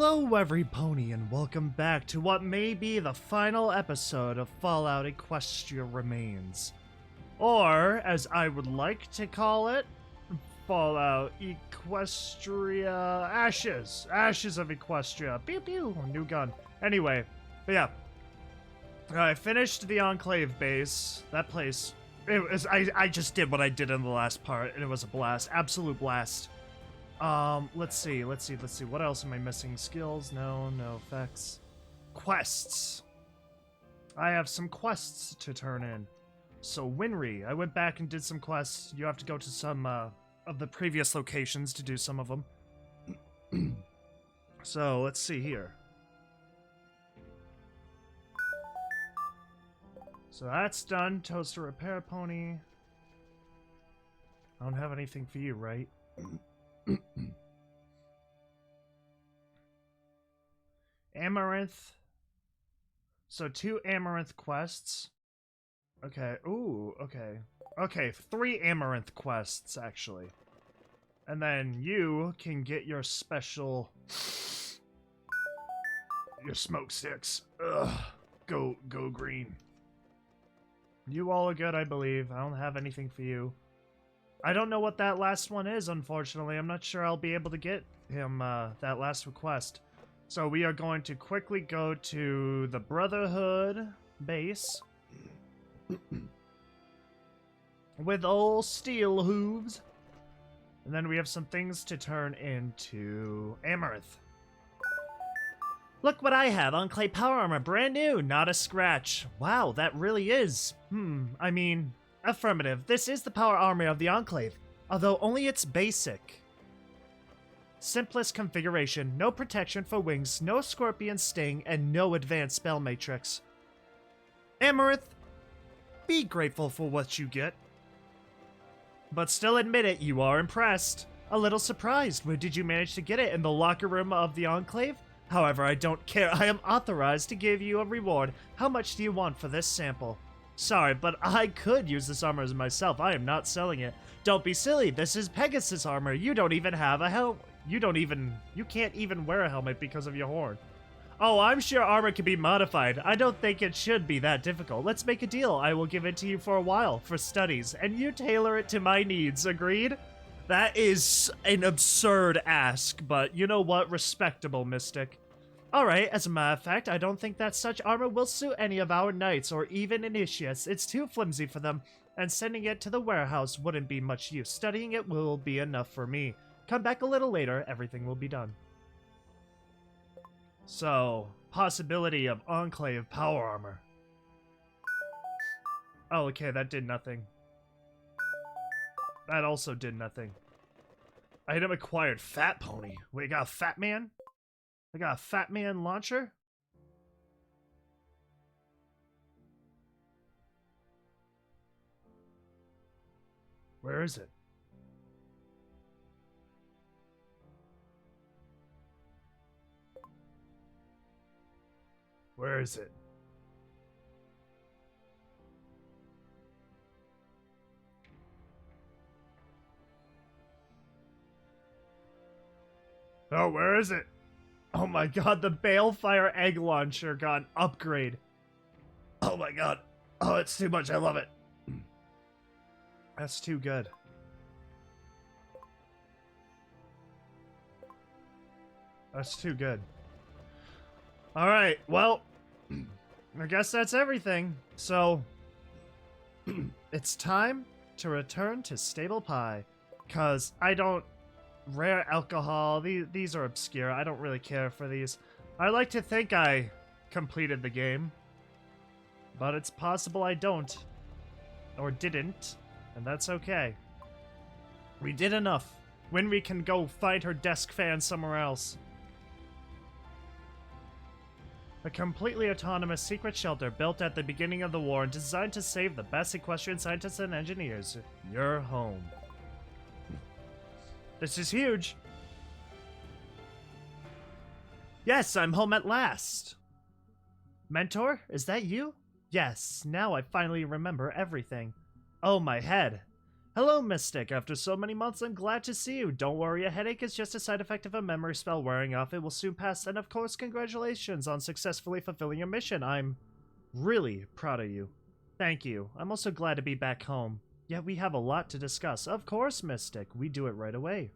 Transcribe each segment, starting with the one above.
Hello everybody and welcome back to what may be the final episode of Fallout Equestria Remains. Or, as I would like to call it, Fallout Equestria Ashes. Ashes of Equestria. Pew pew, new gun. Anyway, but yeah. I finished the Enclave base. That place. I just did what I did in the last part and it was a blast. Absolute blast. Let's see. What else am I missing? Skills? No effects. Quests. I have some quests to turn in. So, Winry. I went back and did some quests. You have to go to some, of the previous locations to do some of them. So, let's see here. So that's done. Toaster repair pony. I don't have anything for you, right? Amaranth. So 2 Amaranth quests. Okay. Ooh, okay. Okay, 3 Amaranth quests, actually. And then you can get your special... your smoke sticks. Ugh. Go green. You all are good, I believe. I don't have anything for you. I don't know what that last one is, unfortunately. I'm not sure I'll be able to get him that last request. So we are going to quickly go to the Brotherhood base. With old steel hooves. And then we have some things to turn into Amaranth. Look what I have, Enclave power armor, brand new, not a scratch. Wow, that really is. I mean, affirmative. This is the power armor of the Enclave, although only it's basic. Simplest configuration, no protection for wings, no scorpion sting, and no advanced spell matrix. Amaranth, be grateful for what you get. But still admit it, you are impressed. A little surprised. Where did you manage to get it? In the locker room of the Enclave? However, I don't care. I am authorized to give you a reward. How much do you want for this sample? Sorry, but I could use this armor as myself. I am not selling it. Don't be silly. This is Pegasus armor. You don't even have a helmet. You can't even wear a helmet because of your horn. Oh, I'm sure armor can be modified. I don't think it should be that difficult. Let's make a deal. I will give it to you for a while, for studies, and you tailor it to my needs. Agreed? That is an absurd ask, but you know what? Respectable, Mystic. Alright, as a matter of fact, I don't think that such armor will suit any of our knights or even initiates. It's too flimsy for them, and sending it to the warehouse wouldn't be much use. Studying it will be enough for me. Come back a little later, everything will be done. So, possibility of Enclave power armor. Oh, okay, that did nothing. That also did nothing. Item acquired, Fat Pony. Wait, got a Fat Man? I got a Fat Man launcher? Where is it? Where is it? Oh, where is it? Oh my god, the Balefire Egg Launcher got an upgrade. Oh my god. Oh, it's too much. I love it. That's too good. That's too good. Alright, well, I guess that's everything. So, it's time to return to Stable Pie. Because I don't... Rare alcohol, these are obscure. I don't really care for these. I like to think I completed the game. But it's possible I don't. Or didn't. And that's okay. We did enough. Winry can go find her desk fan somewhere else. A completely autonomous secret shelter built at the beginning of the war and designed to save the best equestrian scientists and engineers. Your home. This is huge. Yes, I'm home at last. Mentor, is that you? Yes, now I finally remember everything. Oh, my head. Hello, Mystic. After so many months, I'm glad to see you. Don't worry, a headache is just a side effect of a memory spell wearing off. It will soon pass, and of course, congratulations on successfully fulfilling your mission. I'm really proud of you. Thank you. I'm also glad to be back home. Yet we have a lot to discuss. Of course, Mystic. We do it right away.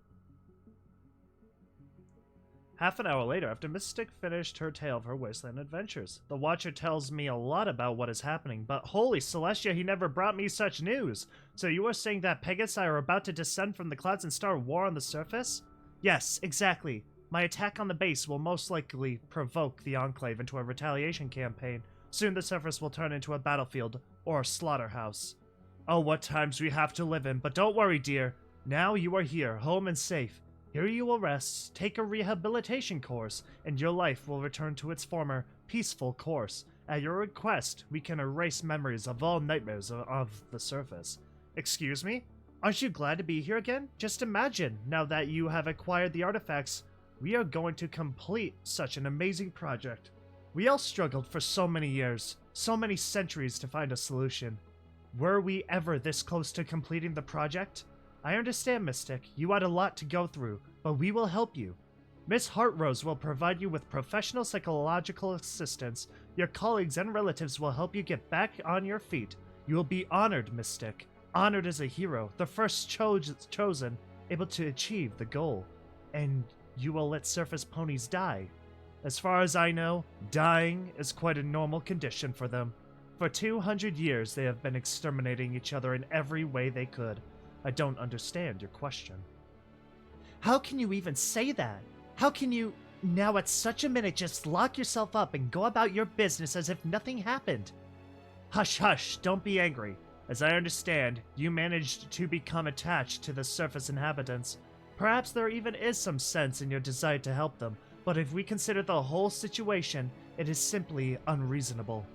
Half an hour later, after Mystic finished her tale of her wasteland adventures, the Watcher tells me a lot about what is happening, but holy Celestia, he never brought me such news! So you are saying that Pegasi are about to descend from the clouds and start a war on the surface? Yes, exactly. My attack on the base will most likely provoke the Enclave into a retaliation campaign. Soon the surface will turn into a battlefield, or a slaughterhouse. Oh, what times we have to live in, but don't worry, dear. Now you are here, home and safe. Here you will rest, take a rehabilitation course, and your life will return to its former, peaceful course. At your request, we can erase memories of all nightmares of the surface. Excuse me? Aren't you glad to be here again? Just imagine, now that you have acquired the artifacts, we are going to complete such an amazing project. We all struggled for so many years, so many centuries to find a solution. Were we ever this close to completing the project? I understand, Mystic. You had a lot to go through, but we will help you. Miss Heartrose will provide you with professional psychological assistance. Your colleagues and relatives will help you get back on your feet. You will be honored, Mystic. Honored as a hero, the first chosen, able to achieve the goal. And you will let surface ponies die. As far as I know, dying is quite a normal condition for them. For 200 years, they have been exterminating each other in every way they could. I don't understand your question. How can you even say that? How can you, now at such a minute, just lock yourself up and go about your business as if nothing happened? Hush, hush, don't be angry. As I understand, you managed to become attached to the surface inhabitants. Perhaps there even is some sense in your desire to help them, but if we consider the whole situation, it is simply unreasonable.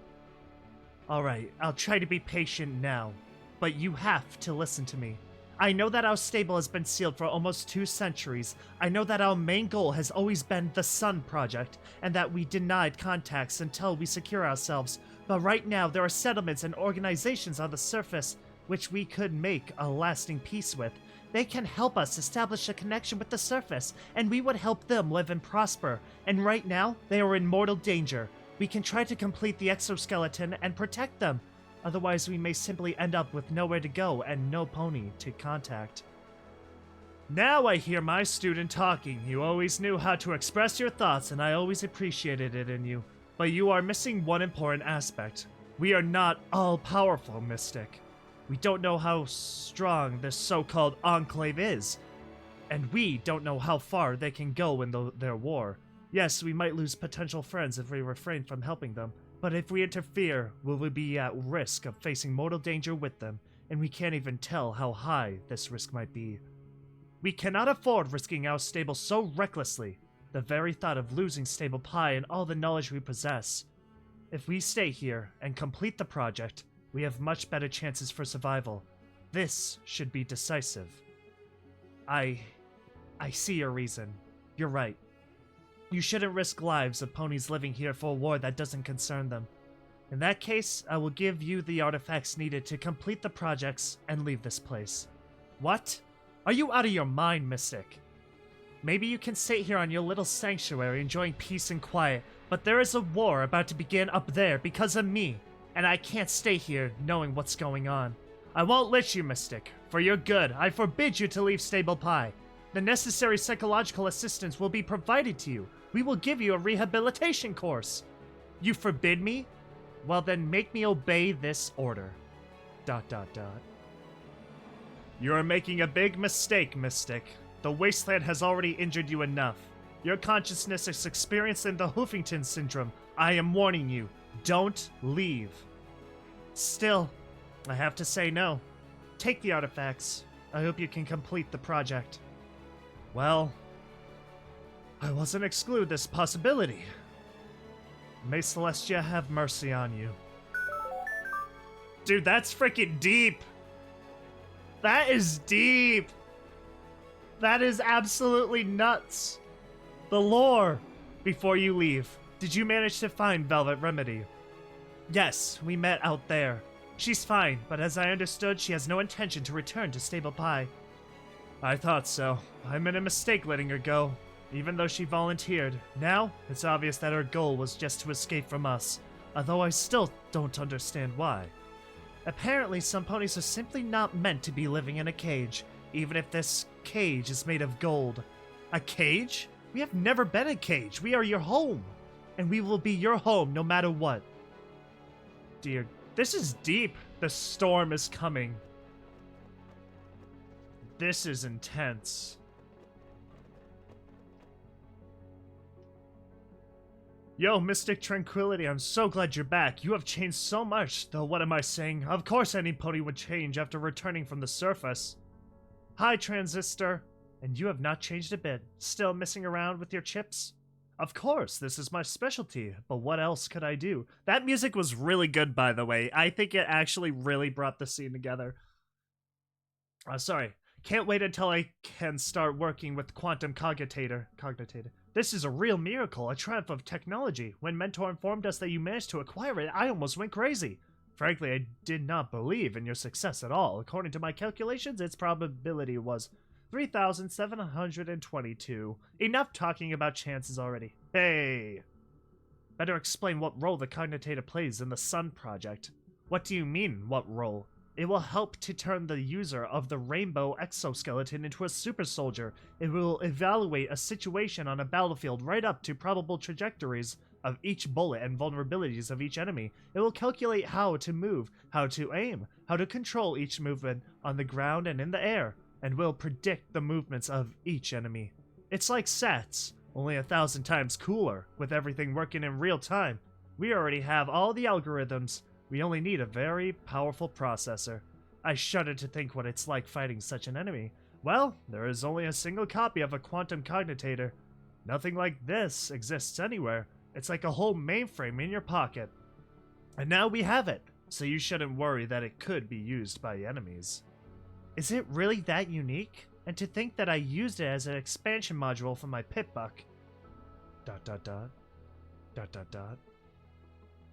Alright, I'll try to be patient now, but you have to listen to me. I know that our stable has been sealed for almost 2 centuries. I know that our main goal has always been the Sun Project, and that we denied contacts until we secure ourselves. But right now, there are settlements and organizations on the surface which we could make a lasting peace with. They can help us establish a connection with the surface, and we would help them live and prosper. And right now, they are in mortal danger. We can try to complete the exoskeleton and protect them. Otherwise, we may simply end up with nowhere to go and no pony to contact. Now I hear my student talking. You always knew how to express your thoughts, and I always appreciated it in you. But you are missing one important aspect. We are not all-powerful, Mystic. We don't know how strong this so-called Enclave is. And we don't know how far they can go in their war. Yes, we might lose potential friends if we refrain from helping them. But if we interfere, we will be at risk of facing mortal danger with them, and we can't even tell how high this risk might be. We cannot afford risking our stable so recklessly. The very thought of losing Stable Pie and all the knowledge we possess. If we stay here and complete the project, we have much better chances for survival. This should be decisive. I see your reason. You're right. You shouldn't risk lives of ponies living here for a war that doesn't concern them. In that case, I will give you the artifacts needed to complete the projects and leave this place. What? Are you out of your mind, Mystic? Maybe you can sit here on your little sanctuary enjoying peace and quiet, but there is a war about to begin up there because of me, and I can't stay here knowing what's going on. I won't let you, Mystic. For your good, I forbid you to leave Stable Pie. The necessary psychological assistance will be provided to you. We will give you a rehabilitation course. You forbid me? Well then make me obey this order. ... You are making a big mistake, Mystic. The wasteland has already injured you enough. Your consciousness is experiencing the Hoofington syndrome. I am warning you. Don't leave. Still, I have to say no. Take the artifacts. I hope you can complete the project. Well, I wasn't exclude this possibility. May Celestia have mercy on you. Dude, that's freaking deep. That is deep. That is absolutely nuts. The lore. Before you leave, did you manage to find Velvet Remedy? Yes, we met out there. She's fine, but as I understood, she has no intention to return to Stable Pie. I thought so. I made a mistake letting her go, even though she volunteered. Now, it's obvious that her goal was just to escape from us, although I still don't understand why. Apparently, some ponies are simply not meant to be living in a cage, even if this cage is made of gold. A cage? We have never been a cage. We are your home, and we will be your home no matter what. Dear, this is deep. The storm is coming. This is intense. Yo, Mystic Tranquility, I'm so glad you're back. You have changed so much, though what am I saying? Of course any pony would change after returning from the surface. Hi, Transistor. And you have not changed a bit. Still messing around with your chips? Of course, this is my specialty, but what else could I do? That music was really good, by the way. I think it actually really brought the scene together. Sorry. Can't wait until I can start working with Quantum Cogitator. This is a real miracle, a triumph of technology. When Mentor informed us that you managed to acquire it, I almost went crazy. Frankly, I did not believe in your success at all. According to my calculations, its probability was 3,722. Enough talking about chances already. Hey! Better explain what role the Cogitator plays in the Sun Project. What do you mean, what role? It will help to turn the user of the Rainbow Exoskeleton into a super soldier. It will evaluate a situation on a battlefield right up to probable trajectories of each bullet and vulnerabilities of each enemy. It will calculate how to move, how to aim, how to control each movement on the ground and in the air, and will predict the movements of each enemy. It's like SATS, only 1,000 times cooler, with everything working in real time. We already have all the algorithms. We only need a very powerful processor. I shudder to think what it's like fighting such an enemy. Well, there is only a single copy of a Quantum Cogitator. Nothing like this exists anywhere. It's like a whole mainframe in your pocket. And now we have it, so you shouldn't worry that it could be used by enemies. Is it really that unique? And to think that I used it as an expansion module for my Pitbuck. ...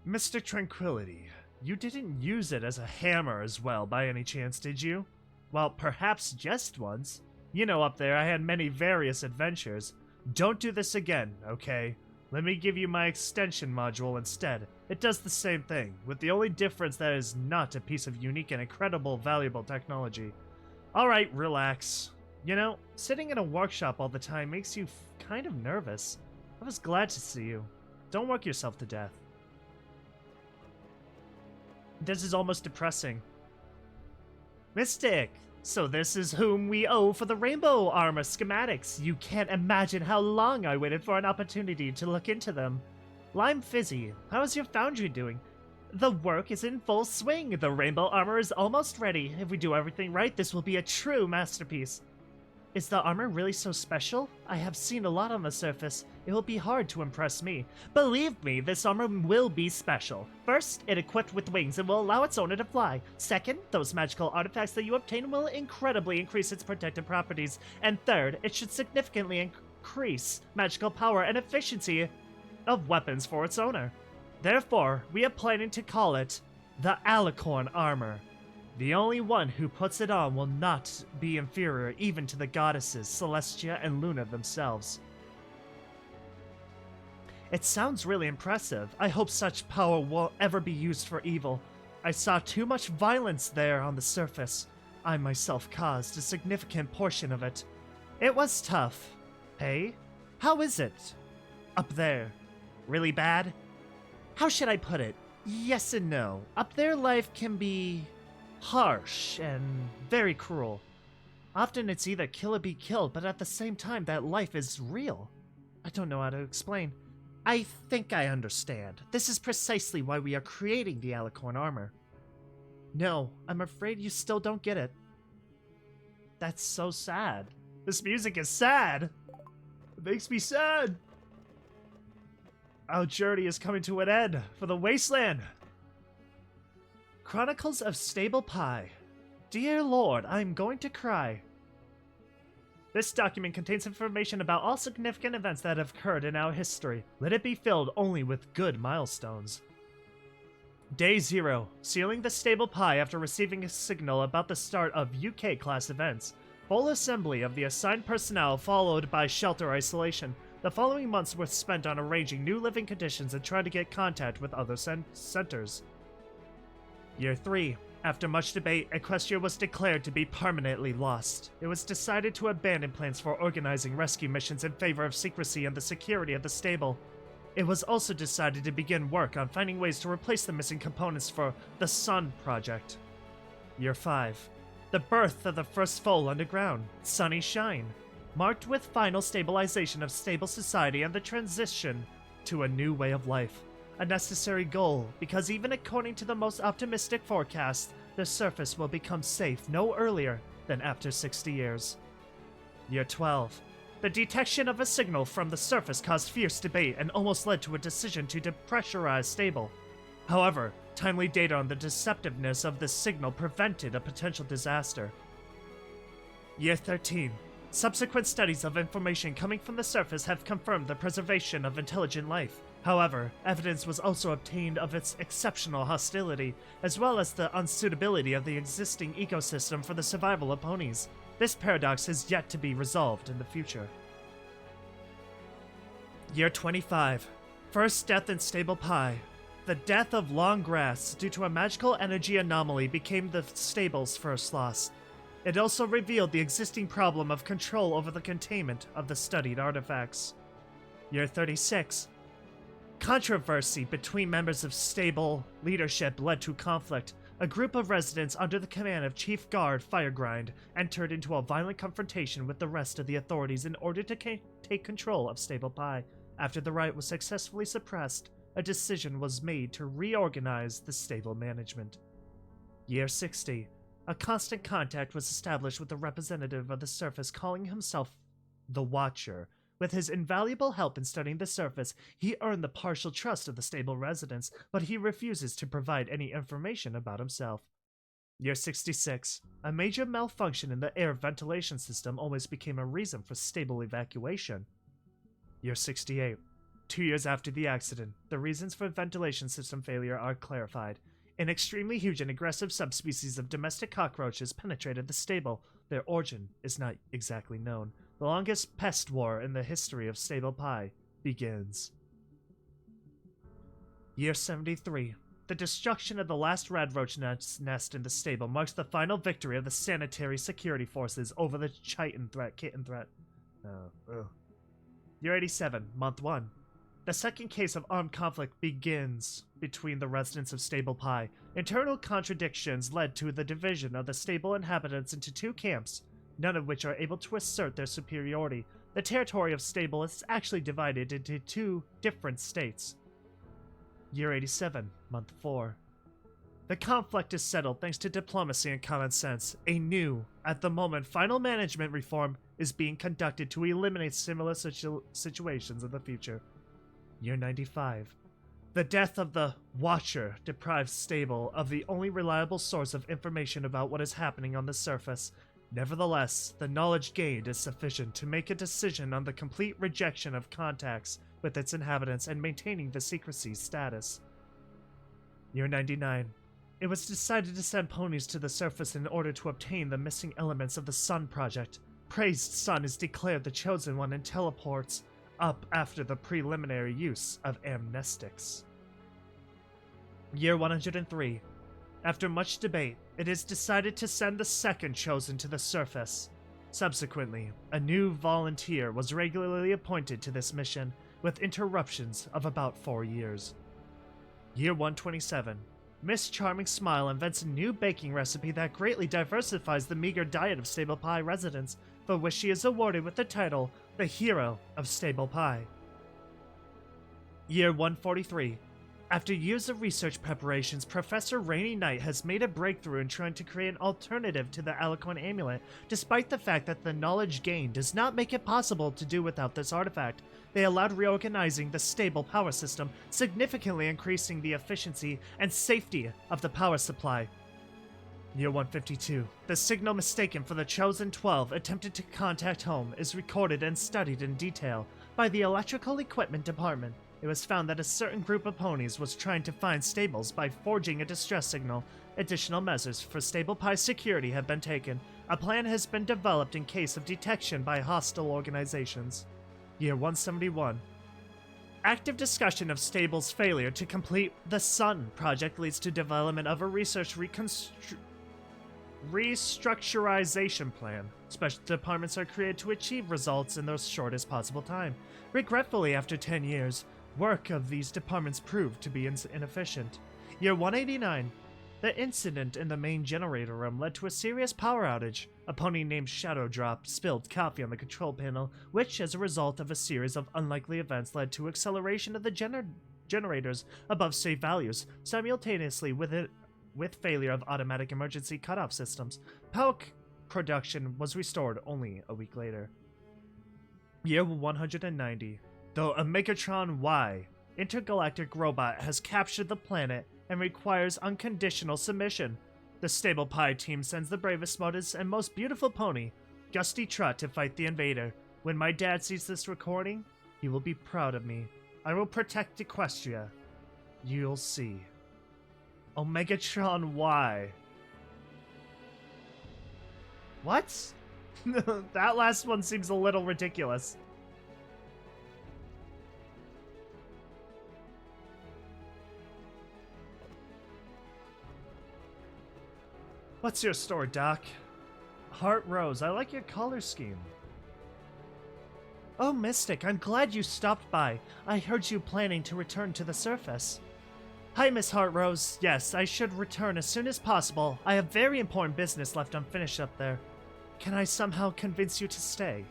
Mr. Tranquility, you didn't use it as a hammer as well by any chance, did you? Well, perhaps just once. You know, up there I had many various adventures. Don't do this again, okay? Let me give you my extension module instead. It does the same thing, with the only difference that it is not a piece of unique and incredible valuable technology. Alright, relax. You know, sitting in a workshop all the time makes you kind of nervous. I was glad to see you. Don't work yourself to death. This is almost depressing. Mystic! So this is whom we owe for the rainbow armor schematics. You can't imagine how long I waited for an opportunity to look into them. Lime Fizzy, how is your foundry doing? The work is in full swing. The rainbow armor is almost ready. If we do everything right, this will be a true masterpiece. Is the armor really so special? I have seen a lot on the surface. It will be hard to impress me. Believe me, this armor will be special. First, it equipped with wings and will allow its owner to fly. Second, those magical artifacts that you obtain will incredibly increase its protective properties. And third, it should significantly increase magical power and efficiency of weapons for its owner. Therefore, we are planning to call it the Alicorn armor. The only one who puts it on will not be inferior even to the goddesses Celestia and Luna themselves. It sounds really impressive. I hope such power won't ever be used for evil. I saw too much violence there on the surface. I myself caused a significant portion of it. It was tough. Hey? How is it? Up there. Really bad? How should I put it? Yes and no. Up there life can be harsh and very cruel. Often it's either kill or be killed, but at the same time that life is real. I don't know how to explain. I think I understand. This is precisely why we are creating the Alicorn armor. No, I'm afraid you still don't get it. That's so sad. This music is sad. It makes me sad. Our journey is coming to an end for the wasteland. Chronicles of Stable Pie. Dear Lord, I'm going to cry. This document contains information about all significant events that have occurred in our history. Let it be filled only with good milestones. Day 0. Sealing the stable Pi after receiving a signal about the start of UK class events. Full assembly of the assigned personnel followed by shelter isolation. The following months were spent on arranging new living conditions and trying to get contact with other centers. Year 3. After much debate, Equestria was declared to be permanently lost. It was decided to abandon plans for organizing rescue missions in favor of secrecy and the security of the stable. It was also decided to begin work on finding ways to replace the missing components for the Sun Project. Year 5. The birth of the first foal underground, Sunny Shine, marked with final stabilization of stable society and the transition to a new way of life. A necessary goal, because even according to the most optimistic forecast, the surface will become safe no earlier than after 60 years. Year 12. The detection of a signal from the surface caused fierce debate and almost led to a decision to depressurize stable. However, timely data on the deceptiveness of this signal prevented a potential disaster. Year 13. Subsequent studies of information coming from the surface have confirmed the preservation of intelligent life. However, evidence was also obtained of its exceptional hostility, as well as the unsuitability of the existing ecosystem for the survival of ponies. This paradox is yet to be resolved in the future. Year 25. First death in Stable Pi. The death of Long Grass due to a magical energy anomaly became the stable's first loss. It also revealed the existing problem of control over the containment of the studied artifacts. Year 36. Controversy between members of stable leadership led to conflict. A group of residents under the command of Chief Guard Firegrind entered into a violent confrontation with the rest of the authorities in order to take control of Stable Pi. After the riot was successfully suppressed, a decision was made to reorganize the stable management. Year 60. A constant contact was established with the representative of the surface calling himself the Watcher. With his invaluable help in studying the surface, he earned the partial trust of the stable residents, but he refuses to provide any information about himself. Year 66. A major malfunction in the air ventilation system almost became a reason for stable evacuation. Year 68. 2 years after the accident, the reasons for ventilation system failure are clarified. An extremely huge and aggressive subspecies of domestic cockroaches penetrated the stable. Their origin is not exactly known. The longest pest war in the history of Stable Pi begins. Year 73. The destruction of the last radroach nest in the stable marks the final victory of the sanitary security forces over the kitten threat. Year 87, Month 1. The second case of armed conflict begins between the residents of Stable Pi. Internal contradictions led to the division of the stable inhabitants into two camps, none of which are able to assert their superiority. The territory of Stable is actually divided into two different states. Year 87, Month 4. The conflict is settled thanks to diplomacy and common sense. A new, at the moment, final management reform is being conducted to eliminate similar situations in the future. Year 95. The death of the Watcher deprives Stable of the only reliable source of information about what is happening on the surface. Nevertheless, the knowledge gained is sufficient to make a decision on the complete rejection of contacts with its inhabitants and maintaining the secrecy status. Year 99. It was decided to send ponies to the surface in order to obtain the missing elements of the Sun Project. Praised Sun is declared the chosen one and teleports up after the preliminary use of amnestics. Year 103. After much debate, it is decided to send the second chosen to the surface. Subsequently, a new volunteer was regularly appointed to this mission, with interruptions of about 4 years. Year 127. Miss Charming Smile invents a new baking recipe that greatly diversifies the meager diet of Stable Pi residents, for which she is awarded with the title, the Hero of Stable Pi. Year 143. After years of research preparations, Professor Rainy Knight has made a breakthrough in trying to create an alternative to the Alicorn amulet, despite the fact that the knowledge gained does not make it possible to do without this artifact. They allowed reorganizing the stable power system, significantly increasing the efficiency and safety of the power supply. Year 152. The signal mistaken for the Chosen 12 attempted to contact home is recorded and studied in detail by the Electrical Equipment Department. it was found that a certain group of ponies was trying to find stables by forging a distress signal. Additional measures for Stable Pie's security have been taken. A plan has been developed in case of detection by hostile organizations. Year 171. Active discussion of Stable's failure to complete the Sun project leads to development of a research restructurization plan. Special departments are created to achieve results in the shortest possible time. Regretfully, after 10 years, work of these departments proved to be inefficient. Year 189. The incident in the main generator room led to a serious power outage. A pony named Shadow Drop spilled coffee on the control panel, which, as a result of a series of unlikely events, led to acceleration of the generators above safe values, simultaneously with failure of automatic emergency cutoff systems. Power production was restored only a week later. Year 190. Though a Megatron Y intergalactic robot has captured the planet and requires unconditional submission, the Stable Pie team sends the bravest, smartest, and most beautiful pony, Gusty Trot, to fight the invader. When my dad sees this recording, he will be proud of me. I will protect Equestria. You'll see. Omegatron Y. What? That last one seems a little ridiculous. What's your story, Doc? Heart Rose, I like your color scheme. Oh, Mystic, I'm glad you stopped by. I heard you planning to return to the surface. Hi, Miss Heart Rose. Yes, I should return as soon as possible. I have very important business left unfinished up there. Can I somehow convince you to stay?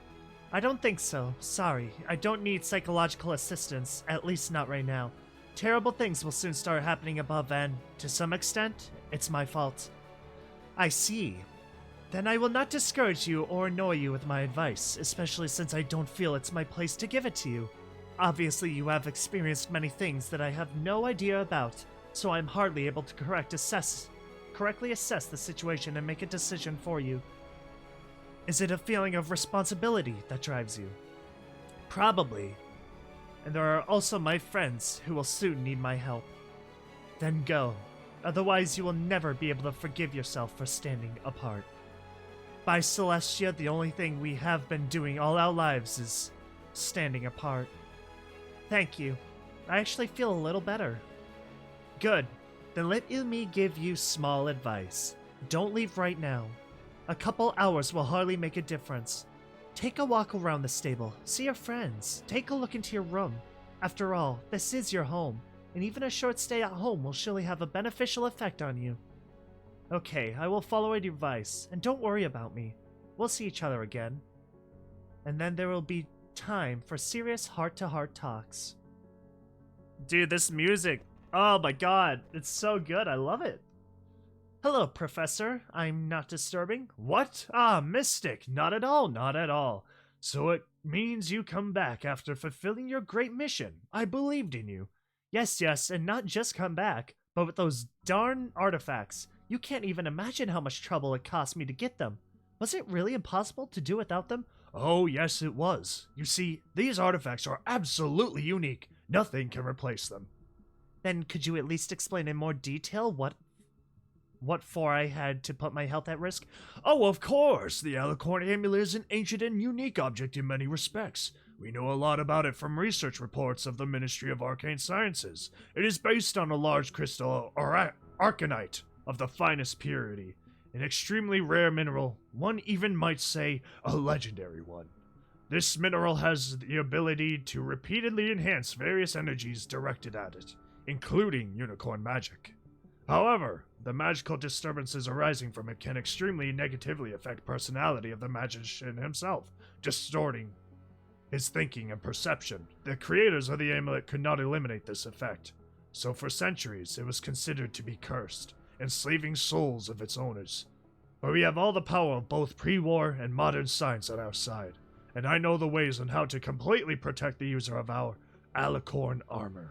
I don't think so. Sorry, I don't need psychological assistance, at least not right now. Terrible things will soon start happening above and, to some extent, it's my fault. I see. Then I will not discourage you or annoy you with my advice, especially since I don't feel it's my place to give it to you. Obviously, you have experienced many things that I have no idea about, so I'm hardly able to correctly assess the situation and make a decision for you. Is it a feeling of responsibility that drives you? Probably. And there are also my friends who will soon need my help. Then go. Otherwise, you will never be able to forgive yourself for standing apart. By Celestia, the only thing we have been doing all our lives is standing apart. Thank you. I actually feel a little better. Good. Then let me give you small advice. Don't leave right now. A couple hours will hardly make a difference. Take a walk around the stable. See your friends. Take a look into your room. After all, this is your home. And even a short stay at home will surely have a beneficial effect on you. Okay, I will follow your advice, and don't worry about me. We'll see each other again. And then there will be time for serious heart-to-heart talks. Dude, this music, oh my god, it's so good, I love it. Hello, Professor. I'm not disturbing. What? Ah, Mystic. Not at all, not at all. So it means you come back after fulfilling your great mission. I believed in you. Yes, and not just come back, but with those darn artifacts. You can't even imagine how much trouble it cost me to get them. Was it really impossible to do without them? Oh, yes, it was. You see, these artifacts are absolutely unique. Nothing can replace them. Then could you at least explain in more detail what for I had to put my health at risk? Oh, of course! The Alicorn amulet is an ancient and unique object in many respects. We know a lot about it from research reports of the Ministry of Arcane Sciences. It is based on a large crystal or arcanite of the finest purity, an extremely rare mineral, one even might say a legendary one. This mineral has the ability to repeatedly enhance various energies directed at it, including unicorn magic. However, the magical disturbances arising from it can extremely negatively affect personality of the magician himself, distorting his thinking and perception. The creators of the amulet could not eliminate this effect, so for centuries it was considered to be cursed, enslaving souls of its owners. But we have all the power of both pre-war and modern science on our side, and I know the ways on how to completely protect the user of our Alicorn armor.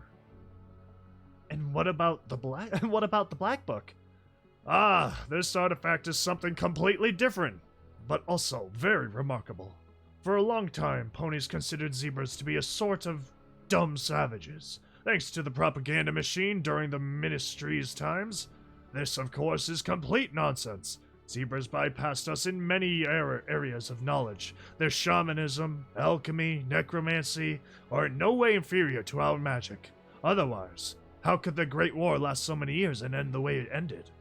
And what about the black book? Ah, this artifact is something completely different, but also very remarkable. For a long time, ponies considered zebras to be a sort of dumb savages. Thanks to the propaganda machine during the Ministry's times. This, of course, is complete nonsense. Zebras bypassed us in many areas of knowledge. Their shamanism, alchemy, necromancy are in no way inferior to our magic. Otherwise, how could the Great War last so many years and end the way it ended?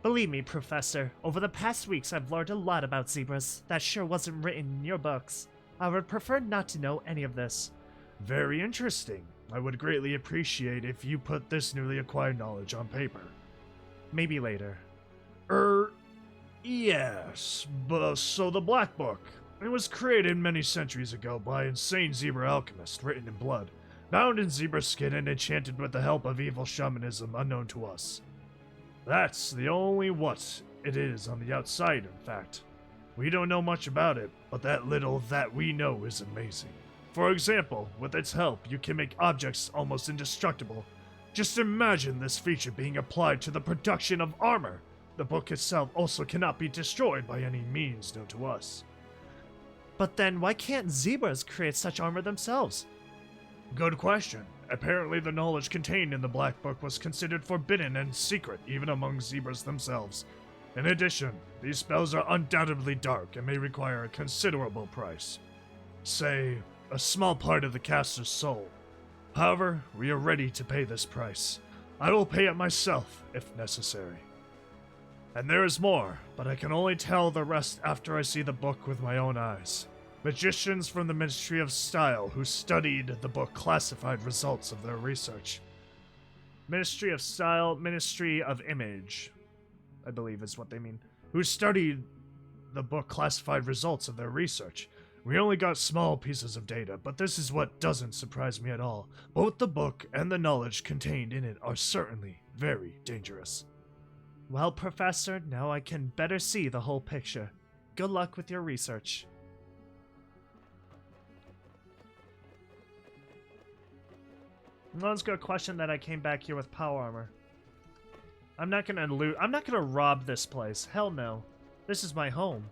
Believe me, Professor, over the past weeks I've learned a lot about zebras that sure wasn't written in your books. I would prefer not to know any of this. Very interesting. I would greatly appreciate if you put this newly acquired knowledge on paper. Maybe later. Yes, but so the Black Book. It was created many centuries ago by insane zebra alchemists, written in blood, bound in zebra skin and enchanted with the help of evil shamanism unknown to us. That's the only what it is on the outside, in fact. We don't know much about it, but that little that we know is amazing. For example, with its help, you can make objects almost indestructible. Just imagine this feature being applied to the production of armor. The book itself also cannot be destroyed by any means known to us. But then why can't zebras create such armor themselves? Good question. Apparently the knowledge contained in the Black Book was considered forbidden and secret even among zebras themselves. In addition, these spells are undoubtedly dark and may require a considerable price. Say, a small part of the caster's soul. However, we are ready to pay this price. I will pay it myself, if necessary. And there is more, but I can only tell the rest after I see the book with my own eyes. Magicians from the Ministry of Style who studied the book classified results of their research. Ministry of Style, Ministry of Image, I believe is what they mean. Who studied the book classified results of their research. We only got small pieces of data, but this is what doesn't surprise me at all. Both the book and the knowledge contained in it are certainly very dangerous. Well, Professor, now I can better see the whole picture. Good luck with your research. No one's gonna question that I came back here with power armor. I'm not gonna loot. I'm not gonna rob this place. Hell no. This is my home.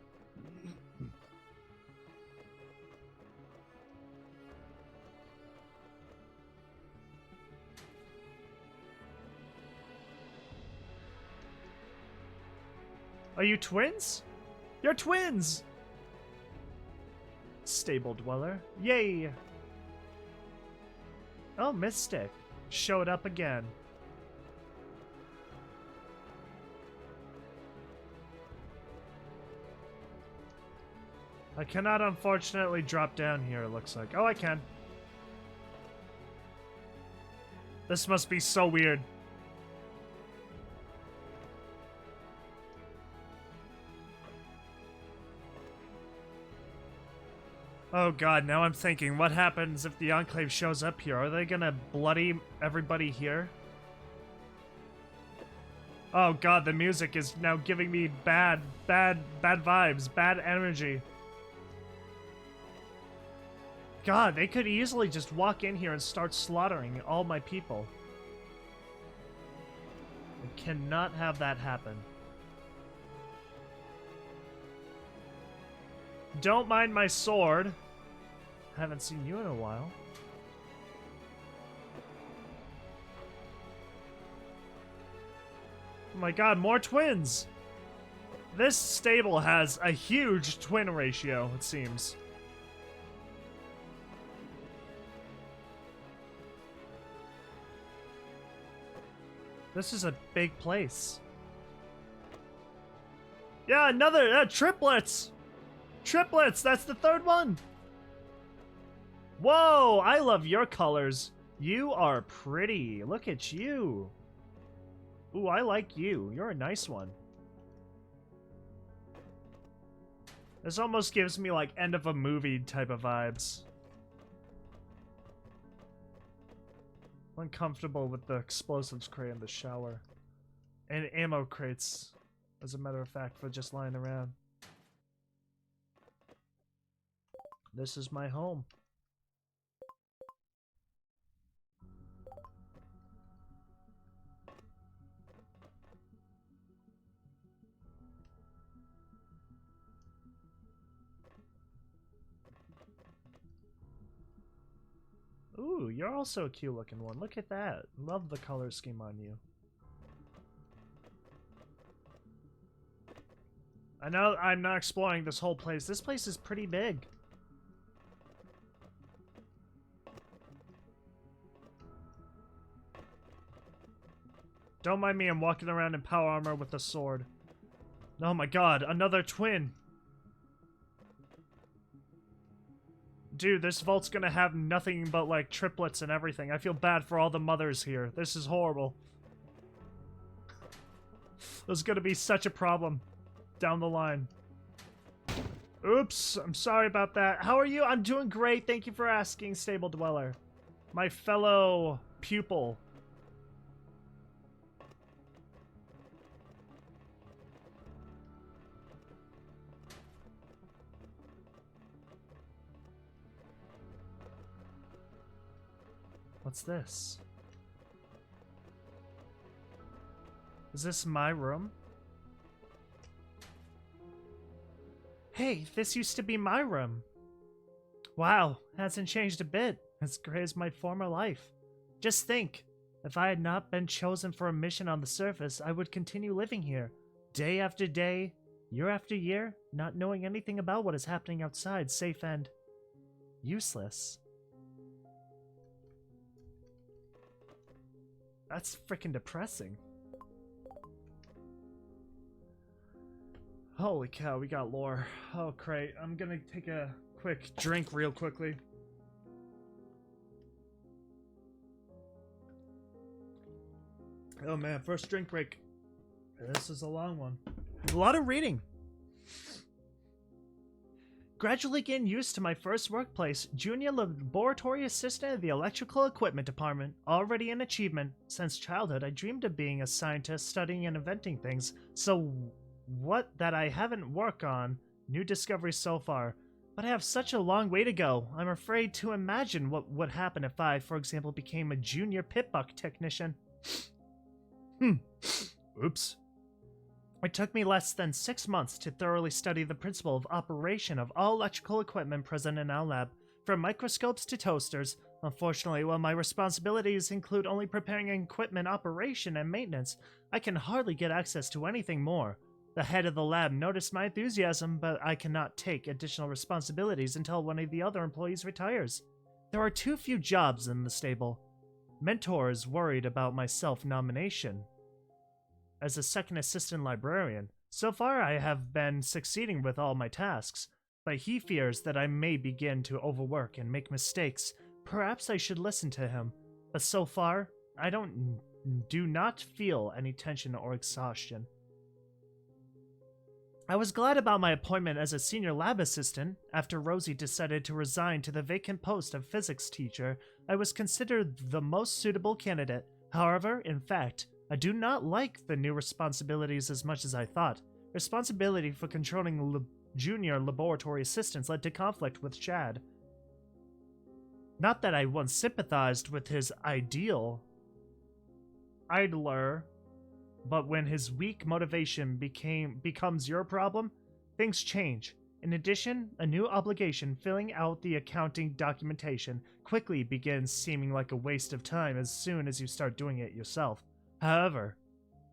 Are you twins? You're twins! Stable dweller. Yay! Oh, Mystic. Showed up again. I cannot unfortunately drop down here, it looks like. Oh, I can. This must be so weird. Oh god, now I'm thinking, what happens if the Enclave shows up here? Are they gonna bloody everybody here? Oh god, the music is now giving me bad vibes, bad energy. God, they could easily just walk in here and start slaughtering all my people. I cannot have that happen. Don't mind my sword. Haven't seen you in a while. Oh my god, more twins! This stable has a huge twin ratio, it seems. This is a big place. Yeah, another triplets! Triplets, that's the third one. Whoa, I love your colors. You are pretty. Look at you. Ooh, I like you. You're a nice one. This almost gives me like end of a movie type of vibes. Uncomfortable with the explosives crate in the shower. And ammo crates, as a matter of fact, for just lying around. This is my home. Ooh, you're also a cute looking one. Look at that. Love the color scheme on you. I know I'm not exploring this whole place. This place is pretty big. Don't mind me, I'm walking around in power armor with a sword. Oh my god, another twin! Dude, this vault's gonna have nothing but, like, triplets and everything. I feel bad for all the mothers here. This is horrible. This is gonna be such a problem down the line. Oops, I'm sorry about that. How are you? I'm doing great. Thank you for asking, Stable Dweller. My fellow pupil. What's this? Is this my room? Hey, this used to be my room. Wow, hasn't changed a bit. As great as my former life. Just think, if I had not been chosen for a mission on the surface, I would continue living here, day after day, year after year, not knowing anything about what is happening outside, safe and useless. That's freaking depressing. Holy cow, we got lore. Oh, great. I'm gonna take a quick drink real quickly. Oh man, first drink break. This is a long one. A lot of reading. Gradually getting used to my first workplace, junior laboratory assistant at the electrical equipment department, already an achievement. Since childhood, I dreamed of being a scientist, studying and inventing things. So what that I haven't worked on, new discoveries so far. But I have such a long way to go. I'm afraid to imagine what would happen if I, for example, became a junior pitbuck technician. Oops. It took me less than 6 months to thoroughly study the principle of operation of all electrical equipment present in our lab, from microscopes to toasters. Unfortunately, while my responsibilities include only preparing equipment operation and maintenance, I can hardly get access to anything more. The head of the lab noticed my enthusiasm, but I cannot take additional responsibilities until one of the other employees retires. There are too few jobs in the stable. Mentor is worried about my self-nomination as a second assistant librarian. So far, I have been succeeding with all my tasks, but he fears that I may begin to overwork and make mistakes. Perhaps I should listen to him, but so far, I do not feel any tension or exhaustion. I was glad about my appointment as a senior lab assistant. After Rosie decided to resign to the vacant post of physics teacher, I was considered the most suitable candidate. However, in fact, I do not like the new responsibilities as much as I thought. Responsibility for controlling junior laboratory assistants led to conflict with Chad. Not that I once sympathized with his idler, but when his weak motivation becomes your problem, things change. In addition, a new obligation, filling out the accounting documentation, quickly begins seeming like a waste of time as soon as you start doing it yourself. However,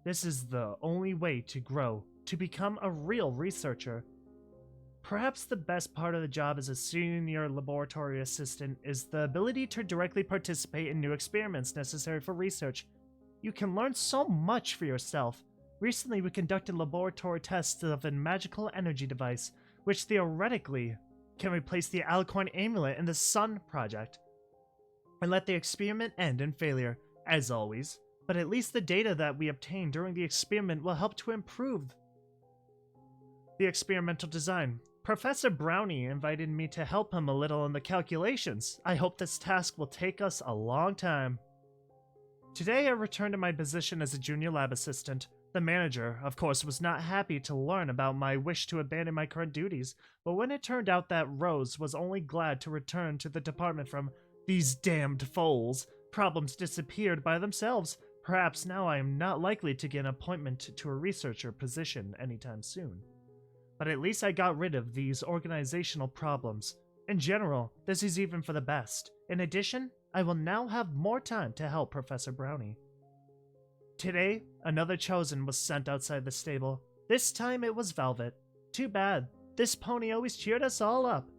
this is the only way to grow, to become a real researcher. Perhaps the best part of the job as a senior laboratory assistant is the ability to directly participate in new experiments necessary for research. You can learn so much for yourself. Recently, we conducted laboratory tests of a magical energy device, which theoretically can replace the Alicorn amulet in the Sun project, and let the experiment end in failure, as always. But at least the data that we obtain during the experiment will help to improve the experimental design. Professor Brownie invited me to help him a little in the calculations. I hope this task will take us a long time. Today I returned to my position as a junior lab assistant. The manager, of course, was not happy to learn about my wish to abandon my current duties, but when it turned out that Rose was only glad to return to the department from these damned foals, problems disappeared by themselves. Perhaps now I am not likely to get an appointment to a researcher position anytime soon. But at least I got rid of these organizational problems. In general, this is even for the best. In addition, I will now have more time to help Professor Brownie. Today, another chosen was sent outside the stable. This time it was Velvet. Too bad. This pony always cheered us all up.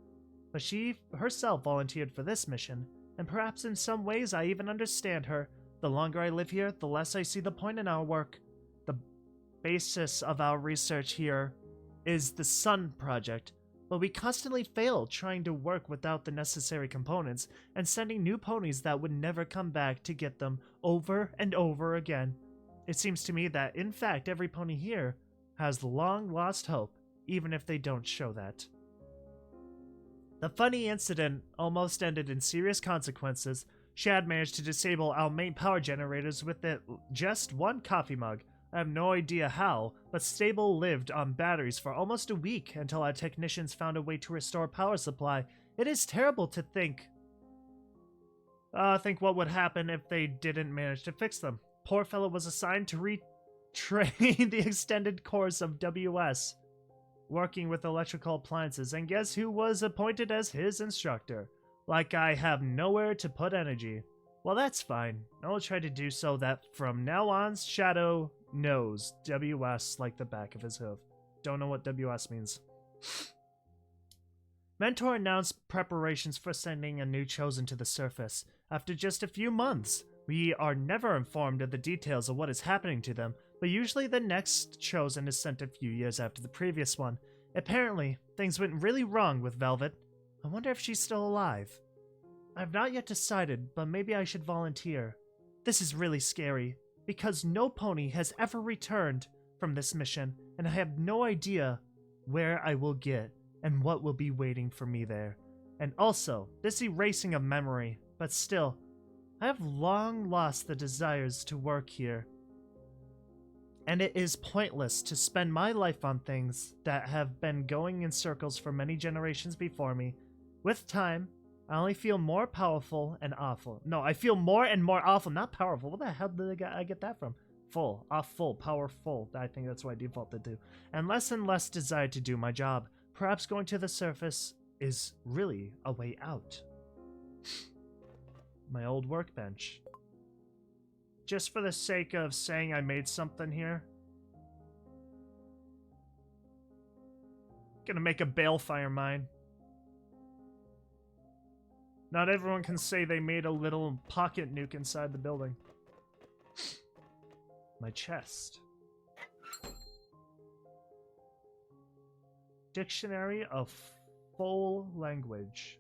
But she herself volunteered for this mission, and perhaps in some ways I even understand her. The longer I live here, the less I see the point in our work. The basis of our research here is the Sun Project, but we constantly fail trying to work without the necessary components and sending new ponies that would never come back to get them over and over again. It seems to me that, in fact, every pony here has long lost hope, even if they don't show that. The funny incident almost ended in serious consequences. Shad managed to disable our main power generators with just one coffee mug. I have no idea how, but Stable lived on batteries for almost a week until our technicians found a way to restore power supply. It is terrible to think what would happen if they didn't manage to fix them. Poor fellow was assigned to retrain the extended course of WS, working with electrical appliances, and guess who was appointed as his instructor? Like I have nowhere to put energy. Well, that's fine. I will try to do so that from now on, Shadow knows WS like the back of his hoof. Don't know what WS means. Mentor announced preparations for sending a new chosen to the surface. After just a few months, we are never informed of the details of what is happening to them, but usually the next chosen is sent a few years after the previous one. Apparently, things went really wrong with Velvet. I wonder if she's still alive. I've not yet decided, but maybe I should volunteer. This is really scary, because no pony has ever returned from this mission, and I have no idea where I will get and what will be waiting for me there. And also, this erasing of memory, but still, I have long lost the desires to work here. And it is pointless to spend my life on things that have been going in circles for many generations before me. With time, I only feel more powerful and awful. No, I feel more and more awful, not powerful. What the hell did I get that from? Full, powerful. I think that's what I defaulted to. And less desire to do my job. Perhaps going to the surface is really a way out. My old workbench. Just for the sake of saying I made something here. Gonna make a balefire mine. Not everyone can say they made a little pocket nuke inside the building. My chest. Dictionary of Full Language.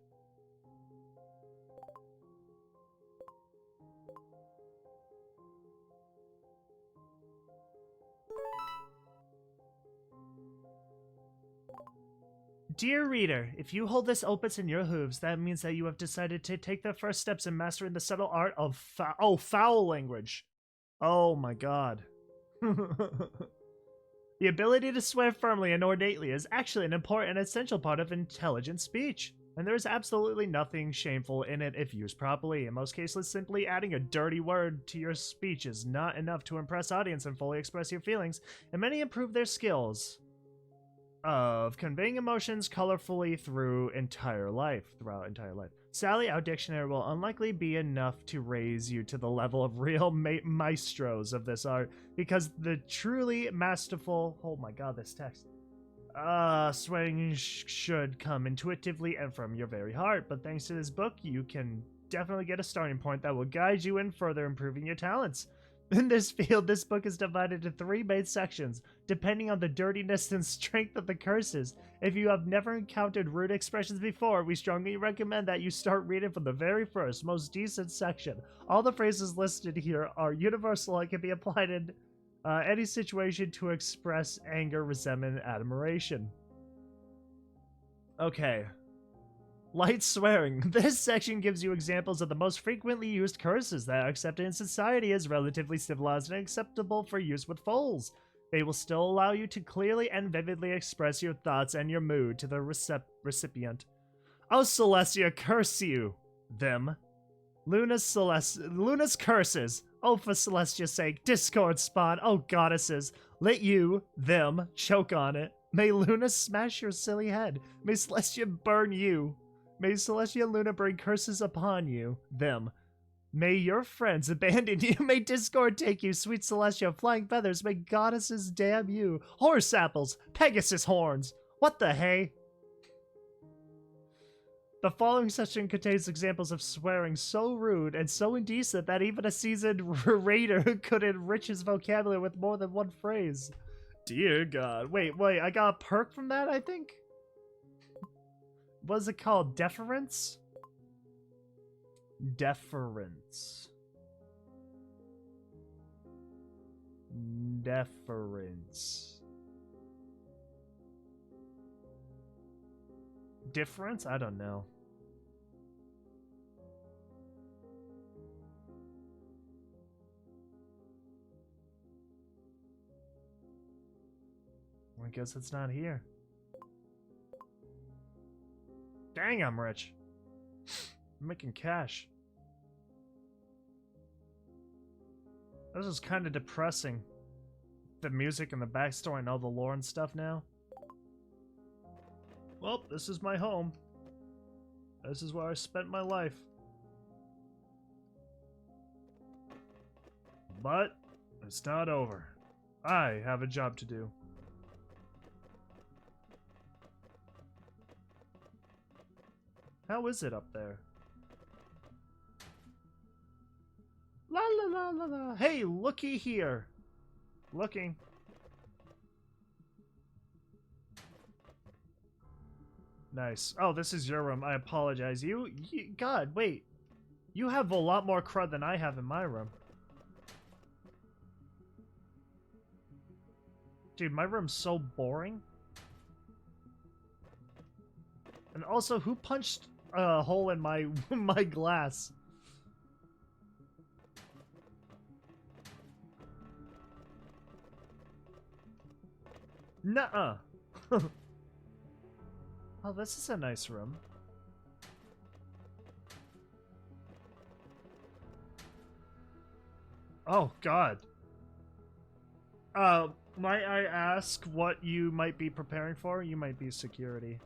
Dear reader, if you hold this opus in your hooves, that means that you have decided to take the first steps in mastering the subtle art of foul language. Oh my god. The ability to swear firmly and ornately is actually an important and essential part of intelligent speech, and there is absolutely nothing shameful in it if used properly. In most cases, simply adding a dirty word to your speech is not enough to impress audience and fully express your feelings, and many improve their skills of conveying emotions colorfully throughout entire life. Sadly, our dictionary will unlikely be enough to raise you to the level of real maestros of this art, because the truly masterful, oh my god, this text, swearing should come intuitively and from your very heart. But thanks to this book, you can definitely get a starting point that will guide you in further improving your talents. In this field, this book is divided into 3 main sections, depending on the dirtiness and strength of the curses. If you have never encountered rude expressions before, we strongly recommend that you start reading from the very first, most decent section. All the phrases listed here are universal and can be applied in any situation to express anger, resentment, and admiration. Okay. Light swearing. This section gives you examples of the most frequently used curses that are accepted in society as relatively civilized and acceptable for use with foals. They will still allow you to clearly and vividly express your thoughts and your mood to the recipient. Oh, Celestia, curse you! Them. Luna's curses. Oh, for Celestia's sake, discord spawn. Oh, goddesses, let you, them, choke on it. May Luna smash your silly head. May Celestia burn you. May Celestia and Luna bring curses upon you, them. May your friends abandon you. May discord take you. Sweet celestial, flying feathers. May goddesses damn you. Horse apples. Pegasus horns. What the hey? The following section contains examples of swearing so rude and so indecent that even a seasoned raider could enrich his vocabulary with more than one phrase. Dear God. Wait, I got a perk from that, I think? What is it called? Deference? Deference. Deference. Difference? I don't know. I guess it's not here. Dang, I'm rich. I'm making cash. This is kind of depressing. The music and the backstory and all the lore and stuff now. Well, this is my home. This is where I spent my life. But it's not over. I have a job to do. How is it up there? La la la la la. Hey, looky here. Looking. Nice. Oh, this is your room. I apologize. You God, wait. You have a lot more crud than I have in my room. Dude, my room's so boring. And also, who punched a hole in my my glass? Nuh-uh. Oh, this is a nice room. Oh, God. Might I ask what you might be preparing for? You might be security.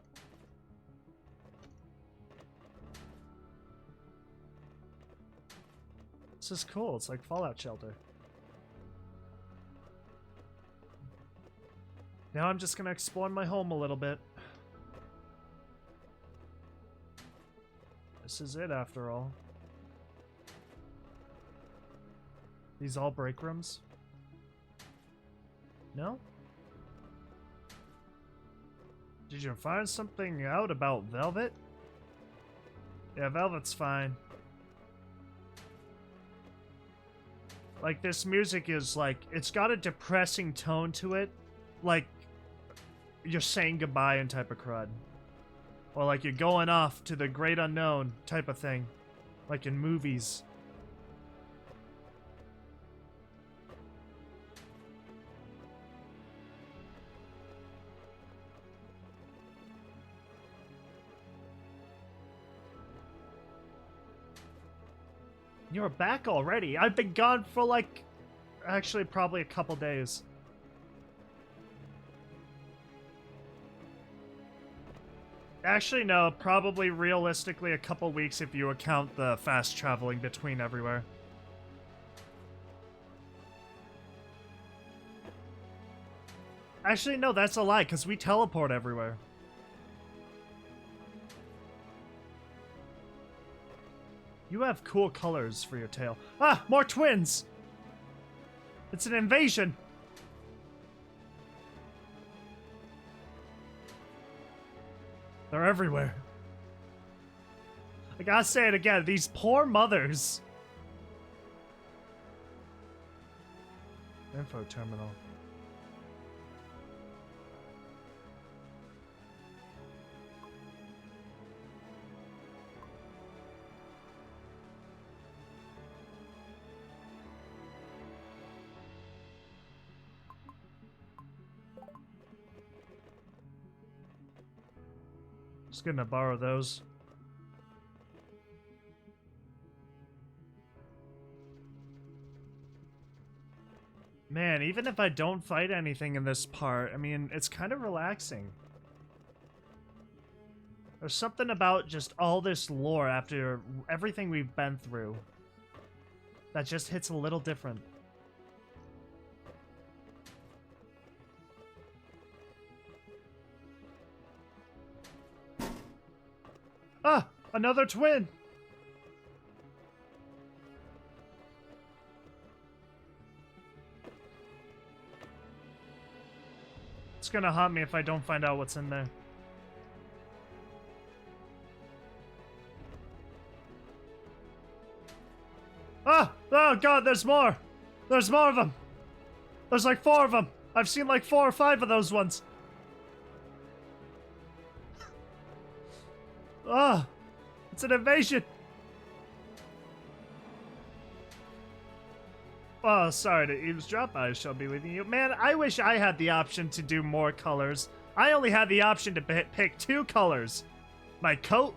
This is cool. It's like Fallout Shelter. Now I'm just gonna explore my home a little bit. This is it after all. These all break rooms? No? Did you find something out about Velvet? Yeah, Velvet's fine. Like, this music is like, it's got a depressing tone to it. Like, you're saying goodbye and type of crud. Or like you're going off to the great unknown type of thing. Like in movies. You're back already? I've been gone for like, actually probably a couple days. Actually, no, probably realistically a couple weeks if you account the fast traveling between everywhere. Actually, no, that's a lie, because we teleport everywhere. You have cool colors for your tail. Ah, more twins! It's an invasion! They're everywhere. I gotta say it again, these poor mothers. Info terminal. Just gonna borrow those. Man, even if I don't fight anything in this part, I mean, it's kind of relaxing. There's something about just all this lore after everything we've been through. that just hits a little different. Ah! Another twin! It's gonna haunt me if I don't find out what's in there. Ah! Oh god, there's more! There's more of them! There's like 4 of them! I've seen like 4 or 5 of those ones! Ah! It's an invasion! Oh, sorry to eavesdrop. I shall be leaving you. Man, I wish I had the option to do more colors. I only had the option to pick 2 colors. My coat,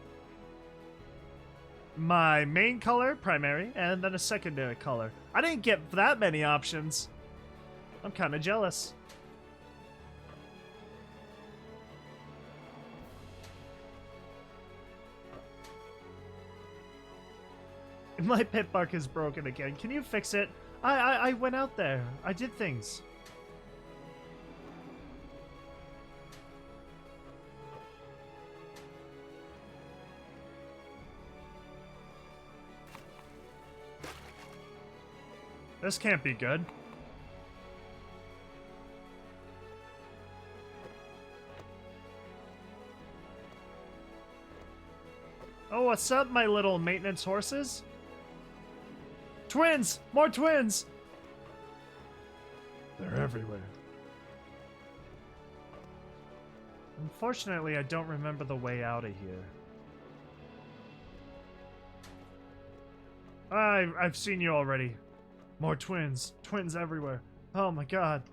my main color, primary, and then a secondary color. I didn't get that many options. I'm kind of jealous. My pit bark is broken again. Can you fix it? I went out there. I did things. This can't be good. Oh, what's up, my little maintenance horses? Twins! More twins! They're everywhere. Unfortunately, I don't remember the way out of here. I've seen you already. More twins. Twins everywhere. Oh my god.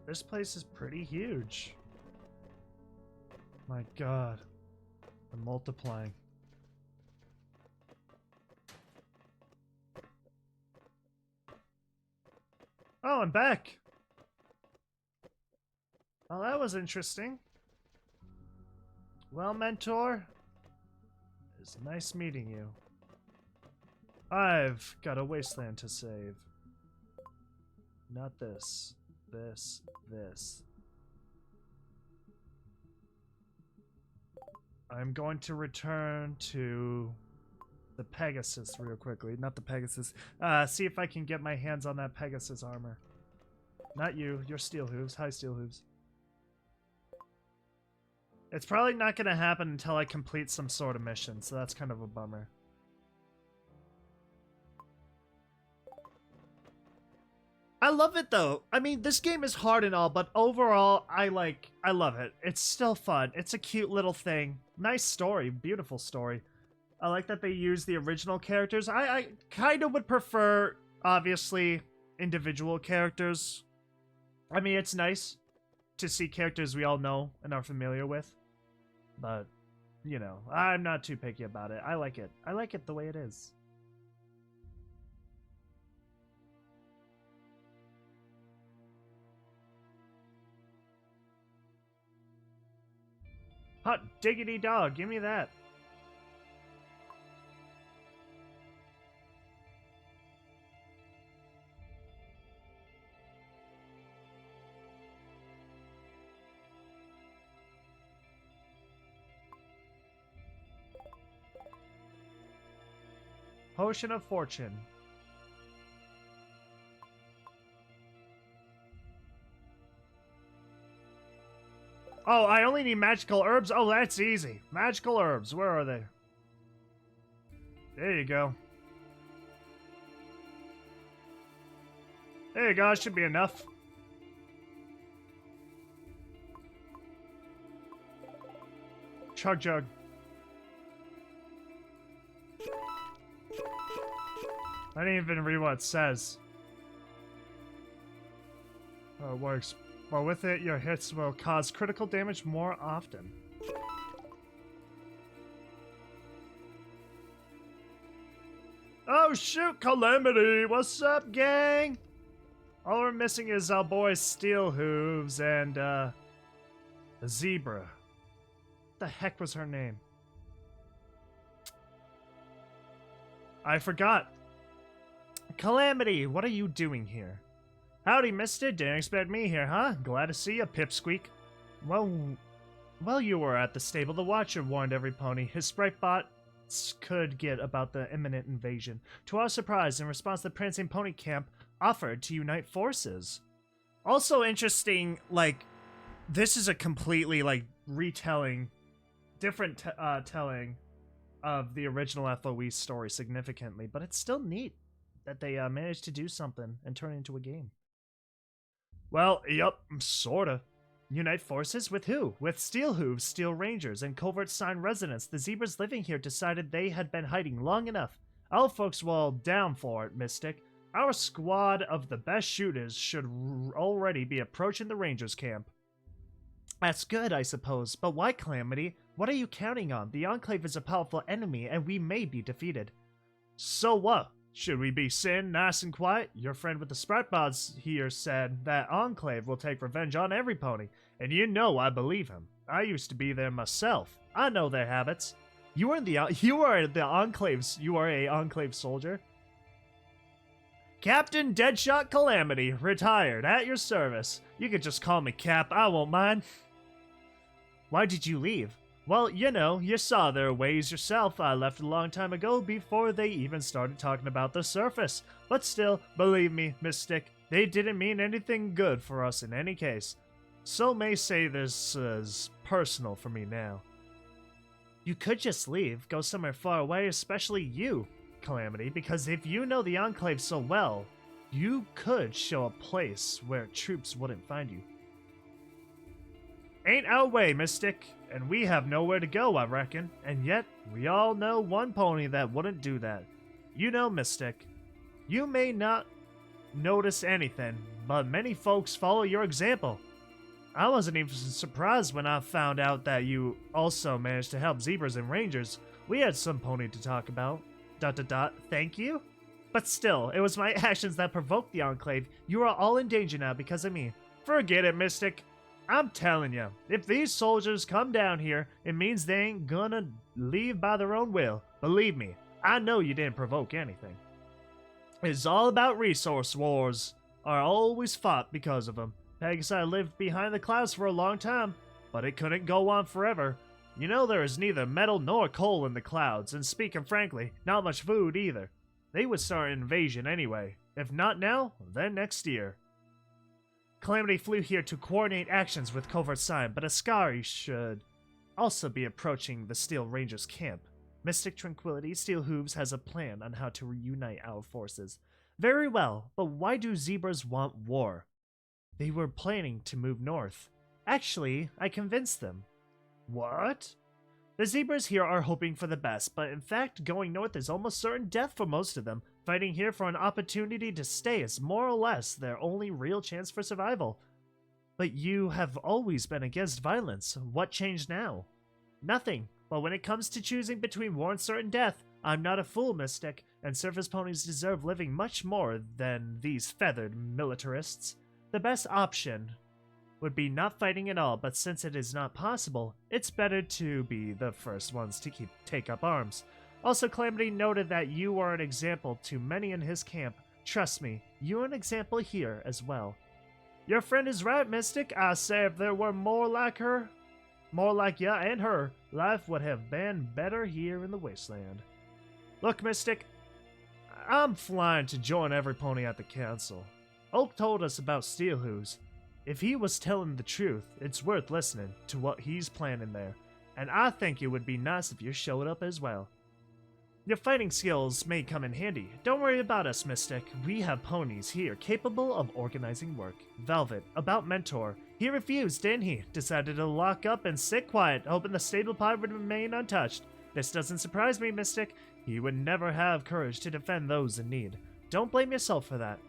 This place is pretty huge. My god. I'm multiplying. Oh, I'm back. Well, that was interesting. Well, mentor, it's nice meeting you. I've got a wasteland to save. Not this. This. I'm going to return to the Pegasus real quickly. Not the Pegasus. See if I can get my hands on that Pegasus armor. Not you. You're Steel Hooves. Hi, Steel Hooves. It's probably not going to happen until I complete some sort of mission, so that's kind of a bummer. I love it though. I mean, this game is hard and all, but overall, I love it. It's still fun. It's a cute little thing. Nice story. Beautiful story. I like that they use the original characters. I kind of would prefer, obviously, individual characters. I mean, it's nice to see characters we all know and are familiar with. But, you know, I'm not too picky about it. I like it. I like it the way it is. Hot diggity dog, give me that. Potion of Fortune. Oh, I only need magical herbs? Oh, that's easy. Magical herbs, where are they? There you go. There you go, that should be enough. Chug jug. I didn't even read what it says. Oh, it works. Well, with it, your hits will cause critical damage more often. Oh shoot, Calamity! What's up, gang? All we're missing is our boy Steel Hooves and The zebra. What the heck was her name? I forgot. Calamity, what are you doing here? Howdy, mister. Didn't expect me here, huh? Glad to see you, Pipsqueak. While you were at the stable, the Watcher warned every pony his sprite bots could get about the imminent invasion. To our surprise, in response, the Prancing Pony Camp offered to unite forces. Also interesting, like, this is a completely, like, retelling, different telling of the original FOE story significantly, but it's still neat that they managed to do something and turn it into a game. Well, yup, sorta. Unite forces with who? With Steel Hooves, Steel Rangers, and Covert Sign residents. The zebras living here decided they had been hiding long enough. Our folks were all down for it, Mystic. Our squad of the best shooters should already be approaching the Rangers camp. That's good, I suppose, but why, Calamity? What are you counting on? The Enclave is a powerful enemy, and we may be defeated. So what? Should we be sitting nice and quiet? Your friend with the sprite bots here said that Enclave will take revenge on every pony, and you know I believe him. I used to be there myself. I know their habits. You are the Enclaves. You are a Enclave soldier. Captain Deadshot Calamity, retired, at your service. You could just call me Cap, I won't mind. Why did you leave? Well, you know, you saw their ways yourself. I left a long time ago before they even started talking about the surface. But still, believe me, Mystic, they didn't mean anything good for us in any case. So may say this is personal for me now. You could just leave, go somewhere far away, especially you, Calamity, because if you know the Enclave so well, you could show a place where troops wouldn't find you. Ain't our way, Mystic, and we have nowhere to go, I reckon, and yet we all know one pony that wouldn't do that. You know, Mystic, you may not notice anything, but many folks follow your example. I wasn't even surprised when I found out that you also managed to help zebras and rangers. We had some pony to talk about. ... Thank you? But still, it was my actions that provoked the Enclave. You are all in danger now because of me. Forget it, Mystic. I'm telling you, if these soldiers come down here, it means they ain't gonna leave by their own will. Believe me, I know you didn't provoke anything. It's all about resource wars. Are always fought because of them. Pegasus lived behind the clouds for a long time, but it couldn't go on forever. You know there is neither metal nor coal in the clouds, and speaking frankly, not much food either. They would start an invasion anyway. If not now, then next year. Calamity flew here to coordinate actions with Covert Sign, but Ascari should also be approaching the Steel Rangers camp. Mystic Tranquility, Steel Hooves has a plan on how to reunite our forces. Very well, but why do zebras want war? They were planning to move north. Actually, I convinced them. What? The zebras here are hoping for the best, but in fact, going north is almost certain death for most of them. Fighting here for an opportunity to stay is more or less their only real chance for survival. But you have always been against violence. What changed now? Nothing. But when it comes to choosing between war and certain death, I'm not a fool, Mystic, and surface ponies deserve living much more than these feathered militarists. The best option would be not fighting at all, but since it is not possible, it's better to be the first ones to take up arms. Also, Calamity noted that you are an example to many in his camp. Trust me, you are an example here as well. Your friend is right, Mystic. I say if there were more like ya and her, life would have been better here in the wasteland. Look, Mystic, I'm flying to join every pony at the council. Oak told us about Steel Hooves. If he was telling the truth, it's worth listening to what he's planning there, and I think it would be nice if you showed up as well. Your fighting skills may come in handy. Don't worry about us, Mystic. We have ponies here capable of organizing work. Velvet, about Mentor. He refused, didn't he? Decided to lock up and sit quiet, hoping the stable pie would remain untouched. This doesn't surprise me, Mystic. He would never have courage to defend those in need. Don't blame yourself for that.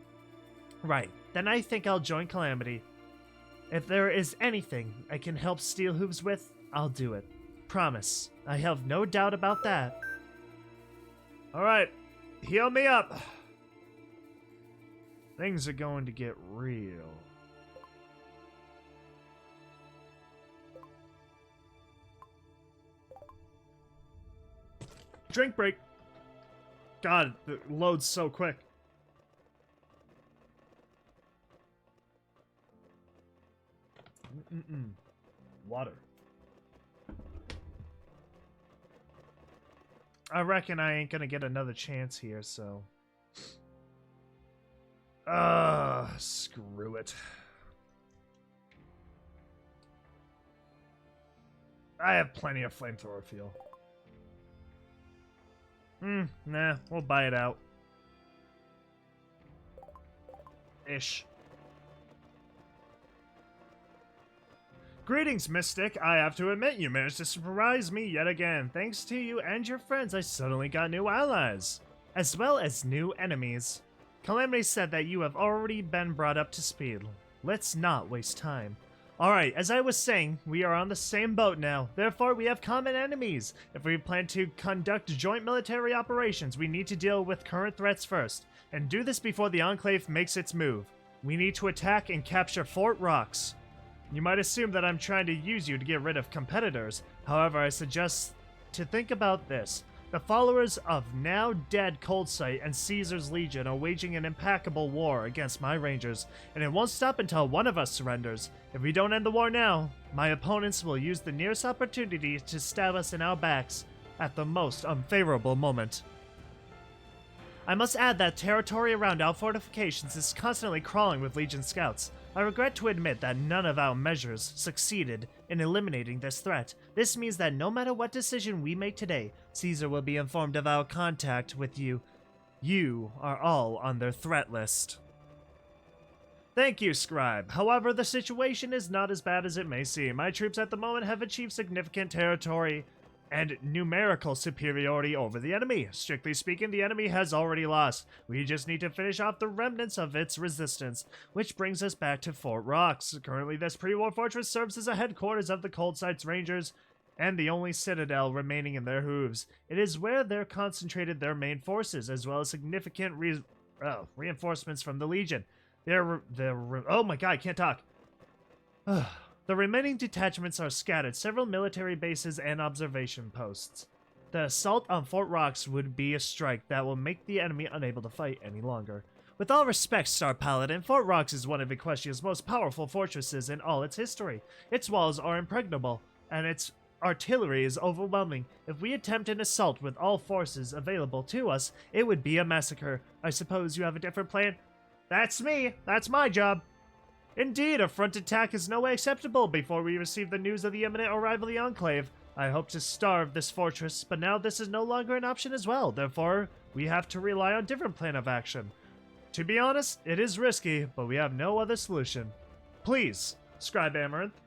Right, then I think I'll join Calamity. If there is anything I can help Steel Hooves with, I'll do it. Promise. I have no doubt about that. Alright, heal me up. Things are going to get real. drink break. God, it loads so quick. Water. I reckon I ain't gonna get another chance here, so... screw it. I have plenty of flamethrower fuel. Nah, we'll buy it out. Ish. Greetings, Mystic. I have to admit, you managed to surprise me yet again. Thanks to you and your friends, I suddenly got new allies, as well as new enemies. Calamity said that you have already been brought up to speed. Let's not waste time. Alright, as I was saying, we are on the same boat now. Therefore, we have common enemies. If we plan to conduct joint military operations, we need to deal with current threats first, and do this before the Enclave makes its move. We need to attack and capture Fort Rocks. You might assume that I'm trying to use you to get rid of competitors. However, I suggest to think about this. The followers of now dead Coldsight and Caesar's Legion are waging an implacable war against my rangers, and it won't stop until one of us surrenders. If we don't end the war now, my opponents will use the nearest opportunity to stab us in our backs at the most unfavorable moment. I must add that territory around our fortifications is constantly crawling with Legion scouts. I regret to admit that none of our measures succeeded in eliminating this threat. This means that no matter what decision we make today, Caesar will be informed of our contact with you. You are all on their threat list. Thank you, Scribe. However, the situation is not as bad as it may seem. My troops at the moment have achieved significant territory and numerical superiority over the enemy. Strictly speaking, the enemy has already lost. We just need to finish off the remnants of its resistance, which brings us back to Fort Rocks. Currently, this pre-war fortress serves as a headquarters of the Coldsight's Rangers and the only citadel remaining in their hooves. It is where they're concentrated their main forces, as well as significant reinforcements from the Legion. Oh my god, I can't talk. The remaining detachments are scattered several military bases and observation posts. The assault on Fort Rocks would be a strike that will make the enemy unable to fight any longer. With all respect, Star Paladin, Fort Rocks is one of Equestria's most powerful fortresses in all its history. Its walls are impregnable, and its artillery is overwhelming. If we attempt an assault with all forces available to us, it would be a massacre. I suppose you have a different plan? That's me! That's my job! Indeed, a front attack is no way acceptable before we receive the news of the imminent arrival of the Enclave. I hope to starve this fortress, but now this is no longer an option as well. Therefore, we have to rely on a different plan of action. To be honest, it is risky, but we have no other solution. Please, Scribe Amaranth.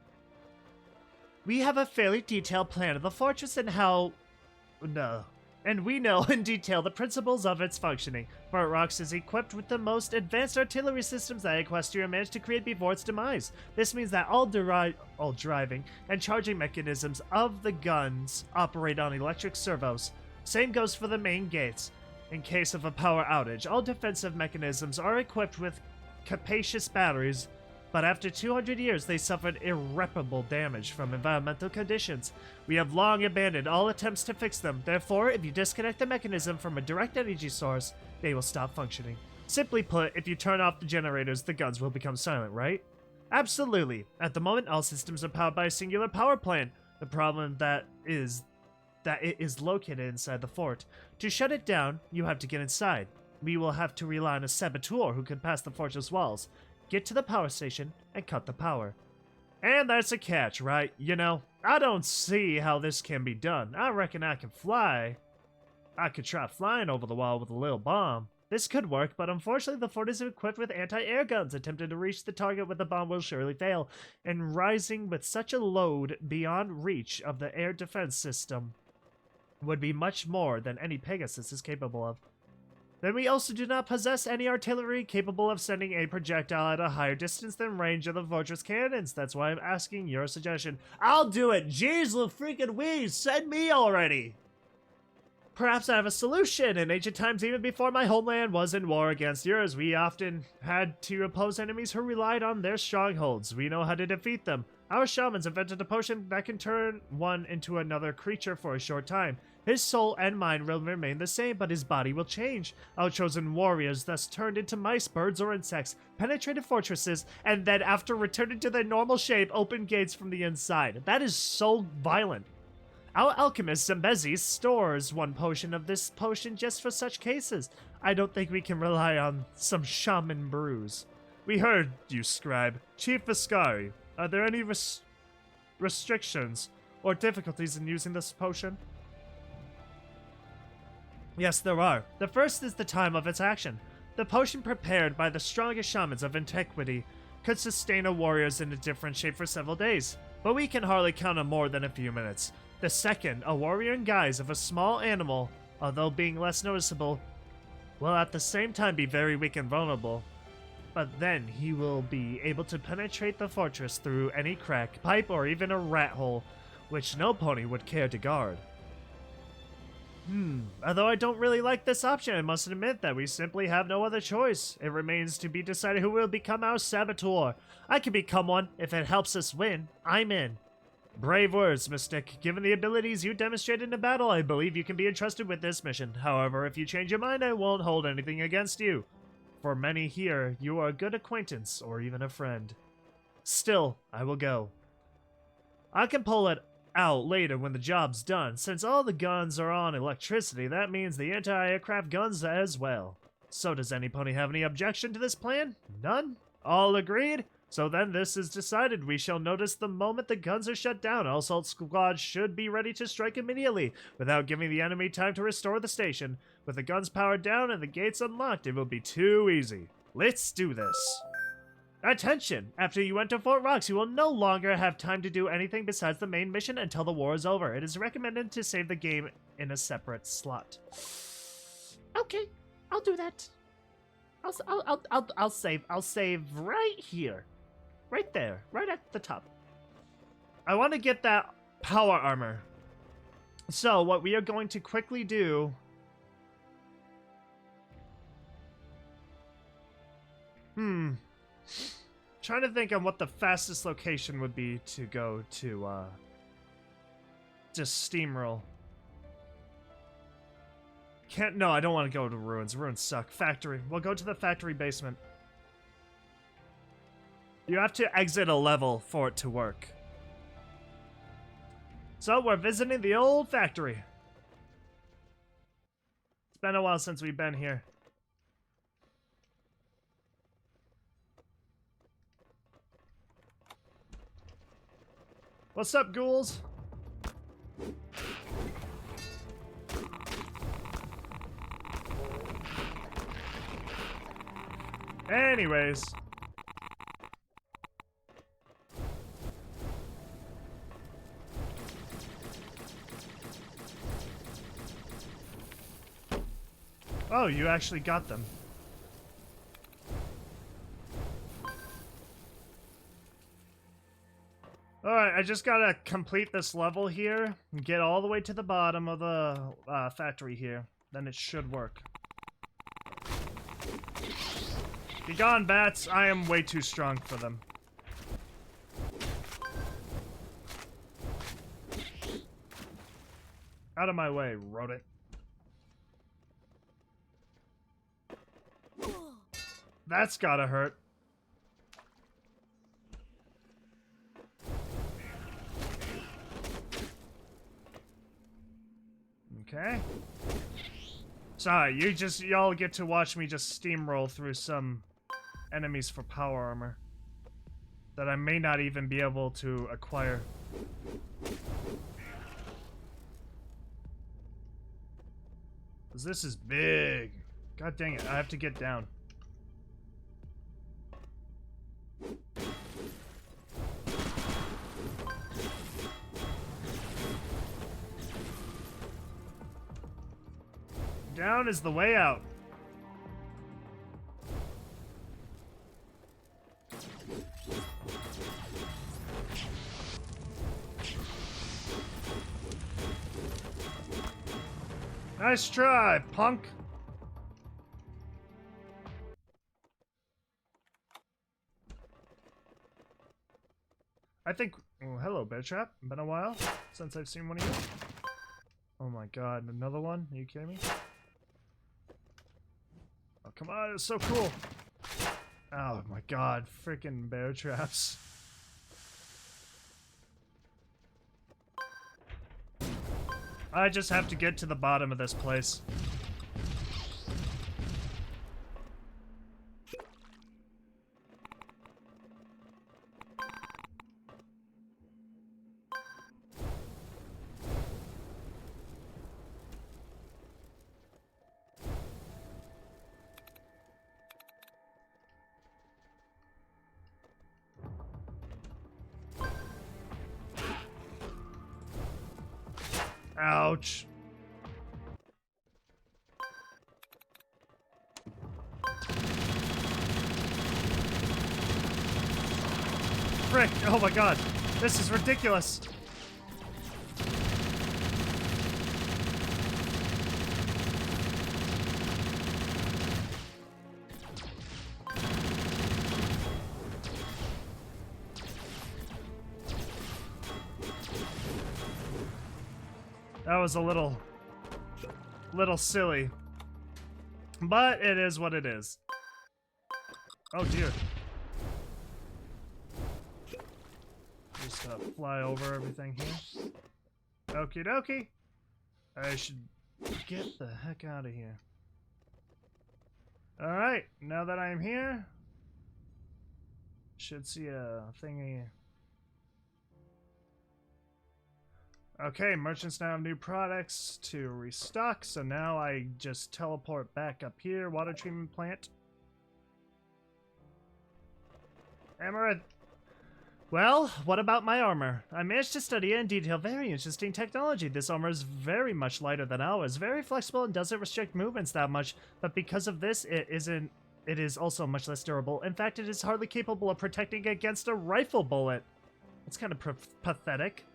We have a fairly detailed plan of the fortress and how... And we know in detail the principles of its functioning. Fort Rocks is equipped with the most advanced artillery systems that Equestria managed to create before its demise. This means that all driving and charging mechanisms of the guns operate on electric servos. Same goes for the main gates. In case of a power outage, all defensive mechanisms are equipped with capacious batteries, but after 200 years they suffered irreparable damage from environmental conditions. We have long abandoned all attempts to fix them. Therefore, if you disconnect the mechanism from a direct energy source, they will stop functioning. Simply put, if you turn off the generators, the guns will become silent, right? Absolutely. At the moment, all systems are powered by a singular power plant. The problem that it is located inside the fort. To shut it down, you have to get inside. We will have to rely on a saboteur who can pass the fortress walls, get to the power station, and cut the power. And that's a catch, right? You know, I don't see how this can be done. I reckon I can fly. I could try flying over the wall with a little bomb. This could work, but unfortunately the fort is equipped with anti-air guns. Attempting to reach the target with the bomb will surely fail, and rising with such a load beyond reach of the air defense system would be much more than any Pegasus is capable of. Then we also do not possess any artillery capable of sending a projectile at a higher distance than range of the fortress cannons. That's why I'm asking your suggestion. I'll do it! Jeez, the freaking wheeze! Send me already! Perhaps I have a solution. In ancient times, even before my homeland was in war against yours, we often had to oppose enemies who relied on their strongholds. We know how to defeat them. Our shamans invented a potion that can turn one into another creature for a short time. His soul and mind will remain the same, but his body will change. Our chosen warriors thus turned into mice, birds, or insects, penetrated fortresses, and then after returning to their normal shape, opened gates from the inside. That is so violent. Our alchemist Zambezi stores one potion of this potion just for such cases. I don't think we can rely on some shaman brews. We heard you, scribe. Chief Viscari, are there any restrictions or difficulties in using this potion? Yes, there are. The first is the time of its action. The potion prepared by the strongest shamans of antiquity could sustain a warriors in a different shape for several days, but we can hardly count on more than a few minutes. The second, a warrior in guise of a small animal, although being less noticeable, will at the same time be very weak and vulnerable. But then he will be able to penetrate the fortress through any crack, pipe, or even a rat hole, which no pony would care to guard. Although I don't really like this option, I must admit that we simply have no other choice. It remains to be decided who will become our saboteur. I can become one if it helps us win. I'm in. Brave words, Mystic. Given the abilities you demonstrated in the battle, I believe you can be entrusted with this mission. However, if you change your mind, I won't hold anything against you. For many here, you are a good acquaintance or even a friend. Still, I will go. I can pull it out later when the job's done. Since all the guns are on electricity, that means the anti-aircraft guns as well. So does any pony have any objection to this plan? None? All agreed? So then this is decided. We shall notice the moment the guns are shut down. All assault squads should be ready to strike immediately, without giving the enemy time to restore the station. With the guns powered down and the gates unlocked, it will be too easy. Let's do this. Attention! After you enter Fort Rocks, you will no longer have time to do anything besides the main mission until the war is over. It is recommended to save the game in a separate slot. Okay, I'll do that. I'll save. I'll save right here. Right there. Right at the top. I want to get that power armor. So, what we are going to quickly do... Trying to think on what the fastest location would be to go to, just steamroll. No, I don't want to go to ruins. Ruins suck. Factory. We'll go to the factory basement. You have to exit a level for it to work. So, we're visiting the old factory. It's been a while since we've been here. What's up, ghouls? Anyways. Oh, you actually got them. Alright, I just gotta complete this level here and get all the way to the bottom of the factory here. Then it should work. Be gone, bats. I am way too strong for them. Out of my way, rodent. That's gotta hurt. Okay. Sorry, y'all get to watch me just steamroll through some enemies for power armor that I may not even be able to acquire. Cause this is big. God dang it, I have to get down. Down is the way out. Nice try, punk. I think... Oh, hello, Bear Trap. Been a while since I've seen one of you. Oh my god, another one? Are you kidding me? Oh, come on, it's so cool. Oh my god, freaking bear traps. I just have to get to the bottom of this place. Ouch. Frick, oh my god. This is ridiculous. That was a little silly. But it is what it is. Oh dear. Just fly over everything here. Okie dokie. I should get the heck out of here. Alright, now that I'm here, should see a thingy. Okay, merchants now have new products to restock, so now I just teleport back up here. Water treatment plant. Amaranth. Well, what about my armor? I managed to study it in detail. Very interesting technology. This armor is very much lighter than ours. Very flexible and doesn't restrict movements that much, but because of this, it is also much less durable. In fact, it is hardly capable of protecting against a rifle bullet. It's kind of pathetic.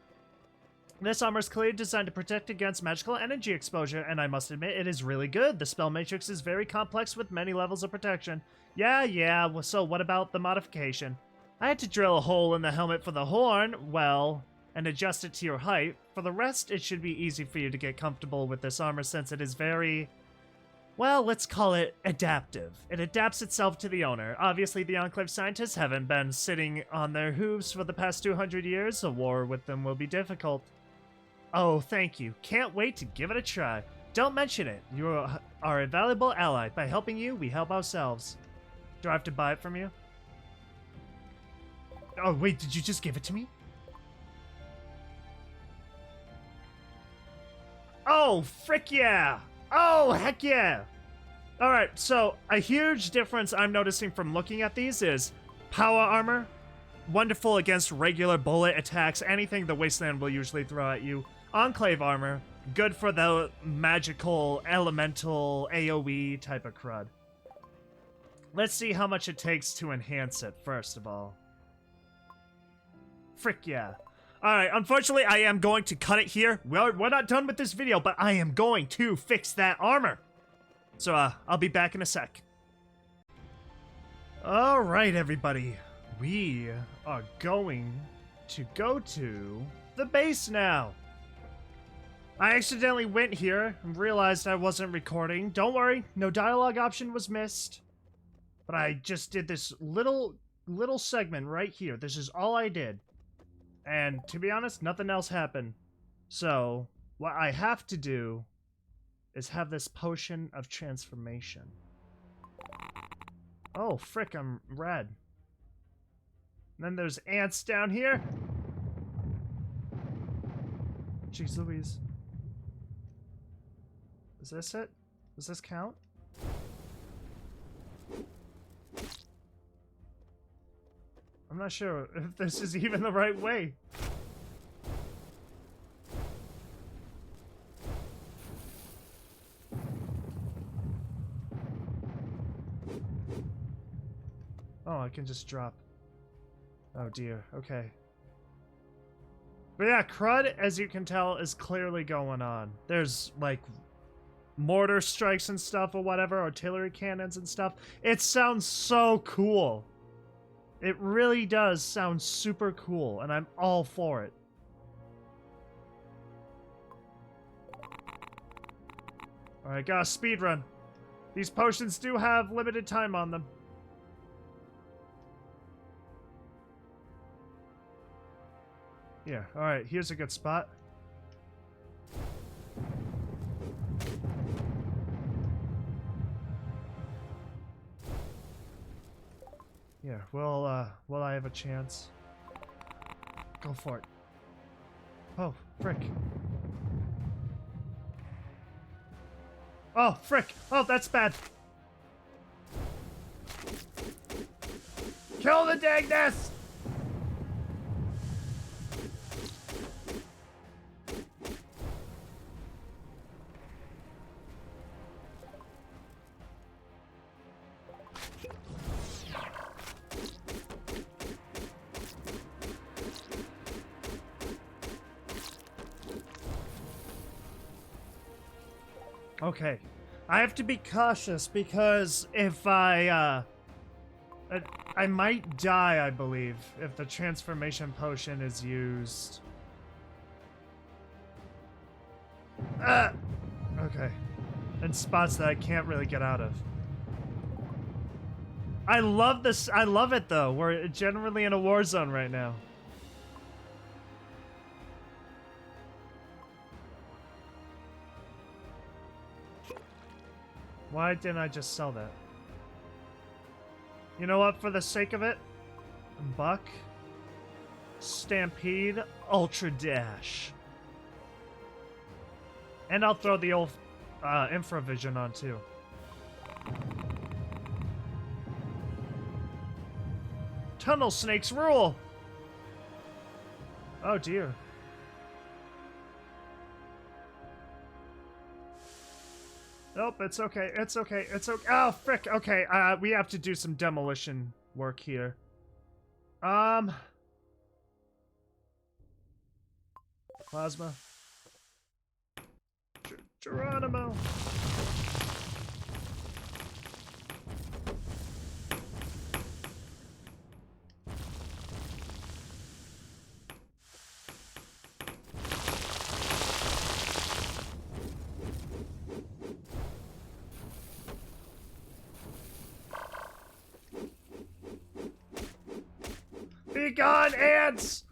This armor is clearly designed to protect against magical energy exposure, and I must admit, it is really good. The spell matrix is very complex with many levels of protection. Yeah, so what about the modification? I had to drill a hole in the helmet for the horn, well, and adjust it to your height. For the rest, it should be easy for you to get comfortable with this armor since it is very, well, let's call it adaptive. It adapts itself to the owner. Obviously, the Enclave scientists haven't been sitting on their hooves for the past 200 years. A war with them will be difficult. Oh, thank you. Can't wait to give it a try. Don't mention it. You are a valuable ally. By helping you, we help ourselves. Do I have to buy it from you? Oh, wait, did you just give it to me? Oh, frick yeah! Oh, heck yeah! Alright, so a huge difference I'm noticing from looking at these is power armor, wonderful against regular bullet attacks, anything the Wasteland will usually throw at you. Enclave armor, good for the magical, elemental, AoE type of crud. Let's see how much it takes to enhance it, first of all. Frick yeah. Alright, unfortunately, I am going to cut it here. We're not done with this video, but I am going to fix that armor. So, I'll be back in a sec. Alright, everybody. We are going to go to the base now. I accidentally went here and realized I wasn't recording. Don't worry, no dialogue option was missed. But I just did this little segment right here. This is all I did. And to be honest, nothing else happened. So, what I have to do is have this potion of transformation. Oh, frick, I'm red. And then there's ants down here. Jeez Louise. Is this it? Does this count? I'm not sure if this is even the right way. Oh, I can just drop. Oh dear, okay. But yeah, crud, as you can tell, is clearly going on. There's, like, mortar strikes and stuff or whatever, artillery cannons and stuff. It sounds so cool. It really does sound super cool, and I'm all for it. Alright, gotta speedrun. These potions do have limited time on them. Yeah, alright, here's a good spot. Yeah, will I have a chance? Go for it. Oh, frick. Oh, frick. Oh, that's bad. Kill the Dagness! Okay. I have to be cautious because if I might die, I believe, if the transformation potion is used. Okay. In spots that I can't really get out of. I love this. I love it, though. We're generally in a war zone right now. Why didn't I just sell that? You know what, for the sake of it? Buck. Stampede. Ultra Dash. And I'll throw the old Infravision on, too. Tunnel snakes rule! Oh, dear. Nope, it's okay, it's okay, it's okay. Oh, frick, okay, we have to do some demolition work here. Plasma. Geronimo. Be gone, ants!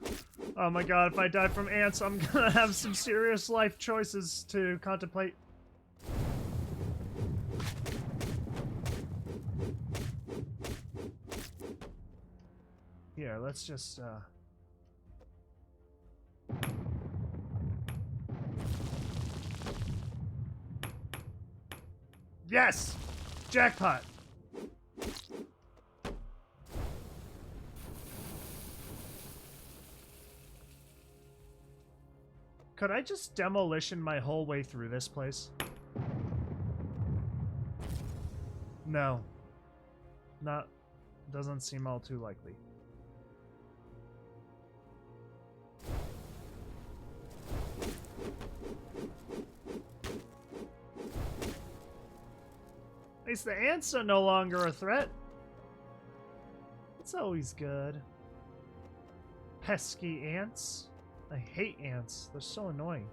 Oh my god, if I die from ants, I'm gonna have some serious life choices to contemplate. Here, let's just, Yes! Jackpot! Could I just demolition my whole way through this place? No. Doesn't seem all too likely. At least the ants are no longer a threat. It's always good. Pesky ants. I hate ants. They're so annoying.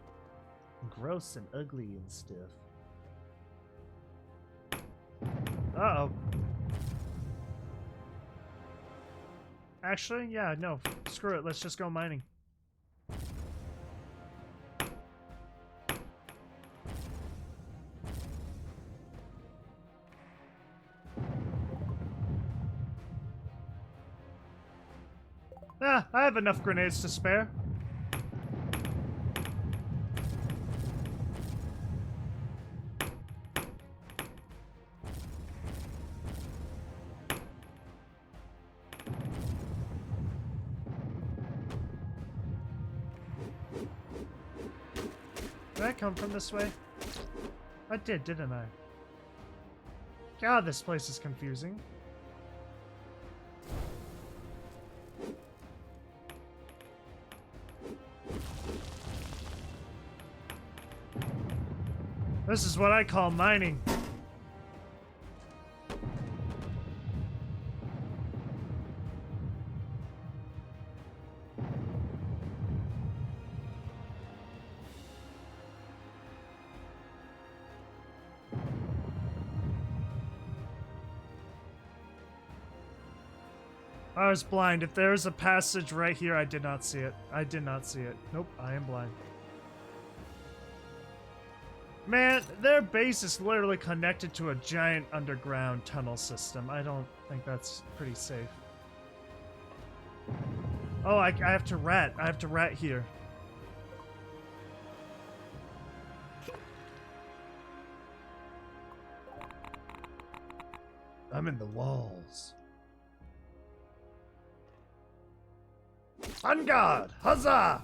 Gross and ugly and stiff. Uh-oh. Actually, yeah, no. Screw it. Let's just go mining. Ah, I have enough grenades to spare. Did I come from this way? I did, didn't I? God, this place is confusing. This is what I call mining. I was blind. If there is a passage right here, I did not see it. I did not see it. Nope, I am blind. Man, their base is literally connected to a giant underground tunnel system. I don't think that's pretty safe. Oh, I have to rat. I have to rat here. I'm in the walls. On guard! Huzzah!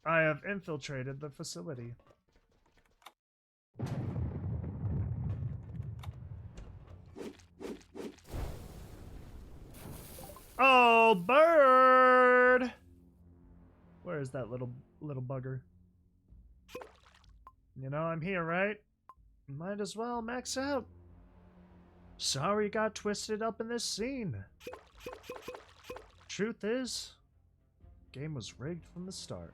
I have infiltrated the facility. Oh, bird! Where is that little bugger? You know, I'm here, right? Might as well max out. Sorry got twisted up in this scene. Truth is, game was rigged from the start.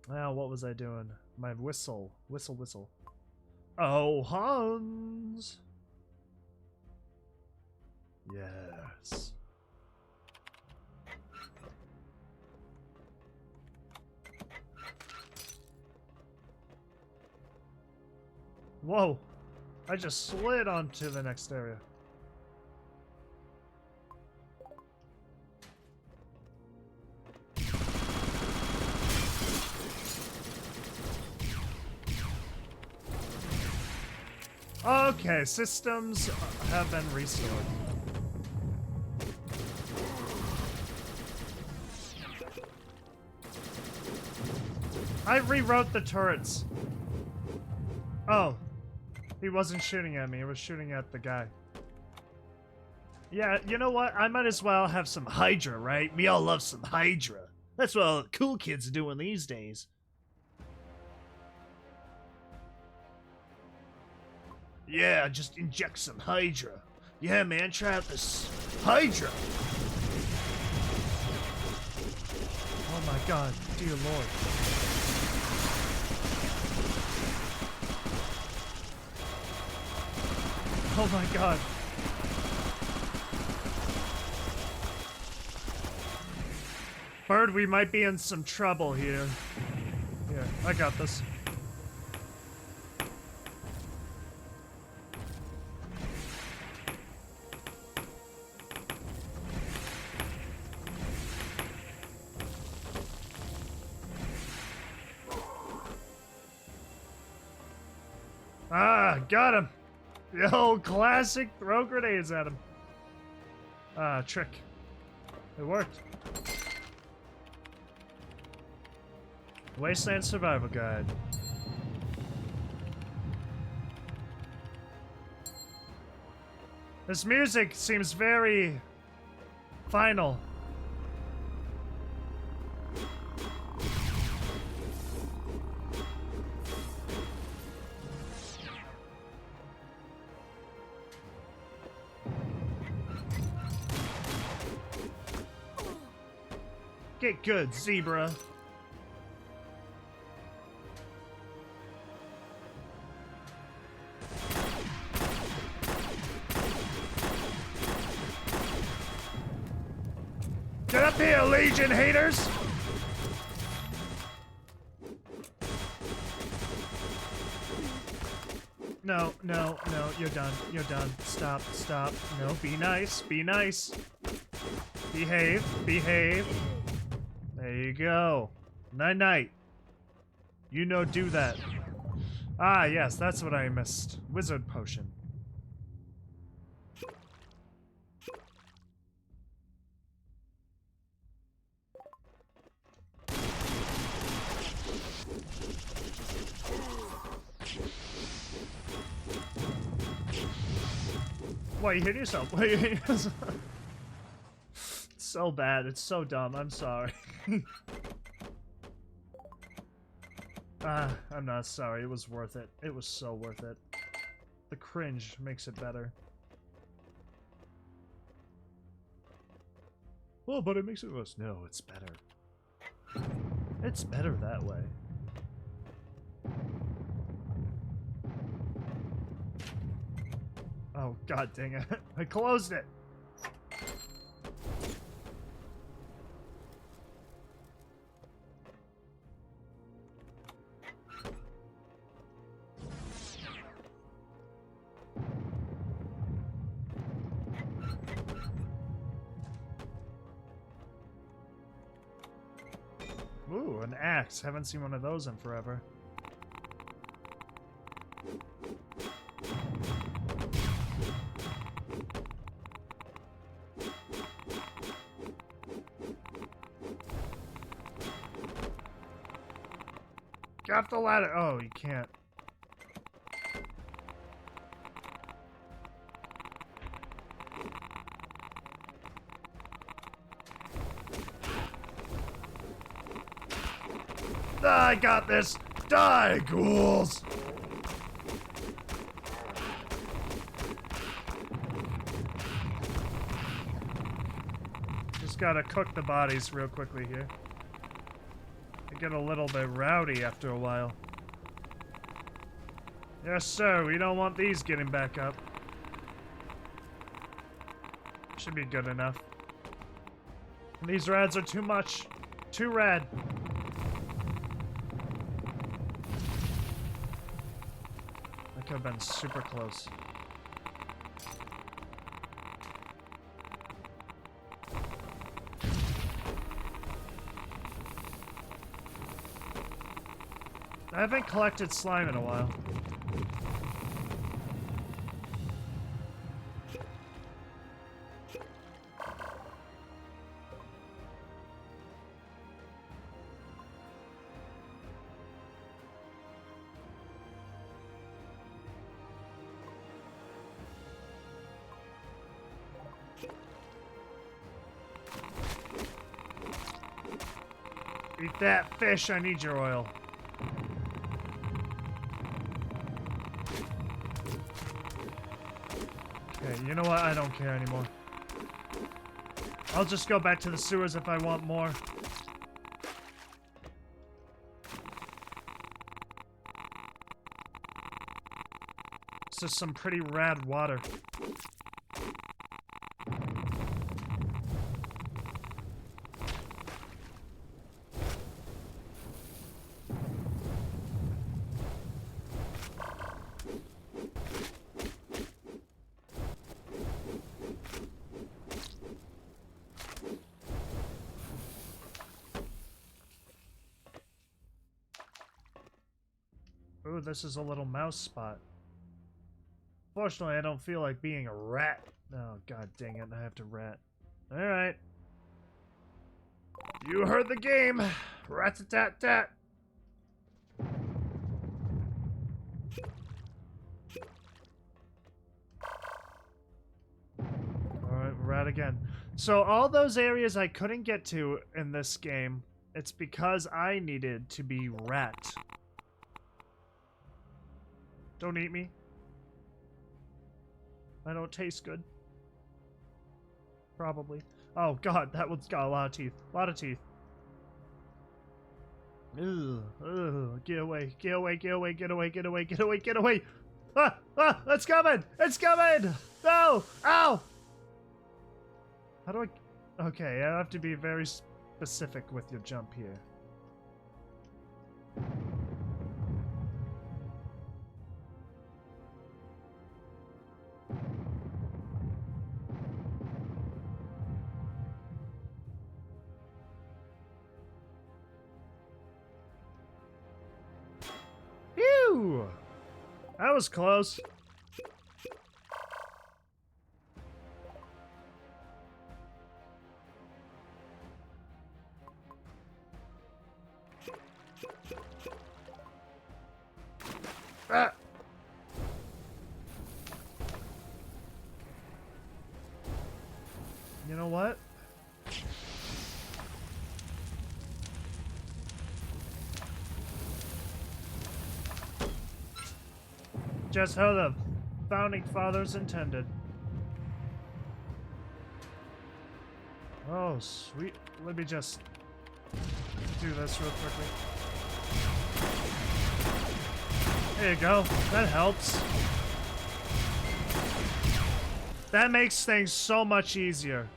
Now, what was I doing? My whistle. Whistle, whistle. Oh, Hans! Yes. Whoa! I just slid onto the next area. Okay, systems have been restored. I rewrote the turrets. Oh. He wasn't shooting at me, he was shooting at the guy. Yeah, you know what? I might as well have some Hydra, right? We all love some Hydra. That's what all the cool kids are doing these days. Yeah, just inject some Hydra. Yeah, man, try out this Hydra. Oh my god, dear lord. Oh my god. Bird, we might be in some trouble here. Yeah, I got this. Ah, got him. The old classic throw grenades at him. Ah, trick. It worked. Wasteland Survival Guide. This music seems very final. Get good, zebra. Get up here, Legion haters! No, no, no, you're done. You're done. Stop, stop. No, be nice, be nice. Behave, behave. There you go. Night-night. You know, do that. Ah, yes, that's what I missed. Wizard potion. Why, you hit yourself? Why, you hit yourself? It's so bad. It's so dumb. I'm sorry. I'm not sorry. It was worth it. It was so worth it. The cringe makes it better. Oh, but it makes it worse. No, it's better. It's better that way. Oh, god dang it. I closed it. Ooh, an axe. Haven't seen one of those in forever. Get off the ladder. Oh, you can't. I got this! Die, ghouls! Just gotta cook the bodies real quickly here. They get a little bit rowdy after a while. Yes, sir, we don't want these getting back up. Should be good enough. These rads are too much. Too rad. That could have been super close. I haven't collected slime in a while. Eat that fish, I need your oil. Okay, you know what? I don't care anymore. I'll just go back to the sewers if I want more. It's just some pretty rad water. Ooh, this is a little mouse spot. Fortunately, I don't feel like being a rat. Oh, god dang it, I have to rat. Alright. You heard the game! Rat-a-tat-tat! Alright, rat again. So all those areas I couldn't get to in this game, it's because I needed to be rat. Don't eat me. I don't taste good. Probably. Oh god, that one's got a lot of teeth. A lot of teeth. Ugh, ugh, get away, get away, get away, get away, get away, get away, get away! Ah! Ah! It's coming! It's coming! No! Ow! How do I... Okay, I have to be very specific with your jump here. Phew! That was close. Ah! You know what? Just how the founding fathers intended. Oh, Oh, sweet. Let me just do this real quickly. There you go. That helps. That makes things so much easier.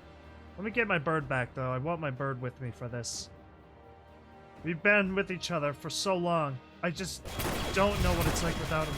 Let me get my bird back, though. I want my bird with me for this. We've been with each other for so long. I just don't know what it's like without him.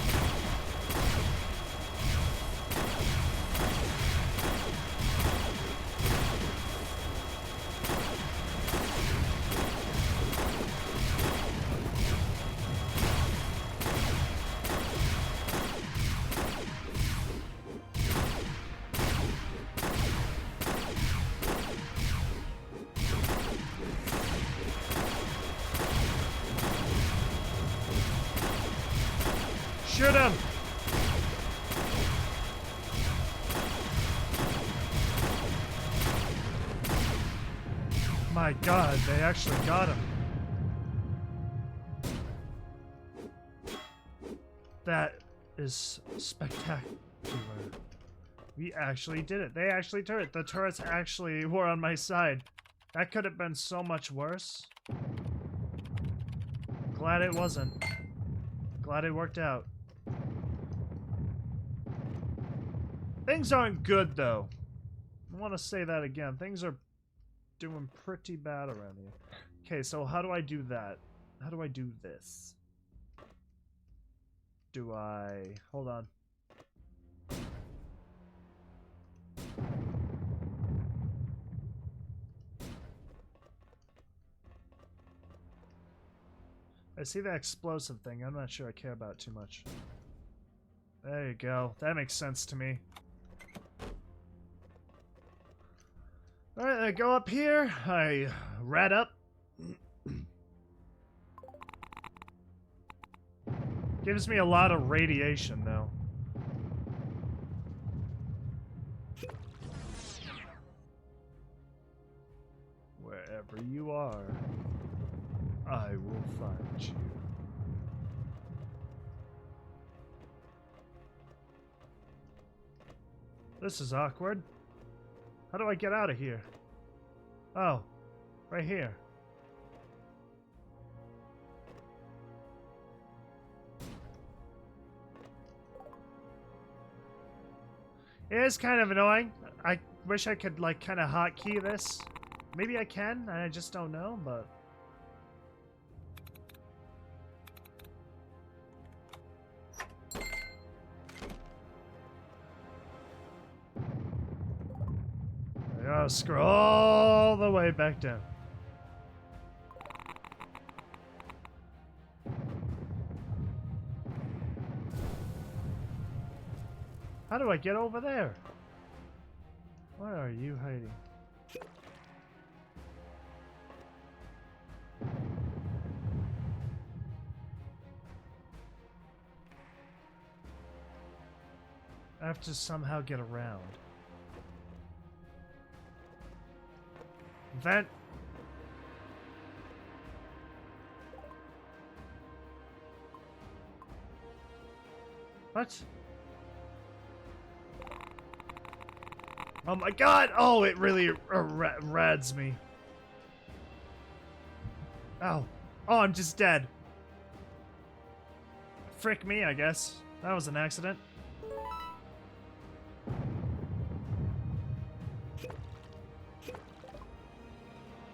Shoot him! My God, they actually got him. That is spectacular. We actually did it. They actually did it. The turrets actually were on my side. That could have been so much worse. Glad it wasn't. Glad it worked out. Things aren't good, though. I want to say that again. Things are doing pretty bad around here. Okay, so how do I do that? How do I do this? Do I... Hold on. I see that explosive thing. I'm not sure I care about it too much. There you go. That makes sense to me. Alright, I go up here. I rat up. Gives me a lot of radiation, though. Wherever you are, I will find you. This is awkward. How do I get out of here? Oh, right here. It is kind of annoying. I wish I could, like, kind of hotkey this. Maybe I can, I just don't know, but... I gotta scroll all the way back down. How do I get over there? Where are you hiding? I have to somehow get around. Vent. What? Oh my God! Oh, it really rads me. Oh. Oh, I'm just dead. Frick me, I guess. That was an accident.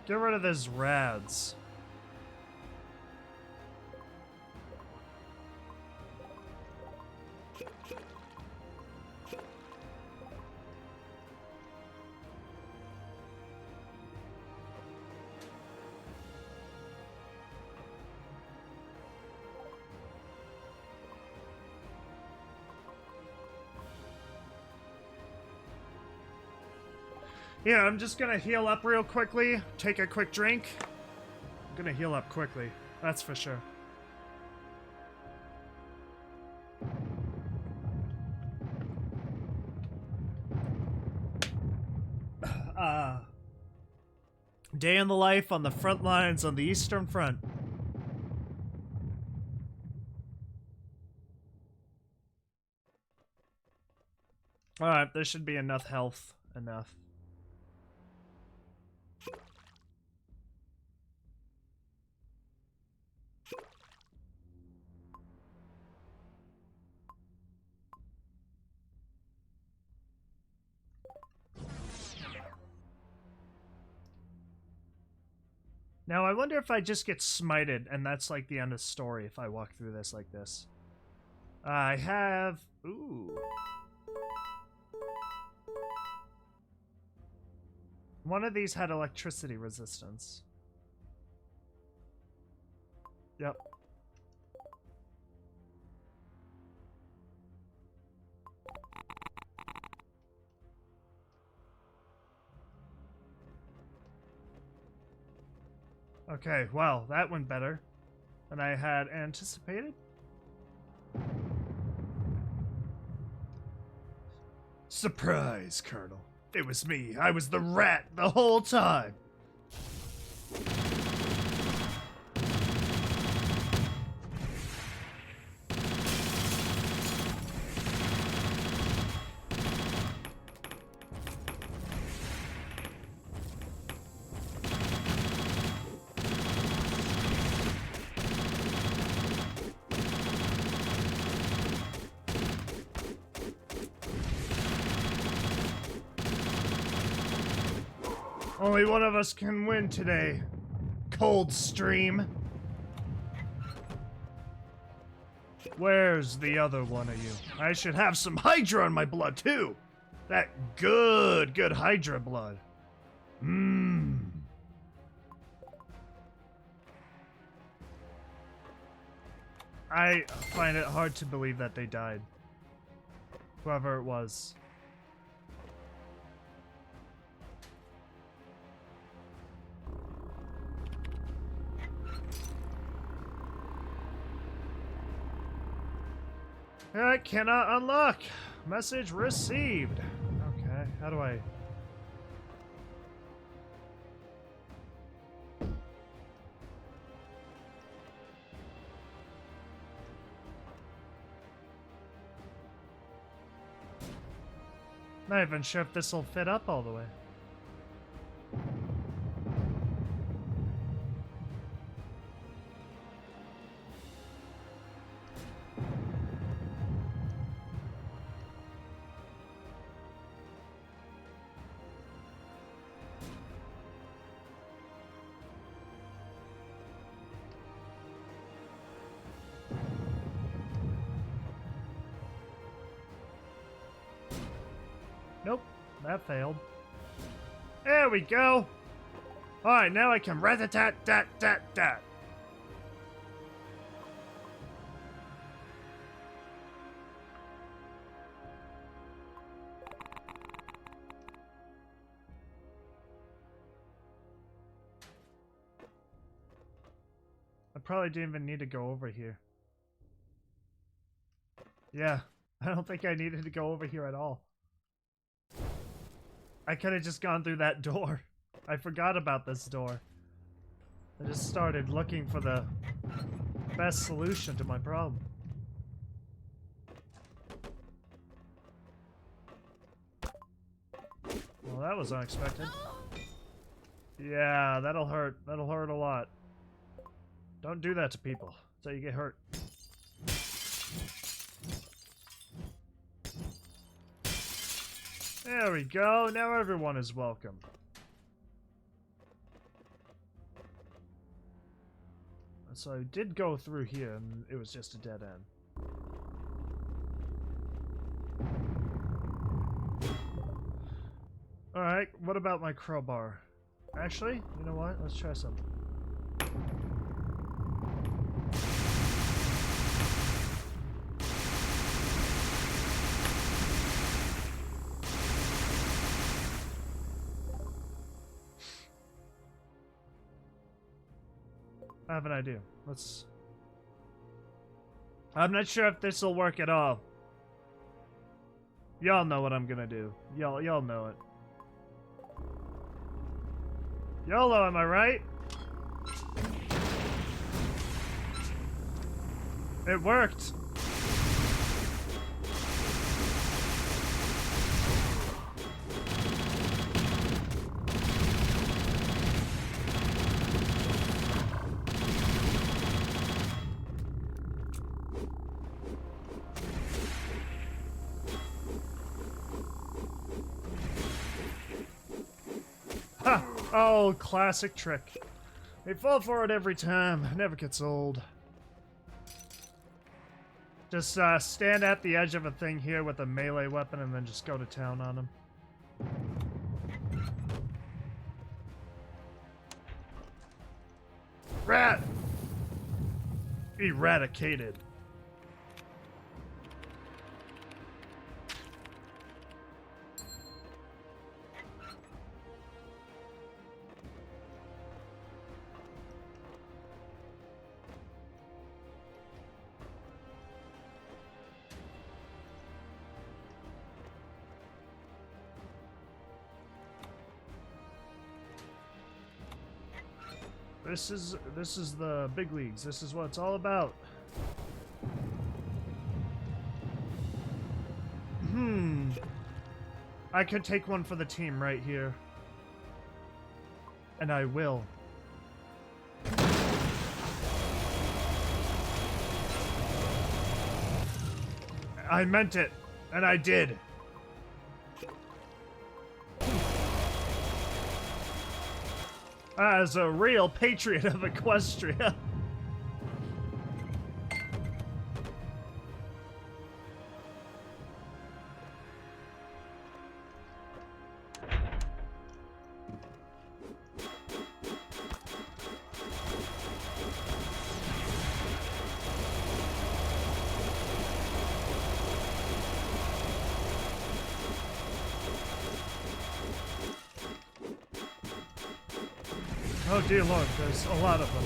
Get rid of those rads. Yeah, I'm just gonna heal up real quickly, take a quick drink. I'm gonna heal up quickly, that's for sure. Day in the life on the front lines on the Eastern Front. Alright, there should be enough health. Enough. Now, I wonder if I just get smited, and that's like the end of the story if I walk through this like this. I have... Ooh. One of these had electricity resistance. Yep. Okay, well, that went better than I had anticipated. Surprise, Colonel. It was me. I was the rat the whole time. Only one of us can win today, Coldstream. Where's the other one of you? I should have some Hydra in my blood, too. That good Hydra blood. Mmm. I find it hard to believe that they died. Whoever it was. I cannot unlock. Message received. Okay, how do I... Not even sure if this will fit up all the way. Nope, that failed. There we go. All right, now I can rat-a-tat-tat-tat-tat. I probably didn't even need to go over here. Yeah, I don't think I needed to go over here at all. I could have just gone through that door. I forgot about this door. I just started looking for the best solution to my problem. Well, that was unexpected. Yeah, that'll hurt. That'll hurt a lot. Don't do that to people. That's how you get hurt. There we go. Now everyone is welcome. So I did go through here, and it was just a dead end. Alright, what about my crowbar? Actually, you know what? Let's try something. I have an idea. I'm not sure if this will work at all. Y'all know what I'm gonna do. Y'all know it. YOLO, am I right? It worked. Ha! Oh, classic trick. They fall for it every time. Never gets old. Just stand at the edge of a thing here with a melee weapon and then just go to town on them. Rat! Eradicated. This is the big leagues. This is what it's all about. I could take one for the team right here. And I will. I meant it, and I did. As a real patriot of Equestria. Oh dear lord, there's a lot of them.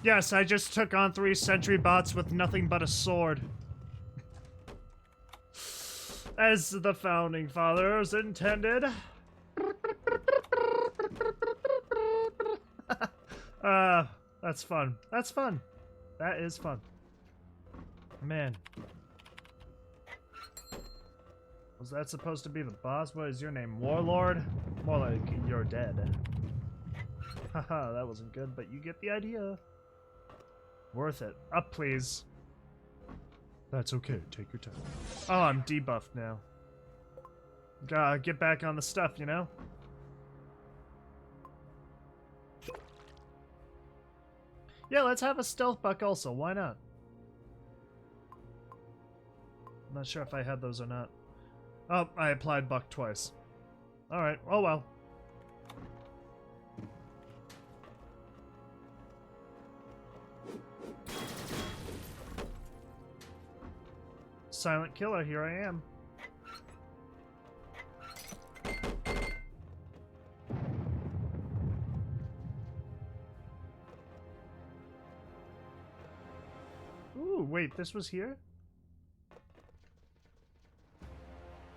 Yes, I just took on 3 sentry bots with nothing but a sword. As the founding fathers intended. That's fun. That's fun. That is fun. Man. Was that supposed to be the boss? What is your name? Warlord? More like you're dead. Haha, that wasn't good, but you get the idea. Worth it. Up, please. That's okay. Take your time. Oh, I'm debuffed now. Gotta get back on the stuff, you know? Yeah, let's have a stealth buck also. Why not? I'm not sure if I had those or not. Oh, I applied buck twice. Alright, oh well. Silent killer, here I am. Ooh, wait, this was here?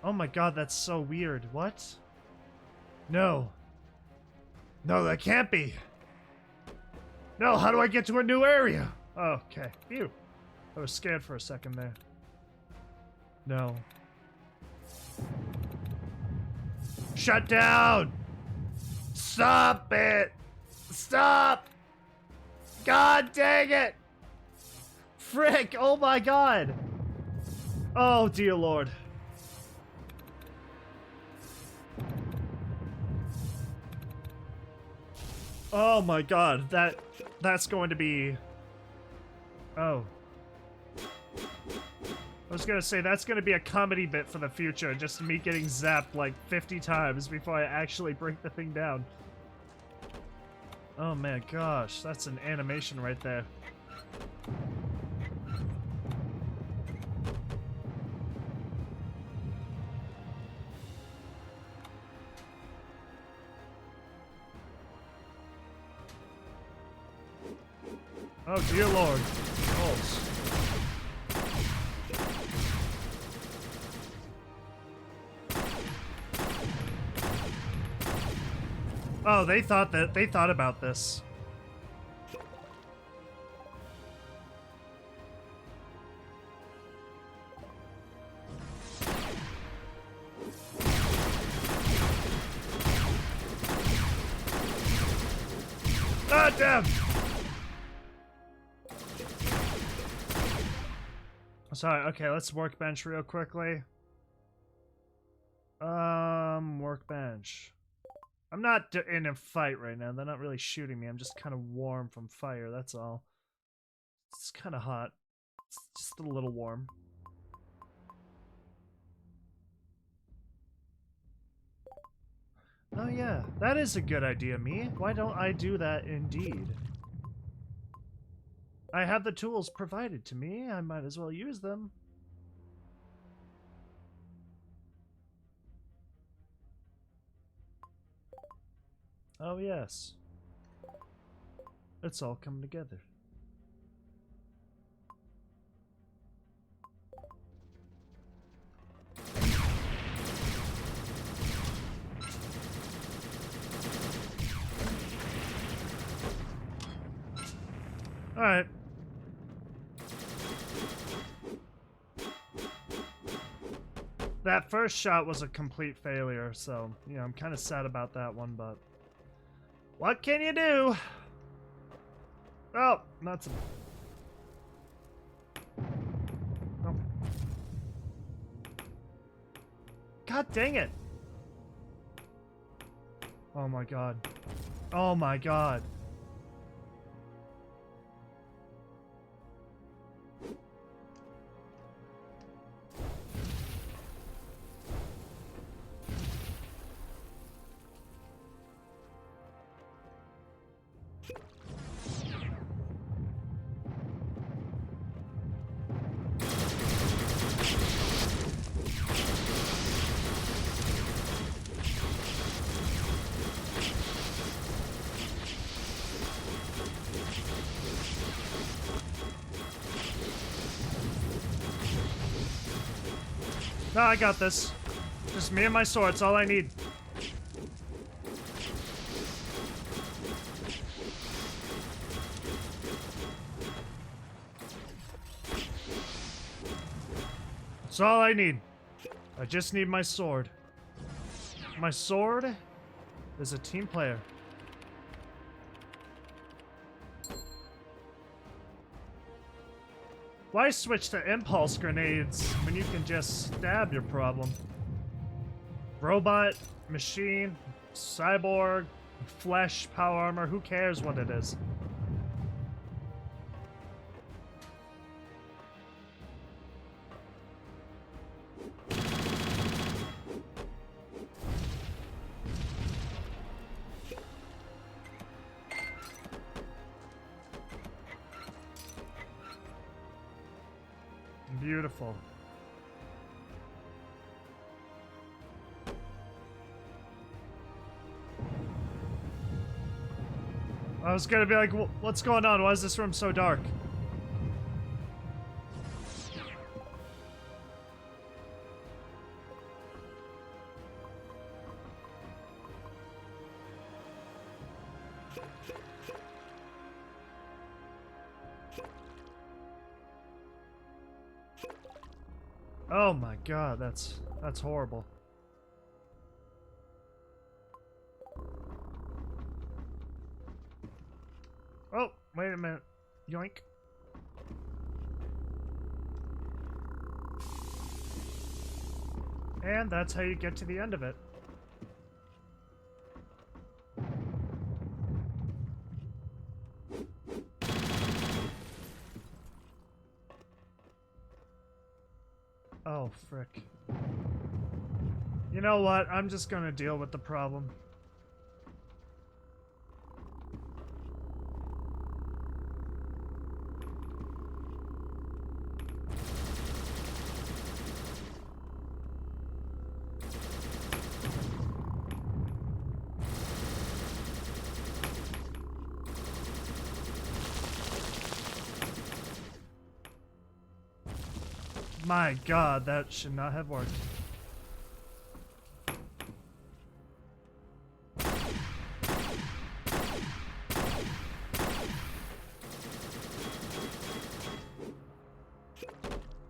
Oh my god, that's so weird. What? No. No, that can't be. No, how do I get to a new area? Oh, okay. Phew. I was scared for a second there. No. Shut down! Stop it! Stop! God dang it! Frick! Oh my god! Oh dear lord. Oh my god, that's going to be... Oh. I was gonna say, that's gonna be a comedy bit for the future, just me getting zapped like 50 times before I actually break the thing down. Oh man, gosh, that's an animation right there. Oh dear lord. Oh. Oh, they thought about this. Damn! Sorry, okay, let's workbench real quickly. Workbench. I'm not in a fight right now. They're not really shooting me. I'm just kind of warm from fire, that's all. It's kind of hot. It's just a little warm. Oh yeah, that is a good idea, me. Why don't I do that indeed? I have the tools provided to me. I might as well use them. Oh yes. It's all come together. Alright. That first shot was a complete failure, so, you know, I'm kind of sad about that one, but... what can you do? Oh, not some... oh. God dang it! Oh my god. Oh my god. No, I got this. Just me and my sword, it's all I need. That's all I need. I just need my sword. My sword is a team player. Why switch to impulse grenades when you can just stab your problem? Robot, machine, cyborg, flesh, power armor, who cares what it is? Beautiful. I was gonna be like, what's going on? Why is this room so dark? Oh my god, that's horrible. Oh, wait a minute. Yoink. And that's how you get to the end of it. Oh, frick. You know what? I'm just gonna deal with the problem. My god, that should not have worked.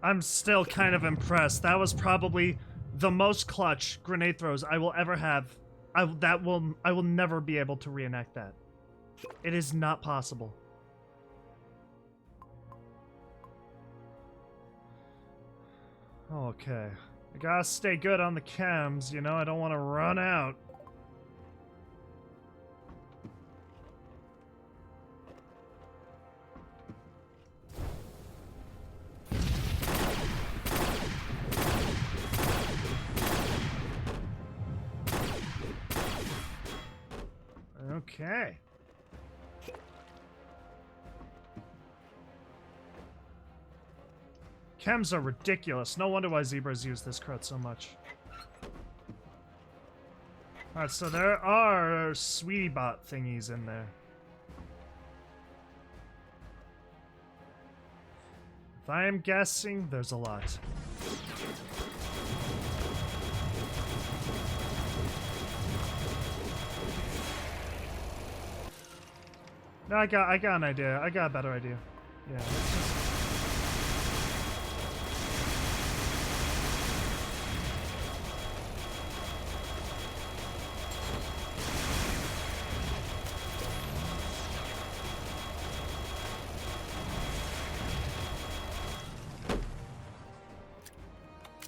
I'm still kind of impressed. That was probably the most clutch grenade throws I will ever have. I will never be able to reenact that. It is not possible. Okay. I gotta stay good on the chems, you know, I don't want to run out. Okay. Chems are ridiculous. No wonder why zebras use this crud so much. Alright, so there are sweetie bot thingies in there. If I am guessing, there's a lot. No, I got an idea. I got a better idea. Yeah, let's just...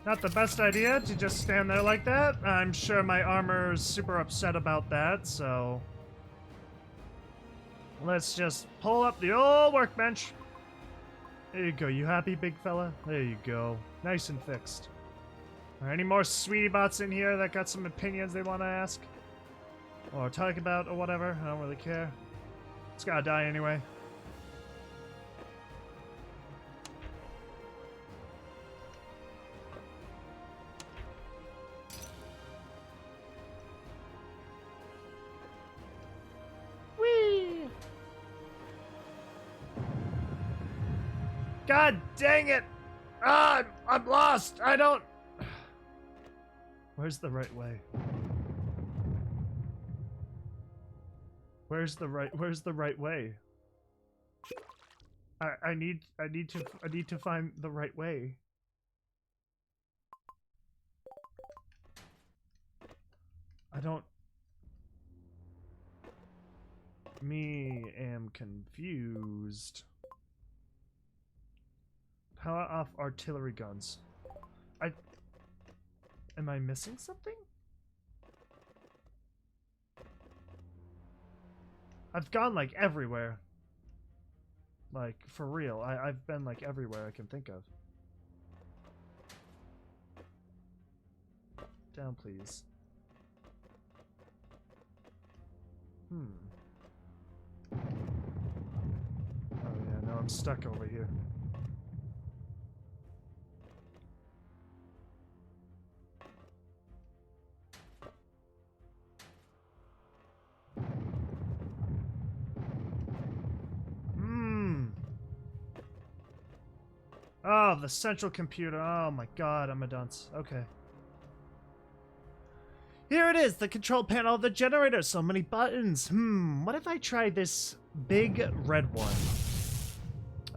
Not the best idea to just stand there like that. I'm sure my armor is super upset about that, so... Let's just pull up the old workbench. There you go. You happy, big fella? There you go. Nice and fixed. Are any more sweetie bots in here that got some opinions they want to ask? Or talk about or whatever? I don't really care. It's gotta die anyway. God dang it! Ah, I'm lost! I don't... Where's the right way? Where's the right way? I need to find the right way. I don't... Me am confused. Power off artillery guns. Am I missing something? I've gone like everywhere. Like, for real. I've been like everywhere I can think of. Down, please. Oh yeah, no, I'm stuck over here. Oh, the central computer. Oh my god, I'm a dunce. Okay. Here it is, the control panel of the generator. So many buttons. What if I try this big red one?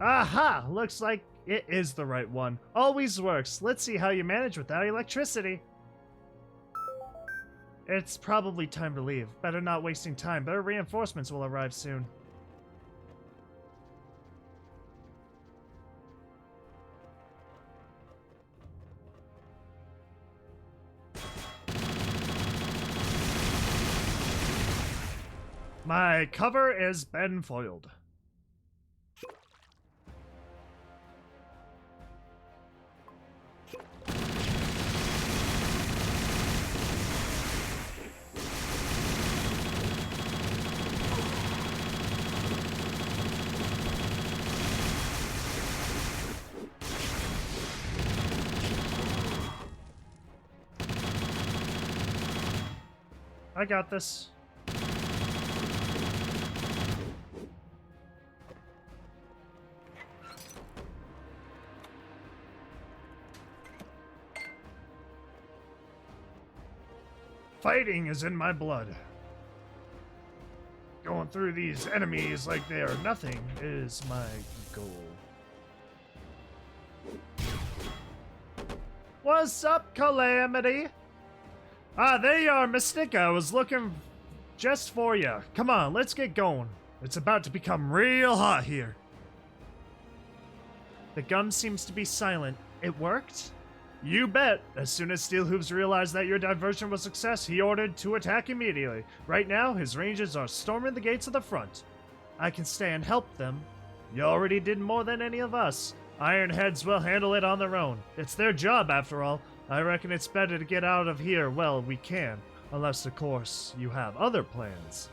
Aha! Looks like it is the right one. Always works. Let's see how you manage without electricity. It's probably time to leave. Better not wasting time. Better reinforcements will arrive soon. My cover has been foiled. I got this. Fighting is in my blood. Going through these enemies like they are nothing is my goal. What's up, Calamity? Ah, there you are, Mystic. I was looking just for you. Come on, let's get going. It's about to become real hot here. The gun seems to be silent. It worked? You bet. As soon as Steelhooves realized that your diversion was a success, he ordered to attack immediately. Right now, his rangers are storming the gates of the front. I can stay and help them. You already did more than any of us. Ironheads will handle it on their own. It's their job, after all. I reckon it's better to get out of here while we can. Unless, of course, you have other plans.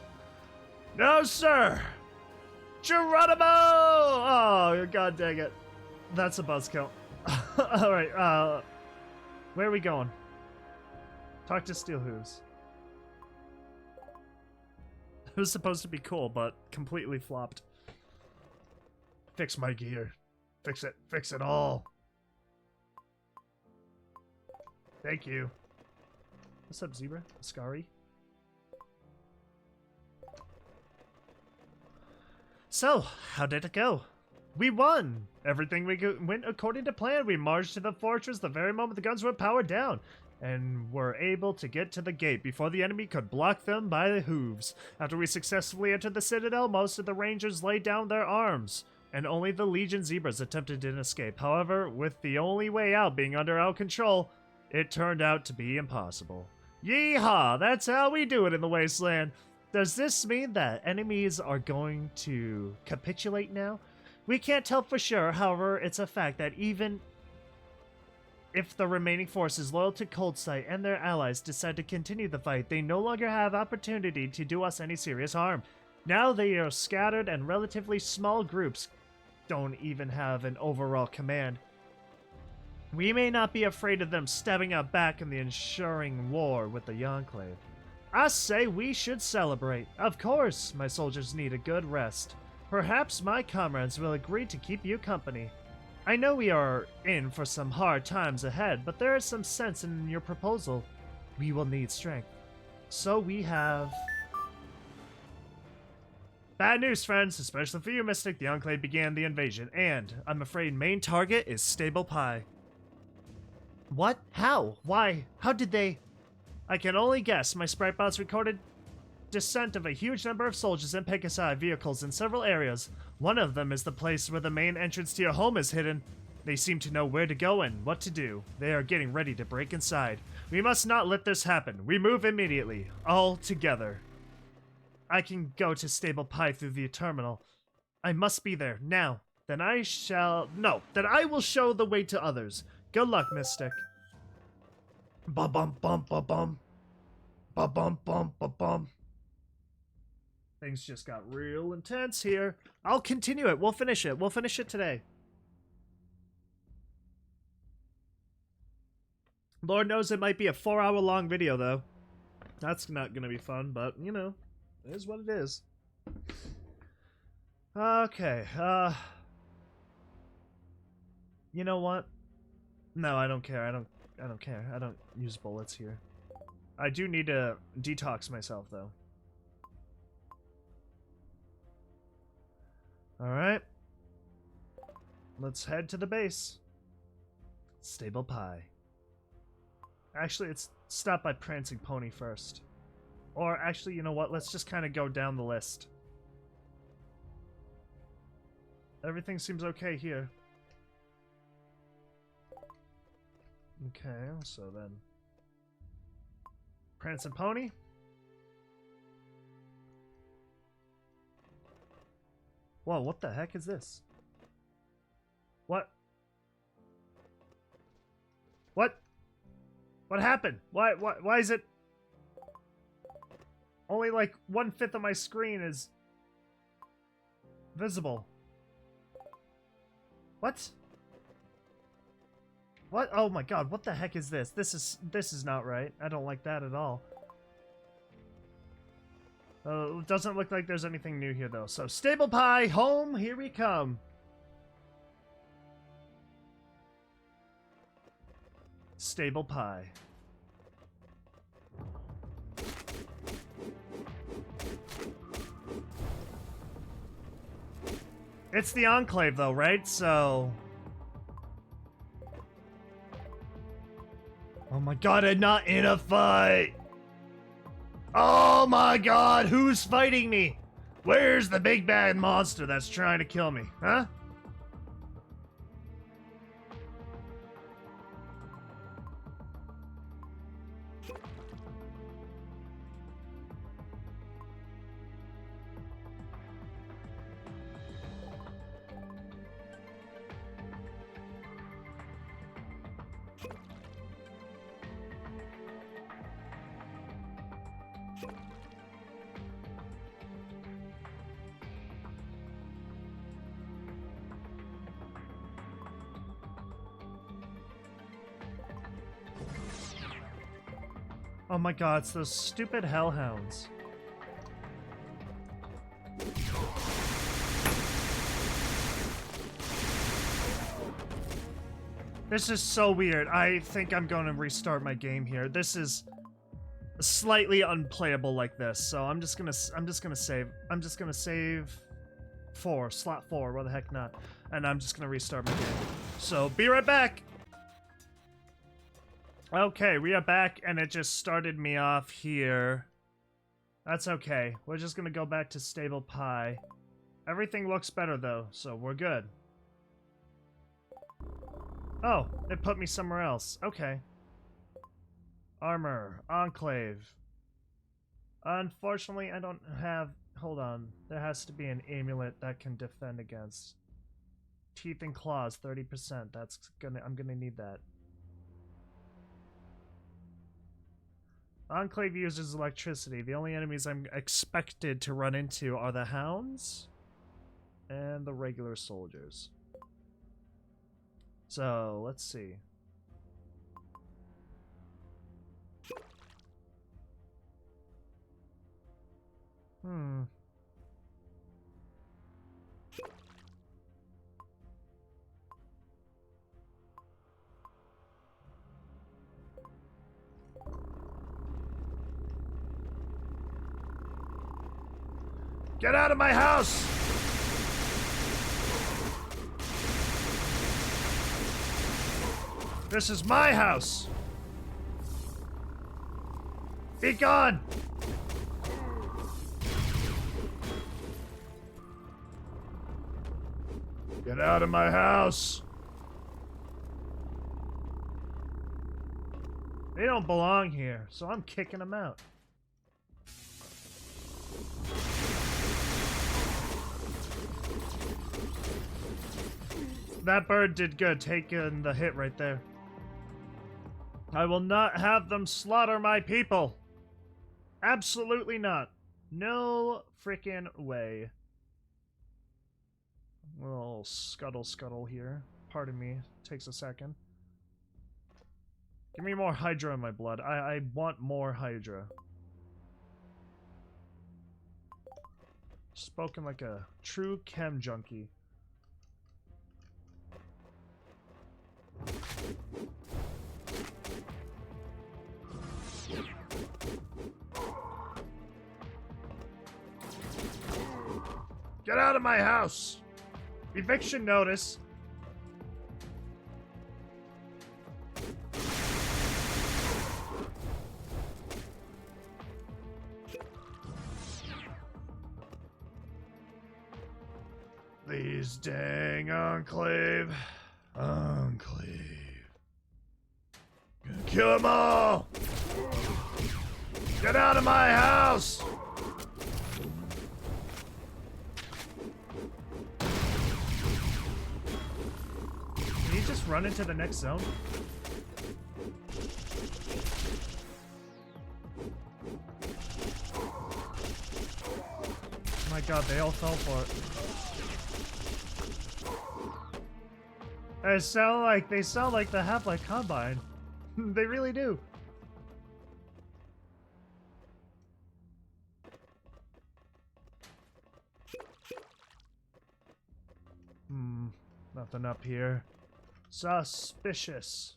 No, sir! Geronimo! Oh, god dang it. That's a buzzkill. Alright, where are we going? Talk to Steelhooves. It was supposed to be cool, but completely flopped. Fix my gear. Fix it. Fix it all. Thank you. What's up, Zebra? Ascari? So, how did it go? We won! Everything went according to plan. We marched to the fortress the very moment the guns were powered down, and were able to get to the gate before the enemy could block them by the hooves. After we successfully entered the citadel, most of the rangers laid down their arms, and only the Legion Zebras attempted an escape. However, with the only way out being under our control, it turned out to be impossible. Yeehaw! That's how we do it in the Wasteland. Does this mean that enemies are going to capitulate now? We can't tell for sure, however, it's a fact that even if the remaining forces loyal to Cold Sight and their allies decide to continue the fight, they no longer have opportunity to do us any serious harm. Now they are scattered and relatively small groups don't even have an overall command. We may not be afraid of them stepping up back in the ensuing war with the Enclave. I say we should celebrate. Of course, my soldiers need a good rest. Perhaps my comrades will agree to keep you company. I know we are in for some hard times ahead, but there is some sense in your proposal. We will need strength. So we have... Bad news, friends, especially for you, Mystic. The Enclave began the invasion, and I'm afraid main target is Stable Pie. What? How? Why? How did they... I can only guess. My sprite bots recorded descent of a huge number of soldiers and Kkat vehicles in several areas. One of them is the place where the main entrance to your home is hidden. They seem to know where to go and what to do. They are getting ready to break inside. We must not let this happen. We move immediately. All together. I can go to Stable Pie through the terminal. I must be there now. Then I shall... No, then I will show the way to others. Good luck, Mystic. Ba-bum-bum-ba-bum. Ba-bum-bum-ba-bum. Things just got real intense here. I'll continue it. We'll finish it. We'll finish it today. Lord knows it might be a 4-hour long video, though. That's not gonna be fun, but, you know, it is what it is. Okay, you know what? No, I don't care. I don't care. I don't use bullets here. I do need to detox myself, though. Alright. Let's head to the base. Stable Pie. Actually, let's stop by Prancing Pony first. Or actually, you know what? Let's just kind of go down the list. Everything seems okay here. Okay, so then... Prancing Pony? Whoa, what the heck is this? What? What? What happened? Why is it... Only like 1/5 of my screen is... visible. What? What? Oh my god, what the heck is this? This is not right. I don't like that at all. It doesn't look like there's anything new here, though. So, Stable Pie, home, here we come. Stable Pie. It's the Enclave, though, right? So... Oh my god, I'm not in a fight! Oh my god, who's fighting me? Where's the big bad monster that's trying to kill me, huh? Oh my god, it's those stupid hellhounds. This is so weird. I think I'm going to restart my game here. This is slightly unplayable like this, so I'm just gonna save. I'm just gonna save slot 4, why the heck not? And I'm just gonna restart my game. So be right back. Okay, we are back, and it just started me off here. That's okay. We're just gonna go back to Stable Pie. Everything looks better, though, so we're good. Oh, it put me somewhere else. Okay. Armor. Enclave. Unfortunately, I don't have... Hold on. There has to be an amulet that can defend against. Teeth and claws, 30%. I'm gonna need that. Enclave uses electricity. The only enemies I'm expected to run into are the hounds and the regular soldiers. So, let's see. Get out of my house! This is my house! Be gone! Get out of my house! They don't belong here, so I'm kicking them out. That bird did good, taking the hit right there. I will not have them slaughter my people. Absolutely not. No freaking way. A little scuttle here. Pardon me. Takes a second. Give me more Hydra in my blood. I want more Hydra. Spoken like a true chem junkie. Get out of my house! Eviction notice. These dang Enclave. Gonna kill them all! Get out of my house! Can you just run into the next zone? Oh my god, they all fell for it. They sound like the Half-Life Combine. They really do. Nothing up here. Suspicious.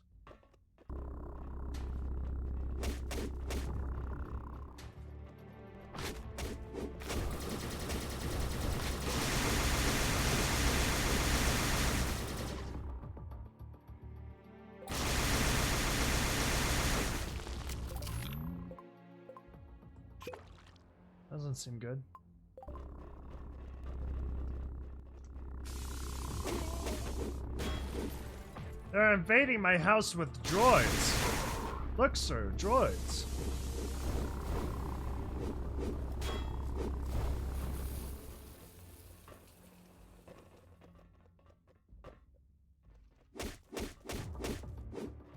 Doesn't seem good. They're invading my house with droids. Look, sir, droids.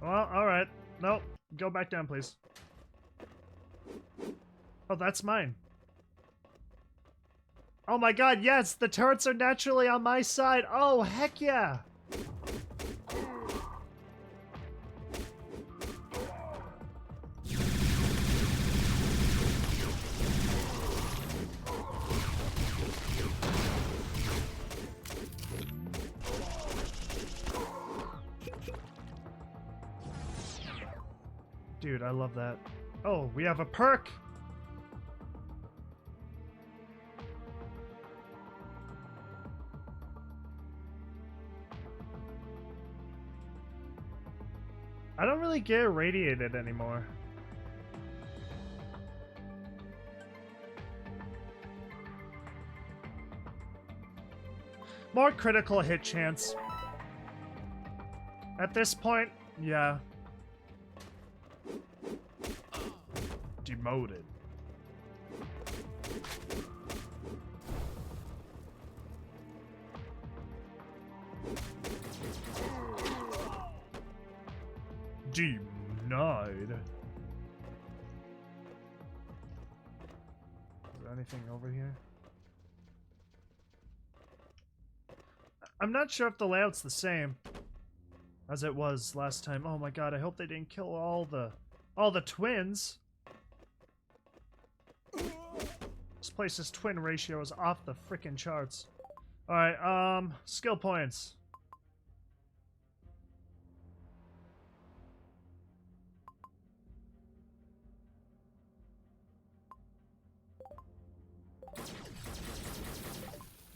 Well, alright. Nope. Go back down, please. Oh, that's mine. Oh my god, yes! The turrets are naturally on my side! Oh, heck yeah! Dude, I love that. Oh, we have a perk! I don't really get irradiated anymore. More critical hit chance. At this point, yeah. Demoted. Denied. Is there anything over here? I'm not sure if the layout's the same as it was last time. Oh my god, I hope they didn't kill all the twins. This place's twin ratio is off the frickin' charts. Alright, skill points.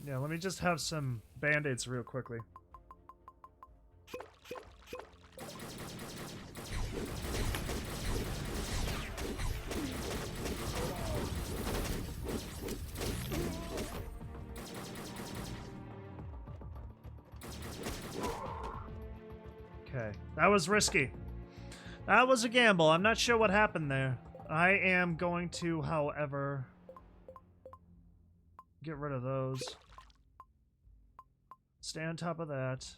Yeah, let me just have some band-aids real quickly. Okay, that was risky. That was a gamble. I'm not sure what happened there. I am going to, however, get rid of those. Stay on top of that.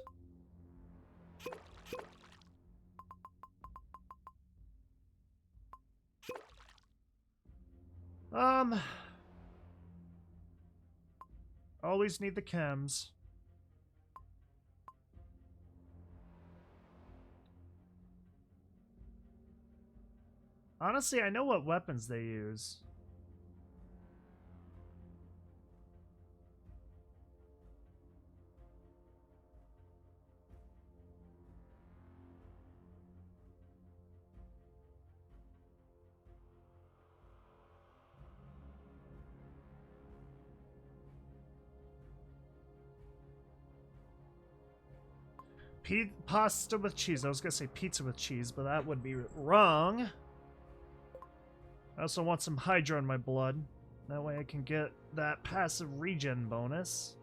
Always need the chems. Honestly, I know what weapons they use. Pasta with cheese. I was gonna say pizza with cheese, but that would be wrong. I also want some Hydra in my blood. That way I can get that passive regen bonus.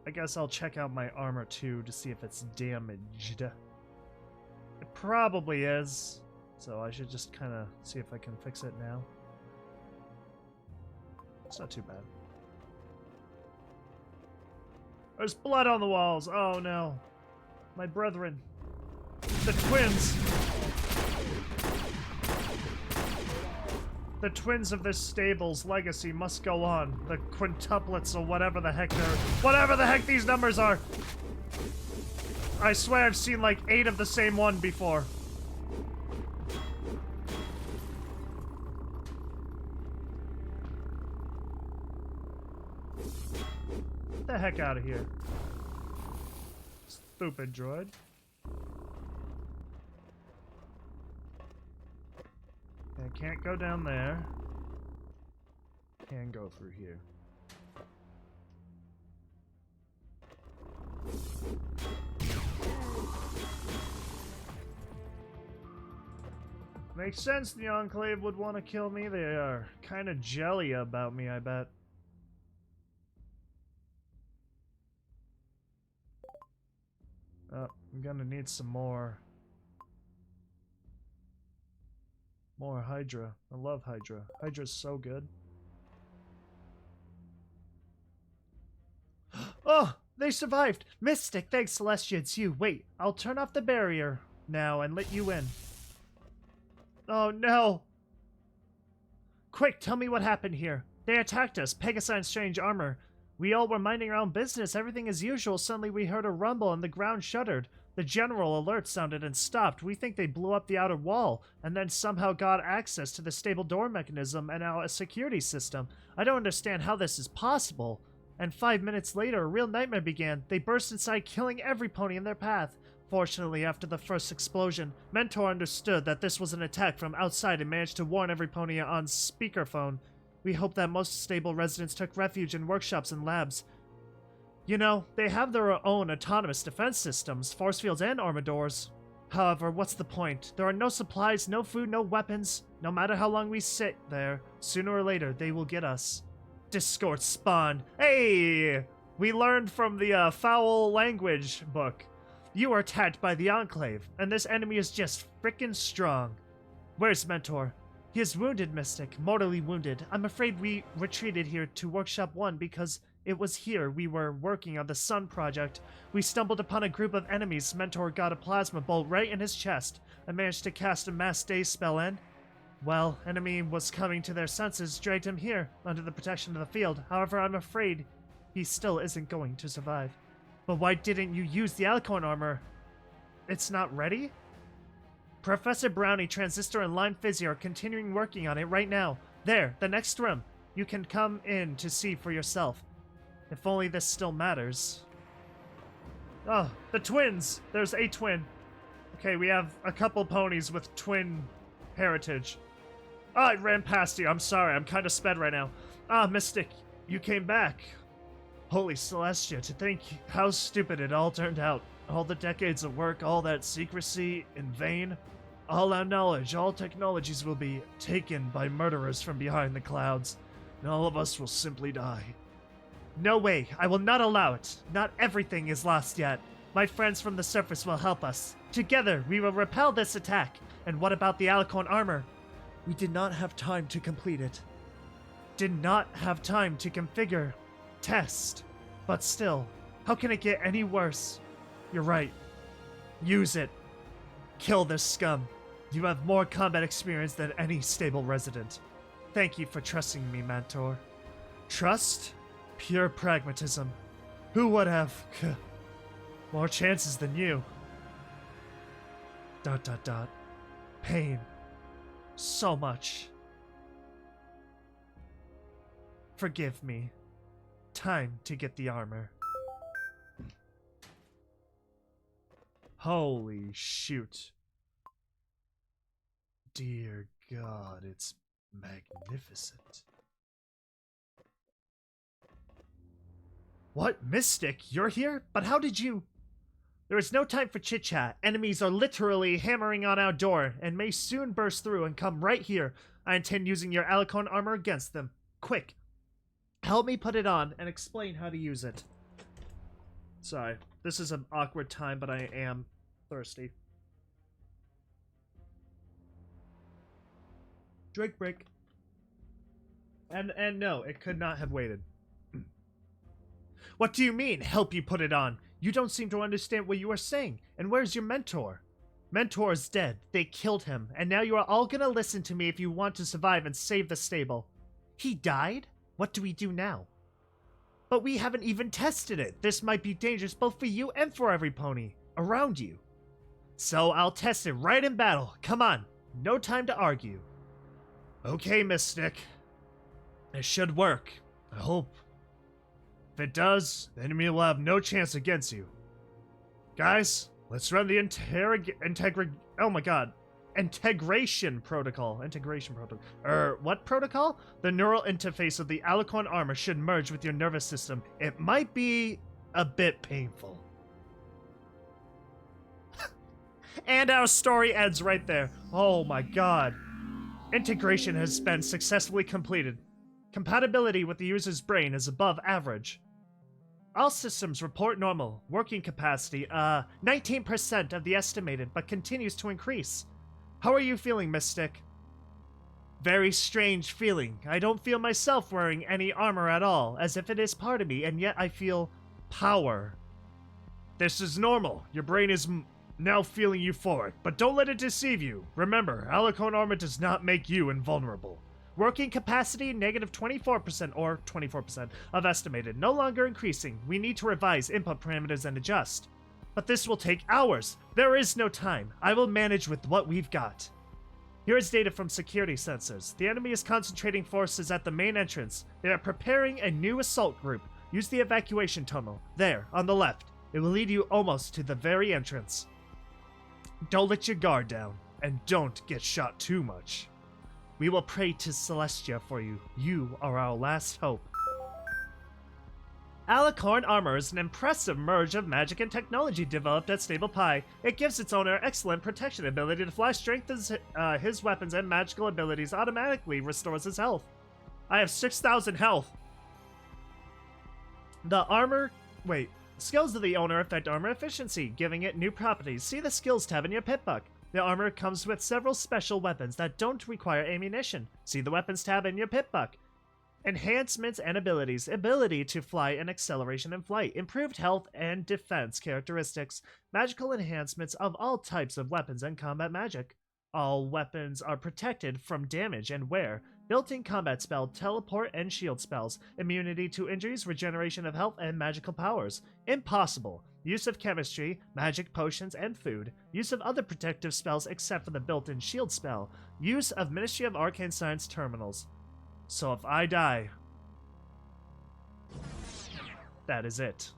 I guess I'll check out my armor too to see if it's damaged. It probably is. So I should just kind of see if I can fix it now. It's not too bad. There's blood on the walls. Oh no. My brethren. The twins. The twins of this stable's legacy must go on. The quintuplets or whatever the heck they're... Whatever the heck these numbers are! I swear I've seen like 8 of the same one before. Get the heck out of here. Stupid droid. I can't go down there. Can go through here. Makes sense the Enclave would want to kill me. They are kind of jelly about me, I bet. I'm gonna need some more. More Hydra. I love Hydra. Hydra's so good. Oh! They survived! Mystic, thanks Celestia, it's you. Wait, I'll turn off the barrier now and let you in. Oh no! Quick, tell me what happened here. They attacked us, Pegasi in strange armor. We all were minding our own business, everything as usual. Suddenly we heard a rumble and the ground shuddered. The general alert sounded and stopped. We think they blew up the outer wall, and then somehow got access to the stable door mechanism and now a security system. I don't understand how this is possible. And 5 minutes later, a real nightmare began. They burst inside, killing every pony in their path. Fortunately, after the first explosion, Mentor understood that this was an attack from outside and managed to warn every pony on speakerphone. We hope that most stable residents took refuge in workshops and labs. You know, they have their own autonomous defense systems, force fields and armor doors. However, what's the point? There are no supplies, no food, no weapons. No matter how long we sit there, sooner or later they will get us. Discord spawn. Hey! We learned from the foul language book. You are attacked by the Enclave, and this enemy is just frickin' strong. Where's Mentor? He is wounded, Mystic, mortally wounded. I'm afraid we retreated here to Workshop 1 because it was here we were working on the Sun Project. We stumbled upon a group of enemies. Mentor got a plasma bolt right in his chest. I managed to cast a mass daze spell and... well, enemy was coming to their senses, dragged him here, under the protection of the field. However, I'm afraid he still isn't going to survive. But why didn't you use the Alicorn armor? It's not ready? Professor Brownie, Transistor, and Lime Fizzy are continuing working on it right now. There, the next room. You can come in to see for yourself. If only this still matters. Oh, the twins! There's a twin. Okay, we have a couple ponies with twin heritage. Oh, I ran past you. I'm sorry. I'm kind of sped right now. Ah, Mystic, you came back. Holy Celestia, to think how stupid it all turned out. All the decades of work, all that secrecy in vain. All our knowledge, all technologies will be taken by murderers from behind the clouds, and all of us will simply die. No way, I will not allow it. Not everything is lost yet. My friends from the surface will help us. Together, we will repel this attack. And what about the Alicorn armor? We did not have time to complete it. Did not have time to configure, test. But still, how can it get any worse? You're right. Use it. Kill this scum. You have more combat experience than any stable resident. Thank you for trusting me, Mentor. Trust? Pure pragmatism. Who would have more chances than you? ... Pain. So much. Forgive me. Time to get the armor. Holy shoot. Dear God, it's magnificent. What, Mystic? You're here? But how did you... There is no time for chit-chat. Enemies are literally hammering on our door and may soon burst through and come right here. I intend using your Alicorn armor against them. Quick. Help me put it on and explain how to use it. Sorry. This is an awkward time, but I am thirsty. Drink break. And no, it could not have waited. What do you mean, help you put it on? You don't seem to understand what you are saying. And where's your mentor? Mentor is dead. They killed him. And now you are all gonna listen to me if you want to survive and save the stable. He died? What do we do now? But we haven't even tested it. This might be dangerous both for you and for every pony around you. So I'll test it right in battle. Come on. No time to argue. Okay, Mystic. It should work. I hope. If it does, the enemy will have no chance against you. Guys, let's run the integration protocol. What protocol? The neural interface of the Alicorn armor should merge with your nervous system. It might be a bit painful. And our story ends right there. Oh my god. Integration has been successfully completed. Compatibility with the user's brain is above average. All systems report normal. Working capacity, 19% of the estimated, but continues to increase. How are you feeling, Mystic? Very strange feeling. I don't feel myself wearing any armor at all, as if it is part of me, and yet I feel power. This is normal. Your brain is now feeling euphoric, but don't let it deceive you. Remember, Alicorn armor does not make you invulnerable. Working capacity, negative 24% or 24% of estimated, no longer increasing. We need to revise input parameters and adjust. But this will take hours. There is no time. I will manage with what we've got. Here is data from security sensors. The enemy is concentrating forces at the main entrance. They are preparing a new assault group. Use the evacuation tunnel. There, on the left. It will lead you almost to the very entrance. Don't let your guard down, and don't get shot too much. We will pray to Celestia for you. You are our last hope. Alicorn armor is an impressive merge of magic and technology developed at Stable Pi. It gives its owner excellent protection ability to fly, strengthens his weapons and magical abilities, automatically restores his health. I have 6,000 health. The armor... Wait. Skills of the owner affect armor efficiency, giving it new properties. See the skills tab in your pit book. The armor comes with several special weapons that don't require ammunition. See the weapons tab in your pit book. Enhancements and abilities. Ability to fly and acceleration in flight. Improved health and defense characteristics. Magical enhancements of all types of weapons and combat magic. All weapons are protected from damage and wear. Built-in combat spell, teleport and shield spells. Immunity to injuries, regeneration of health, and magical powers. Impossible. Use of chemistry, magic potions, and food. Use of other protective spells except for the built-in shield spell. Use of Ministry of Arcane Science terminals. So if I die, that is it.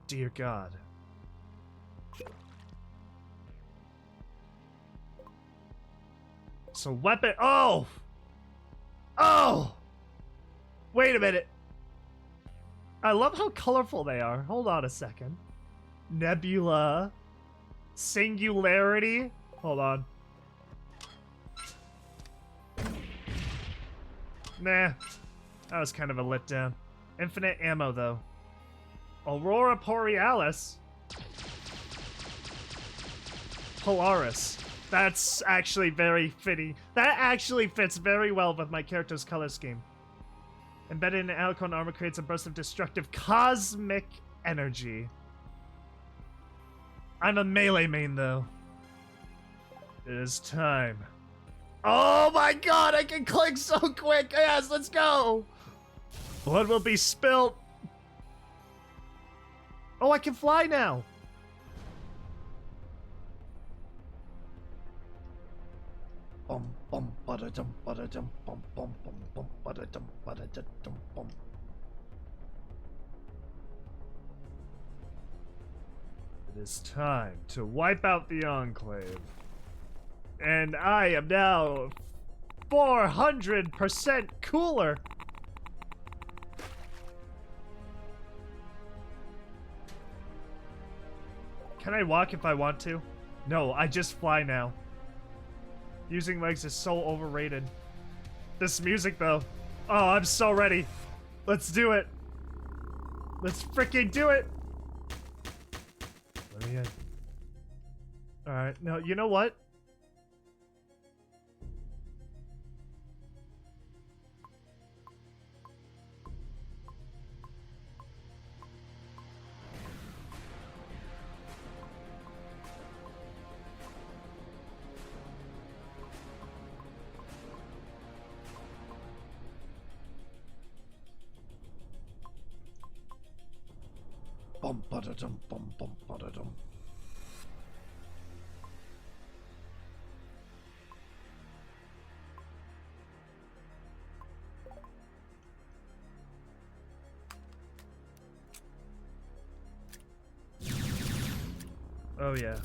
Dear God. So weapon... Oh! Oh! Wait a minute. I love how colorful they are. Hold on a second. Nebula. Singularity. Hold on. Nah. That was kind of a letdown. Infinite ammo, though. Aurora Borealis. Polaris. That's actually very fitting. That actually fits very well with my character's color scheme. Embedded in an Alicorn armor creates a burst of destructive cosmic energy. I'm a melee main, though. It is time. Oh my god, I can click so quick! Yes, let's go! Blood will be spilt. Oh, I can fly now! Bum bum ba-da-dum ba-da-dum bum bum bum bum ba-da-dum ba-da-dum bum. It is time to wipe out the Enclave. And I am now 400% cooler. Can I walk if I want to? No, I just fly now. Using legs is so overrated. This music, though. Oh, I'm so ready. Let's do it. Let's freaking do it. Let me in. Alright, no, you know what? Bum ba-da-dum bum bum ba-da-dum. Oh yeah.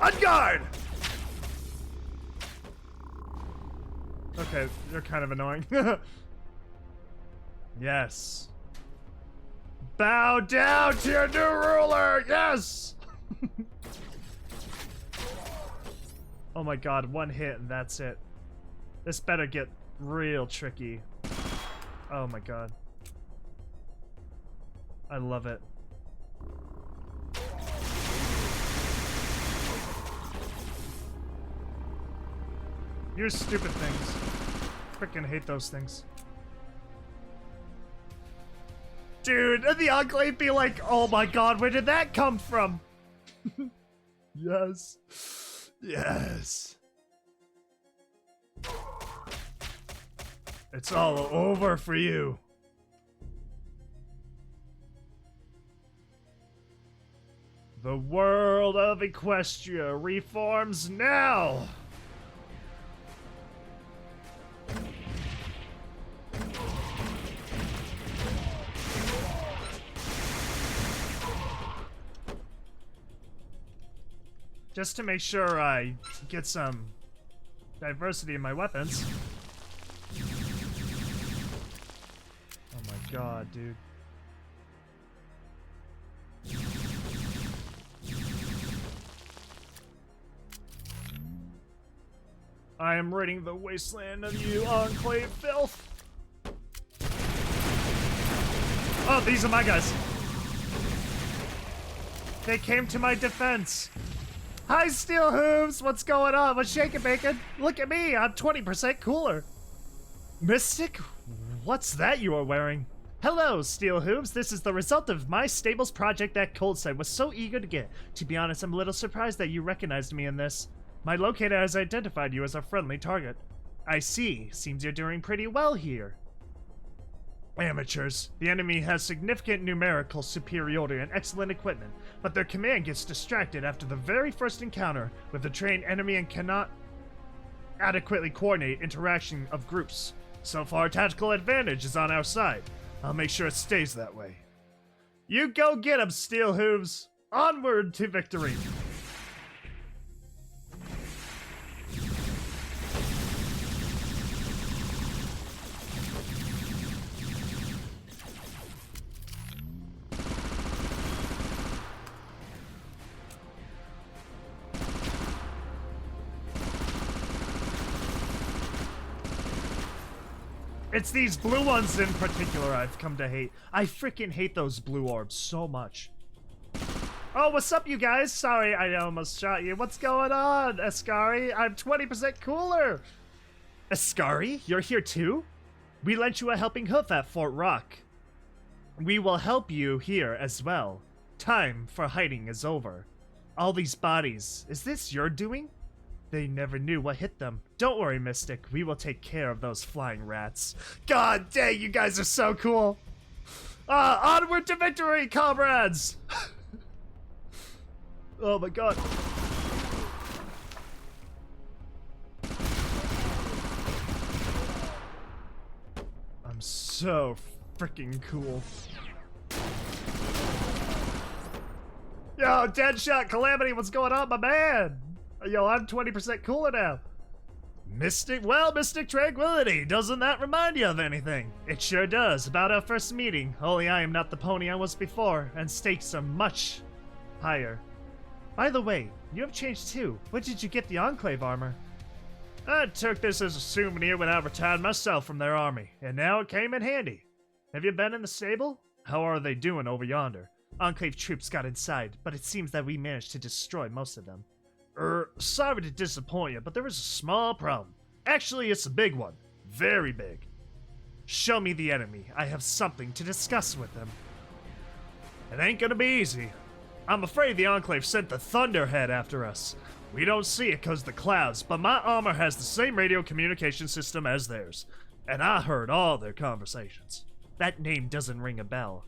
On guard! Okay, you're kind of annoying. Yes. Bow down to your new ruler! Yes! Oh my god, one hit and that's it. This better get real tricky. Oh my god. I love it. You stupid things. Frickin' hate those things. Dude, and the Enclave be like, oh my god, where did that come from? Yes. Yes. It's all over for you. The world of Equestria reforms now! Just to make sure I get some diversity in my weapons. Oh my god, dude. I am ridding the wasteland of you, Enclave filth. Oh, these are my guys. They came to my defense. Hi, Steel Hooves! What's going on? What's shaking, bacon? Look at me, I'm 20% cooler. Mystic? What's that you are wearing? Hello, Steel Hooves. This is the result of my stables project that Coldside was so eager to get. To be honest, I'm a little surprised that you recognized me in this. My locator has identified you as a friendly target. I see. Seems you're doing pretty well here. Amateurs. The enemy has significant numerical superiority and excellent equipment, but their command gets distracted after the very first encounter with a trained enemy and cannot adequately coordinate interaction of groups. So far, tactical advantage is on our side. I'll make sure it stays that way. You go get 'em, Steel Hooves! Onward to victory! It's these blue ones in particular I've come to hate. I freaking hate those blue orbs so much. Oh, what's up, you guys? Sorry, I almost shot you. What's going on, Ascari? I'm 20% cooler. Ascari, you're here too? We lent you a helping hoof at Fort Rock. We will help you here as well. Time for hiding is over. All these bodies, is this your doing? They never knew what hit them. Don't worry, Mystic. We will take care of those flying rats. God dang, you guys are so cool. Onward to victory, comrades! Oh my god. I'm so freaking cool. Yo, Deadshot Calamity, what's going on, my man? Yo, I'm 20% cooler now. Mystic, well, Mystic Tranquility, doesn't that remind you of anything? It sure does, about our first meeting, only I am not the pony I was before, and stakes are much higher. By the way, you have changed too. Where did you get the Enclave armor? I took this as a souvenir when I retired myself from their army, and now it came in handy. Have you been in the stable? How are they doing over yonder? Enclave troops got inside, but it seems that we managed to destroy most of them. Sorry to disappoint you, but there is a small problem. Actually, it's a big one. Very big. Show me the enemy. I have something to discuss with them. It ain't gonna be easy. I'm afraid the Enclave sent the Thunderhead after us. We don't see it cause the clouds, but my armor has the same radio communication system as theirs, and I heard all their conversations. That name doesn't ring a bell.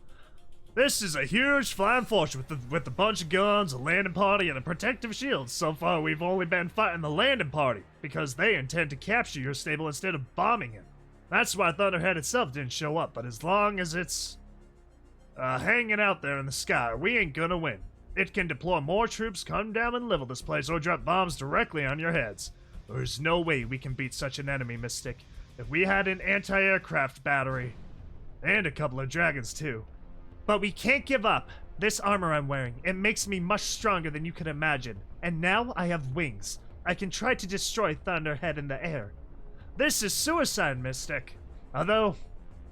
This is a huge flying force with a bunch of guns, a landing party, and a protective shield. So far, we've only been fighting the landing party, because they intend to capture your stable instead of bombing it. That's why Thunderhead itself didn't show up, but as long as it's hanging out there in the sky, we ain't gonna win. It can deploy more troops, come down and level this place, or drop bombs directly on your heads. There's no way we can beat such an enemy, Mystic. If we had an anti-aircraft battery, and a couple of dragons too. But we can't give up. This armor I'm wearing, it makes me much stronger than you could imagine. And now I have wings. I can try to destroy Thunderhead in the air. This is suicide, Mystic. Although,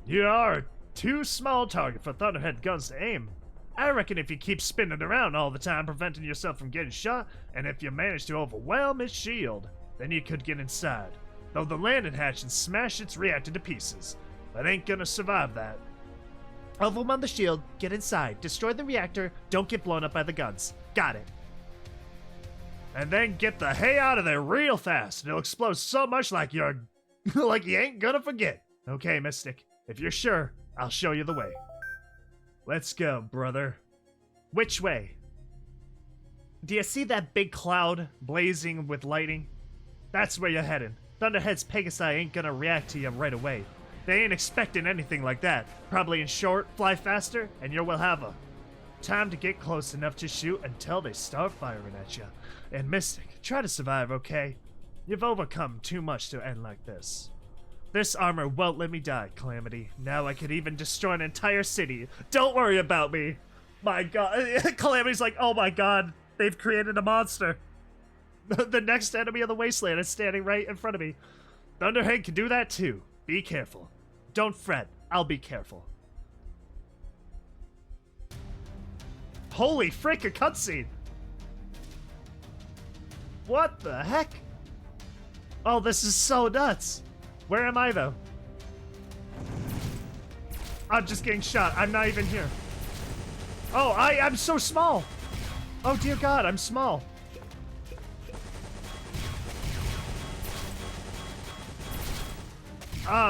you are too small target for Thunderhead guns to aim. I reckon if you keep spinning around all the time, preventing yourself from getting shot, and if you manage to overwhelm its shield, then you could get inside. Though the landing hatch and smash its reactor to pieces. But ain't gonna survive that. Overwhelm the shield, get inside, destroy the reactor, don't get blown up by the guns. Got it. And then get the hay out of there real fast. It'll explode so much like you're... like you ain't gonna forget. Okay, Mystic. If you're sure, I'll show you the way. Let's go, brother. Which way? Do you see that big cloud blazing with lightning? That's where you're heading. Thunderhead's Pegasi ain't gonna react to you right away. They ain't expecting anything like that. Probably in short, fly faster, and you will have a time to get close enough to shoot until they start firing at you. And Mystic, try to survive, okay? You've overcome too much to end like this. This armor won't let me die, Calamity. Now I could even destroy an entire city. Don't worry about me. My god. Calamity's like, oh my god, they've created a monster. The next enemy of the wasteland is standing right in front of me. Thunderhead can do that too. Be careful. Don't fret. I'll be careful. Holy frick, a cutscene! What the heck? Oh, this is so nuts. Where am I, though? I'm just getting shot. I'm not even here. Oh, I'm so small. Oh, dear God, I'm small.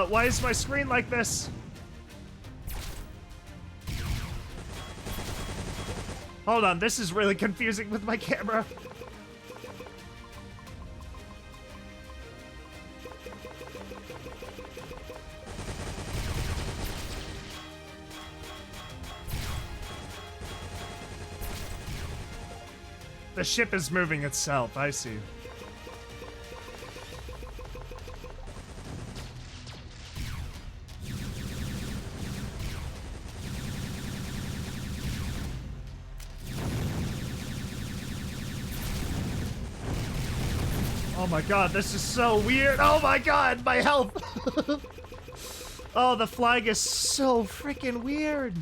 Why is my screen like this? Hold on, this is really confusing with my camera. The ship is moving itself, I see. Oh my god, this is so weird. Oh my god, my health. Oh, the flag is so freaking weird.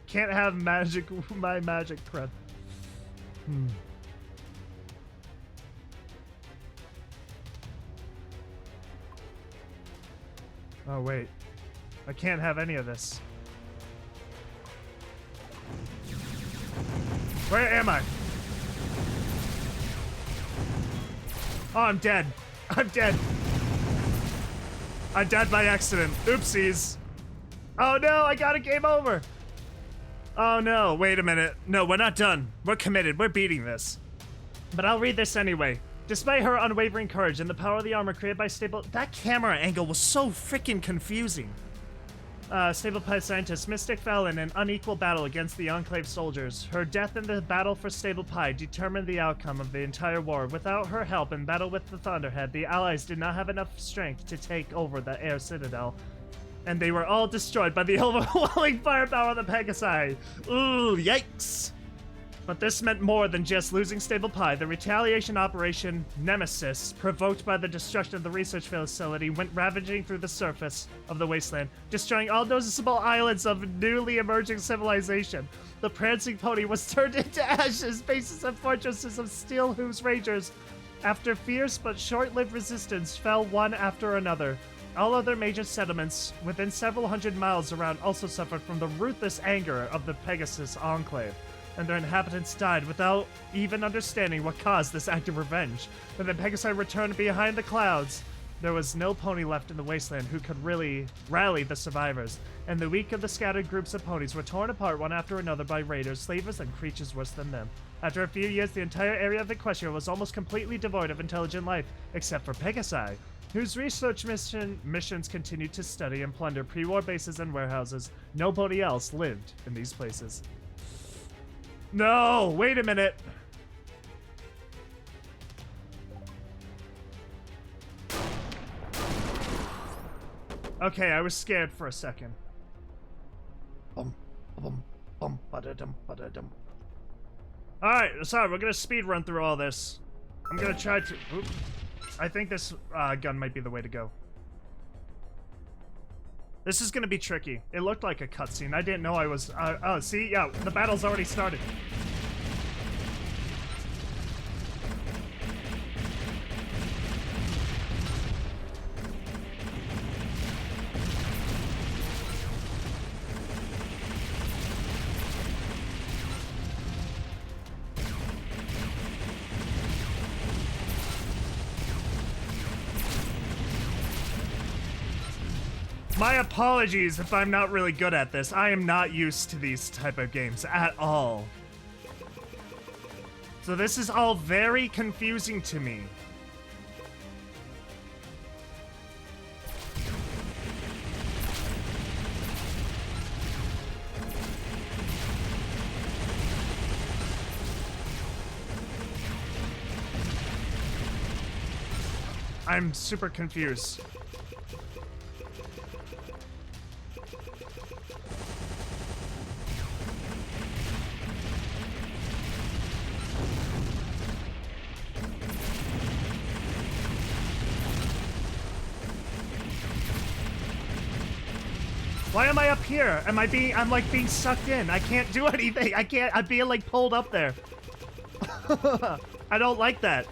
Can't have magic, my magic crud. Oh wait, I can't have any of this. Where am I? Oh, I'm dead. I'm dead. I died by accident. Oopsies. Oh no, I got a game over. Oh no, wait a minute. No, we're not done. We're committed. We're beating this. But I'll read this anyway. Despite her unwavering courage and the power of the armor created by Stable... That camera angle was so freaking confusing. Sabotage scientist Mystic fell in an unequal battle against the Enclave soldiers. Her death in the battle for Sabotage determined the outcome of the entire war. Without her help in battle with the Thunderhead, the Allies did not have enough strength to take over the air citadel. And they were all destroyed by the overwhelming firepower of the Pegasi. Ooh, yikes! But this meant more than just losing Stable Pie. The retaliation operation Nemesis, provoked by the destruction of the research facility, went ravaging through the surface of the wasteland, destroying all noticeable islands of newly emerging civilization. The prancing pony was turned into ashes, bases and fortresses of steel hooves rangers. After fierce but short-lived resistance fell one after another. All other major settlements within several hundred miles around also suffered from the ruthless anger of the Pegasus Enclave, and their inhabitants died without even understanding what caused this act of revenge. When the Pegasi returned behind the clouds, there was no pony left in the wasteland who could really rally the survivors, and the weak of the scattered groups of ponies were torn apart one after another by raiders, slavers, and creatures worse than them. After a few years, the entire area of Equestria was almost completely devoid of intelligent life, except for Pegasi, whose research missions continued to study and plunder pre-war bases and warehouses. Nobody else lived in these places. No, wait a minute. Okay, I was scared for a second. Bum, bum, bum, ba-da-dum, ba-da-dum. Alright, sorry, we're gonna speed run through all this. I'm gonna try to... Oop. I think this gun might be the way to go. This is gonna be tricky. It looked like a cutscene. I didn't know I was... oh, see? Yeah, the battle's already started. My apologies if I'm not really good at this. I am not used to these type of games at all. So this is all very confusing to me. I'm super confused. Why am I up here? I'm like being sucked in. I can't do anything. I'm being like pulled up there. I don't like that.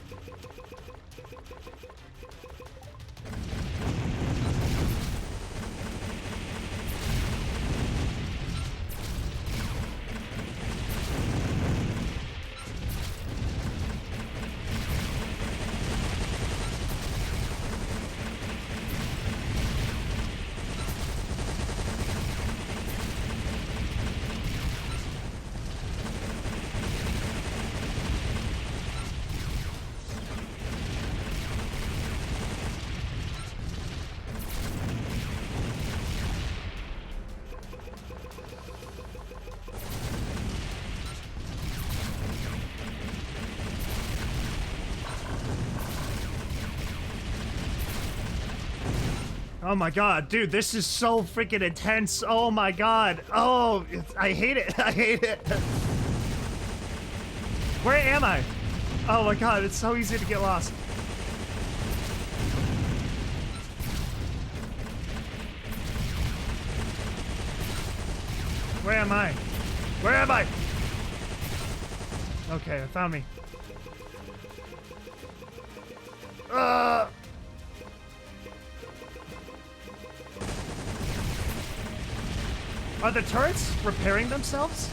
Oh my god, dude, this is so freaking intense. Oh my god. Oh, I hate it. I hate it. Where am I? Oh my god, it's so easy to get lost. Where am I? Where am I? Okay, I found me. Are the turrets repairing themselves?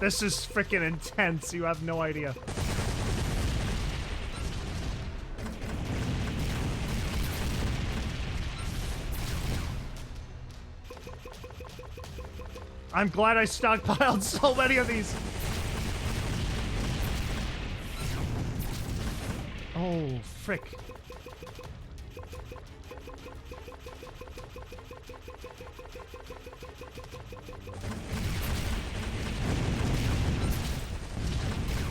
This is freaking intense. You have no idea. I'm glad I stockpiled so many of these. Oh, frick.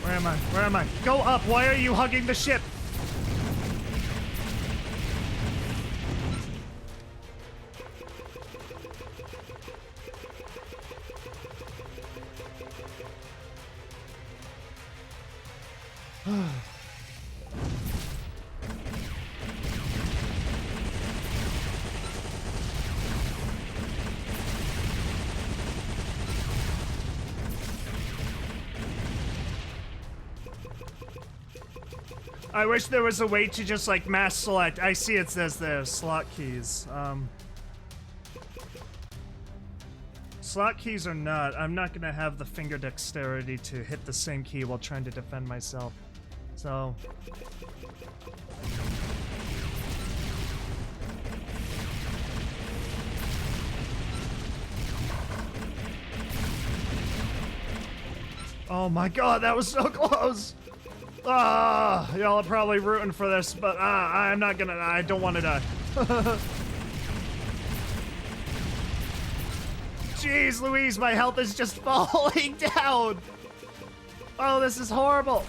Where am I? Where am I? Go up! Why are you hugging the ship? I wish there was a way to just like mass select. I see it says there, slot keys. Slot keys or not, I'm not gonna have the finger dexterity to hit the same key while trying to defend myself. So... Oh my god, that was so close! Y'all are probably rooting for this, but I'm not gonna. I don't want to die. Jeez Louise, my health is just falling down. Oh, this is horrible.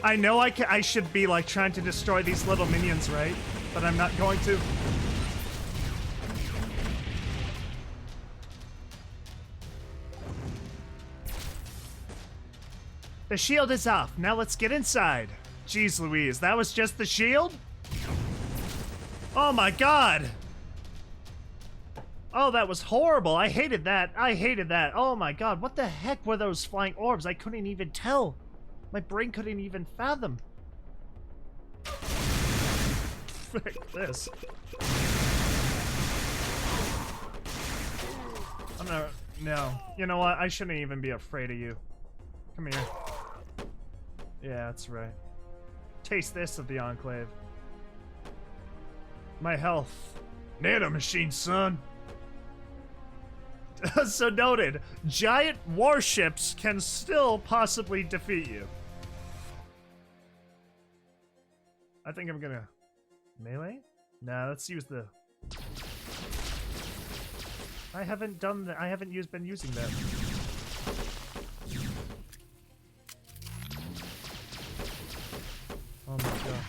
I know I should be like trying to destroy these little minions, right? But I'm not going to. The shield is off. Now let's get inside. Jeez Louise, that was just the shield? Oh my god! Oh, that was horrible. I hated that. I hated that. Oh my god, what the heck were those flying orbs? I couldn't even tell. My brain couldn't even fathom. Frick this. I'm not... No. You know what? I shouldn't even be afraid of you. Come here. Yeah, that's right. Taste this of the Enclave. My health. Nanomachine, son. So noted. Giant warships can still possibly defeat you. I think I'm gonna... Melee? Nah, let's use the... I haven't done that. I haven't been using that. Oh my god.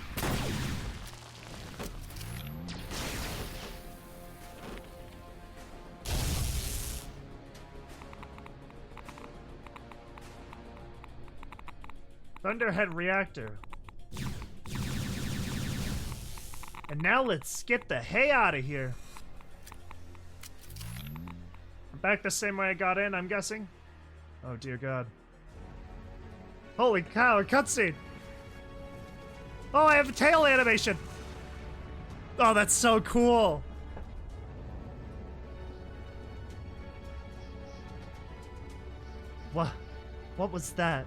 Thunderhead reactor. And now let's get the hay out of here. Back the same way I got in, I'm guessing. Oh dear god. Holy cow, a cutscene! Oh, I have a tail animation! Oh, that's so cool! What was that?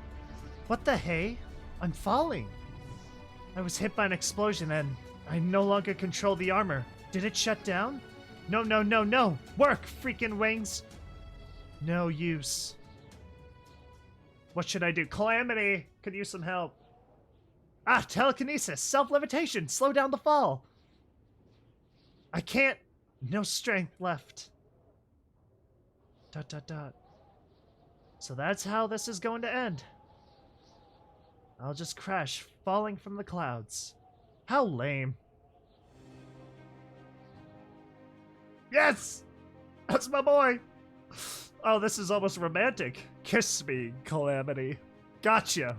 What the hey? I'm falling! I was hit by an explosion and I no longer control the armor. Did it shut down? No, no, no, no! Work, freaking wings! No use. What should I do? Calamity! Could use some help. Ah, telekinesis! Self-levitation! Slow down the fall! I can't... No strength left. ... So that's how this is going to end. I'll just crash, falling from the clouds. How lame. Yes! That's my boy! Oh, this is almost romantic. Kiss me, Calamity. Gotcha.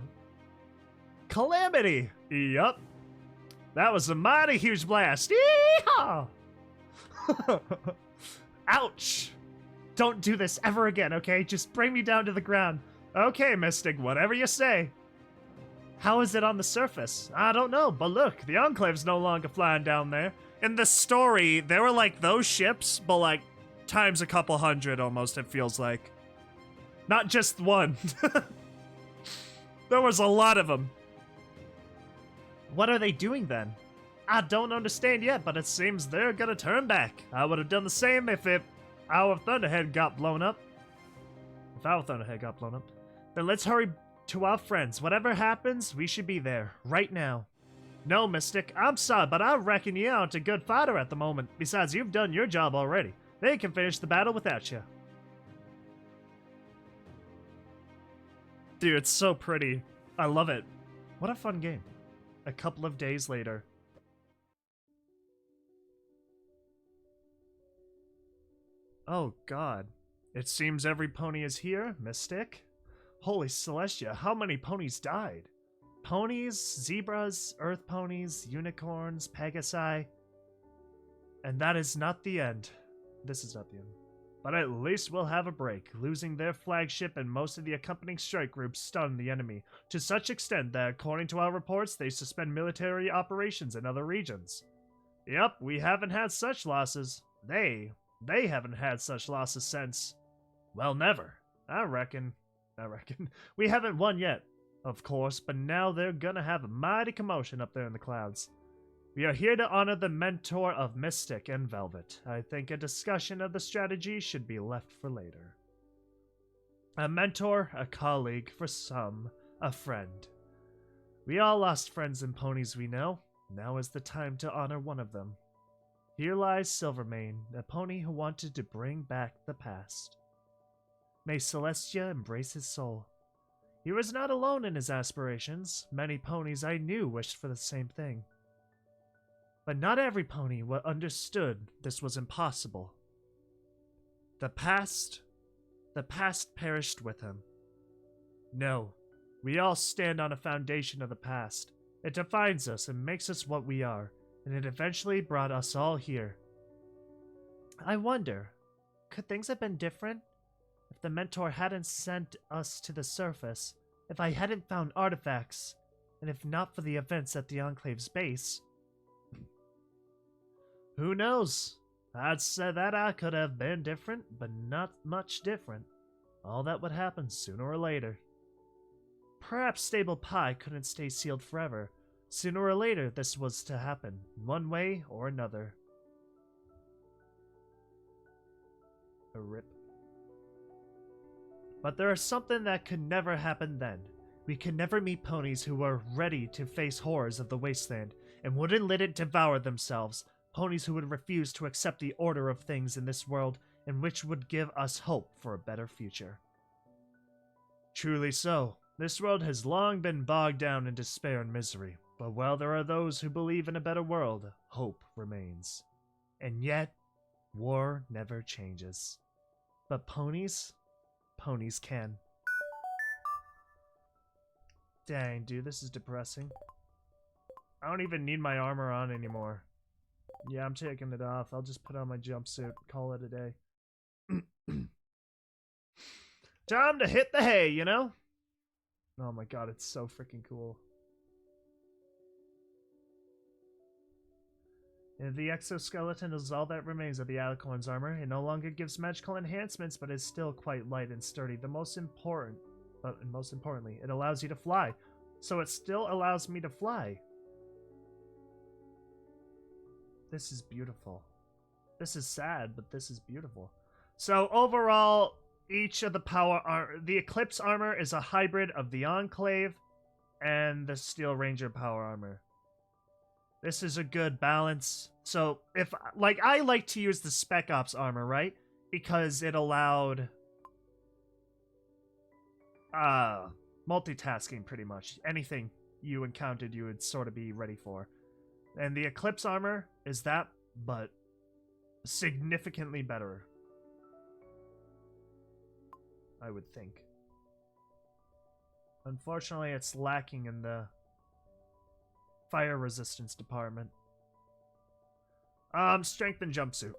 Calamity! Yup. That was a mighty huge blast. Yeehaw! Ouch! Don't do this ever again, okay? Just bring me down to the ground. Okay, Mystic, whatever you say. How is it on the surface? I don't know, but look, the Enclave's no longer flying down there. In the story, they were like those ships, but like times a couple hundred almost, it feels like. Not just one. There was a lot of them. What are they doing then? I don't understand yet, but it seems they're gonna turn back. I would have done the same if our Thunderhead got blown up. If our Thunderhead got blown up. Then let's hurry to our friends. Whatever happens, we should be there, right now. No, Mystic, I'm sorry, but I reckon you aren't a good fighter at the moment. Besides, you've done your job already. They can finish the battle without you. Dude, it's so pretty. I love it. What a fun game. A couple of days later. Oh god. It seems every pony is here, Mystic. Holy Celestia, how many ponies died? Ponies, zebras, earth ponies, unicorns, pegasi. And that is not the end. This is not the end. But at least we'll have a break. Losing their flagship and most of the accompanying strike groups stunned the enemy, to such extent that, according to our reports, they suspend military operations in other regions. Yep, we haven't had such losses. They haven't had such losses since... well, never. I reckon. We haven't won yet, of course, but now they're gonna have a mighty commotion up there in the clouds. We are here to honor the mentor of Mystic and Velvet. I think a discussion of the strategy should be left for later. A mentor, a colleague, for some, a friend. We all lost friends and ponies we know. Now is the time to honor one of them. Here lies Silvermane, a pony who wanted to bring back the past. May Celestia embrace his soul. He was not alone in his aspirations. Many ponies I knew wished for the same thing. But not every pony understood this was impossible. The past perished with him. No, we all stand on a foundation of the past. It defines us and makes us what we are, and it eventually brought us all here. I wonder, could things have been different if the Mentor hadn't sent us to the surface, if I hadn't found artifacts, and if not for the events at the Enclave's base? Who knows? I'd say that I could have been different, but not much different. All that would happen sooner or later. Perhaps Stable Pie couldn't stay sealed forever. Sooner or later, this was to happen, one way or another. A rip. But there is something that could never happen then. We could never meet ponies who were ready to face horrors of the wasteland and wouldn't let it devour themselves. Ponies who would refuse to accept the order of things in this world and which would give us hope for a better future. Truly so. This world has long been bogged down in despair and misery, but while there are those who believe in a better world, hope remains. And yet, war never changes. But ponies can. Dang, dude, this is depressing. I don't even need my armor on anymore. Yeah, I'm taking it off. I'll just put on my jumpsuit, call it a day. Time to hit the hay, you know? Oh my god, it's so freaking cool. And the exoskeleton is all that remains of the Alicorn's armor. It no longer gives magical enhancements, but is still quite light and sturdy. Most importantly, it allows you to fly. So it still allows me to fly. This is beautiful. This is sad, but this is beautiful. So overall, each of the Eclipse armor is a hybrid of the Enclave and the Steel Ranger power armor. This is a good balance. So if, like, I like to use the Spec Ops armor, right? Because it allowed multitasking pretty much. Anything you encountered, you would sort of be ready for. And the Eclipse armor is that, but significantly better. I would think. Unfortunately, it's lacking in the fire resistance department. Strength and jumpsuit.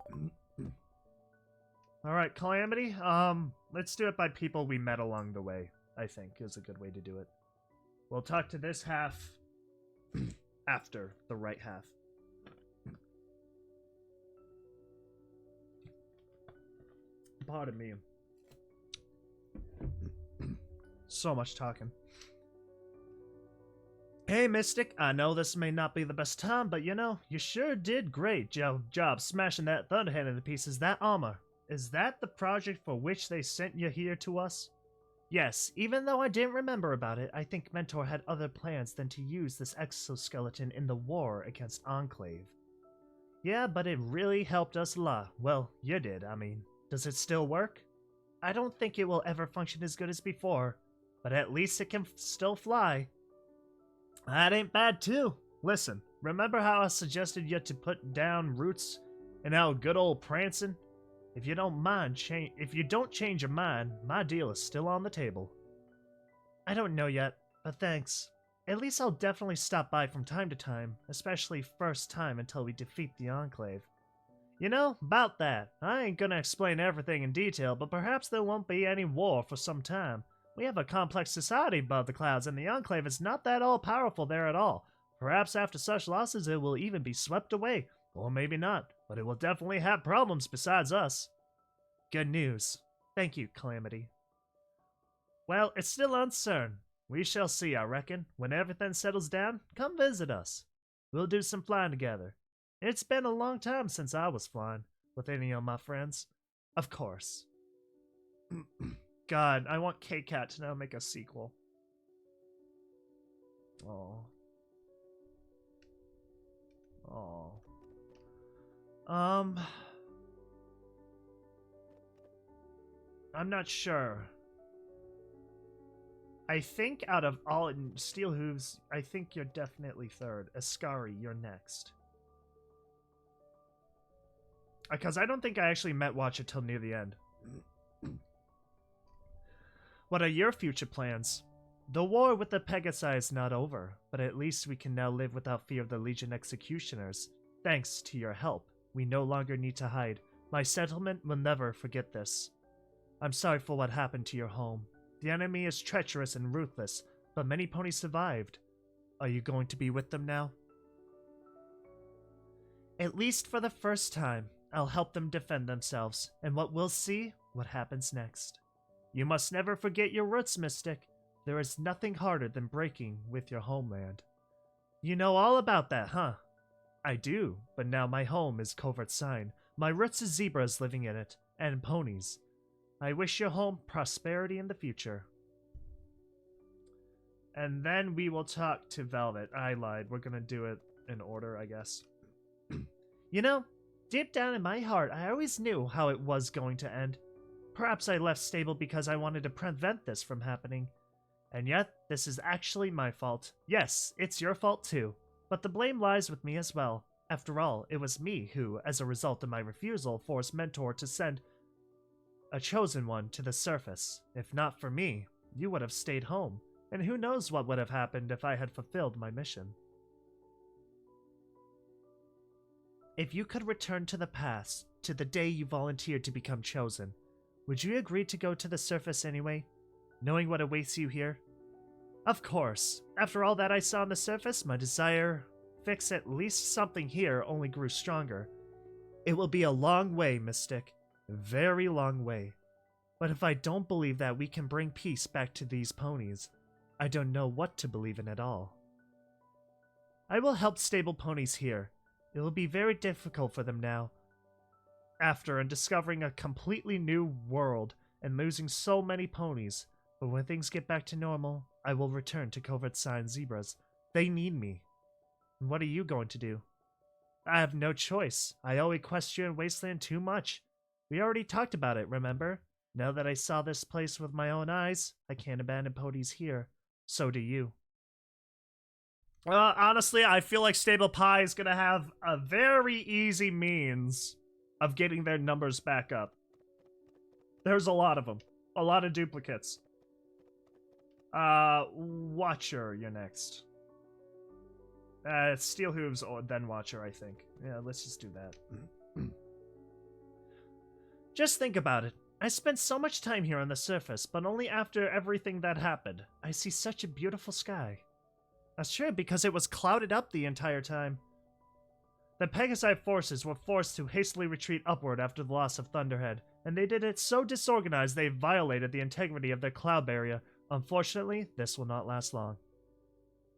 Alright, Calamity. Let's do it by people we met along the way, I think, is a good way to do it. We'll talk to this half after the right half. Pardon me. So much talking. Hey, Mystic, I know this may not be the best time, but you know, you sure did great job smashing that Thunderhead into pieces. That armor. Is that the project for which they sent you here to us? Yes, even though I didn't remember about it, I think Mentor had other plans than to use this exoskeleton in the war against Enclave. Yeah, but it really helped us a lot. Well, you did, I mean. Does it still work? I don't think it will ever function as good as before, but at least it can still fly. That ain't bad too. Listen, remember how I suggested you to put down roots and how good old prancing? If you don't change your mind, my deal is still on the table. I don't know yet, but thanks. At least I'll definitely stop by from time to time, especially first time until we defeat the Enclave. You know, about that, I ain't gonna explain everything in detail, but perhaps there won't be any war for some time. We have a complex society above the clouds, and the Enclave is not that all-powerful there at all. Perhaps after such losses it will even be swept away, or maybe not, but it will definitely have problems besides us. Good news. Thank you, Calamity. Well, it's still uncertain. We shall see, I reckon. When everything settles down, come visit us. We'll do some flying together. It's been a long time since I was flying with any of my friends. Of course. God, I want Kkat to now make a sequel. Oh. Oh. I'm not sure. I think out of all Steel Hooves, I think you're definitely third. Ascari, you're next. Because I don't think I actually met Watcher till near the end. What are your future plans? The war with the Pegasi is not over, but at least we can now live without fear of the Legion executioners. Thanks to your help, we no longer need to hide. My settlement will never forget this. I'm sorry for what happened to your home. The enemy is treacherous and ruthless, but many ponies survived. Are you going to be with them now? At least for the first time, I'll help them defend themselves, and we'll see what happens next. You must never forget your roots, Mystic. There is nothing harder than breaking with your homeland. You know all about that, huh? I do, but now my home is Covert Sign. My roots is zebras living in it, and ponies. I wish your home prosperity in the future. And then we will talk to Velvet. I lied. We're gonna do it in order, I guess. You know, deep down in my heart, I always knew how it was going to end. Perhaps I left stable because I wanted to prevent this from happening. And yet, this is actually my fault. Yes, it's your fault too. But the blame lies with me as well. After all, it was me who, as a result of my refusal, forced Mentor to send a chosen one to the surface. If not for me, you would have stayed home. And who knows what would have happened if I had fulfilled my mission. If you could return to the past, to the day you volunteered to become chosen, would you agree to go to the surface anyway, knowing what awaits you here? Of course. After all that I saw on the surface, my desire to fix at least something here only grew stronger. It will be a long way, Mystic. A very long way. But if I don't believe that we can bring peace back to these ponies, I don't know what to believe in at all. I will help stable ponies here. It will be very difficult for them now. After discovering a completely new world and losing so many ponies, but when things get back to normal, I will return to Covert Sign Zebras. They need me. And what are you going to do? I have no choice. I owe Equestria and Wasteland too much. We already talked about it, remember? Now that I saw this place with my own eyes, I can't abandon ponies here. So do you. Honestly, I feel like Stable Pie is gonna have a very easy means of getting their numbers back up. There's a lot of them. A lot of duplicates. Watcher, you're next. Steel Hooves or then Watcher, I think. Yeah, let's just do that. Just think about it. I spent so much time here on the surface, but only after everything that happened. I see such a beautiful sky. That's true, because it was clouded up the entire time. The Pegasi forces were forced to hastily retreat upward after the loss of Thunderhead, and they did it so disorganized they violated the integrity of their cloud barrier. Unfortunately, this will not last long.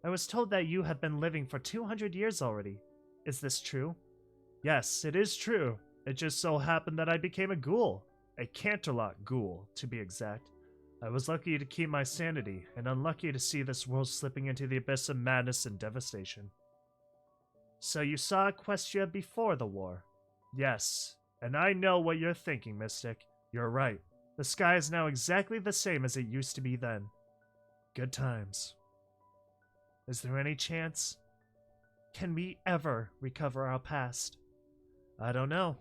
I was told that you have been living for 200 years already. Is this true? Yes, it is true. It just so happened that I became a ghoul. A Canterlot ghoul, to be exact. I was lucky to keep my sanity, and unlucky to see this world slipping into the abyss of madness and devastation. So you saw Equestria before the war? Yes, and I know what you're thinking, Mystic. You're right. The sky is now exactly the same as it used to be then. Good times. Is there any chance? Can we ever recover our past? I don't know.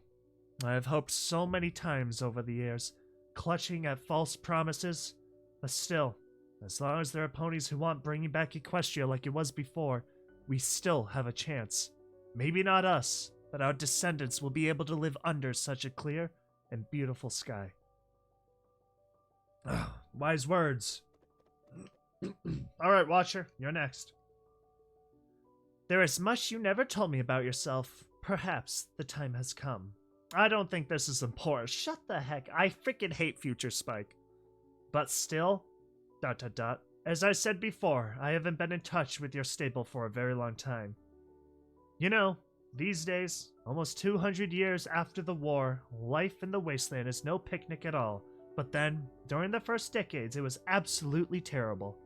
I have hoped so many times over the years, clutching at false promises, but still, as long as there are ponies who want bringing back Equestria like it was before, we still have a chance. Maybe not us, but our descendants will be able to live under such a clear and beautiful sky. Wise words. Alright, Watcher, you're next. There is much you never told me about yourself. Perhaps the time has come. I don't think this is important. Shut the heck. I freaking hate Future Spike. But still, ... As I said before, I haven't been in touch with your stable for a very long time. You know, these days, almost 200 years after the war, life in the wasteland is no picnic at all. But then, during the first decades, it was absolutely terrible.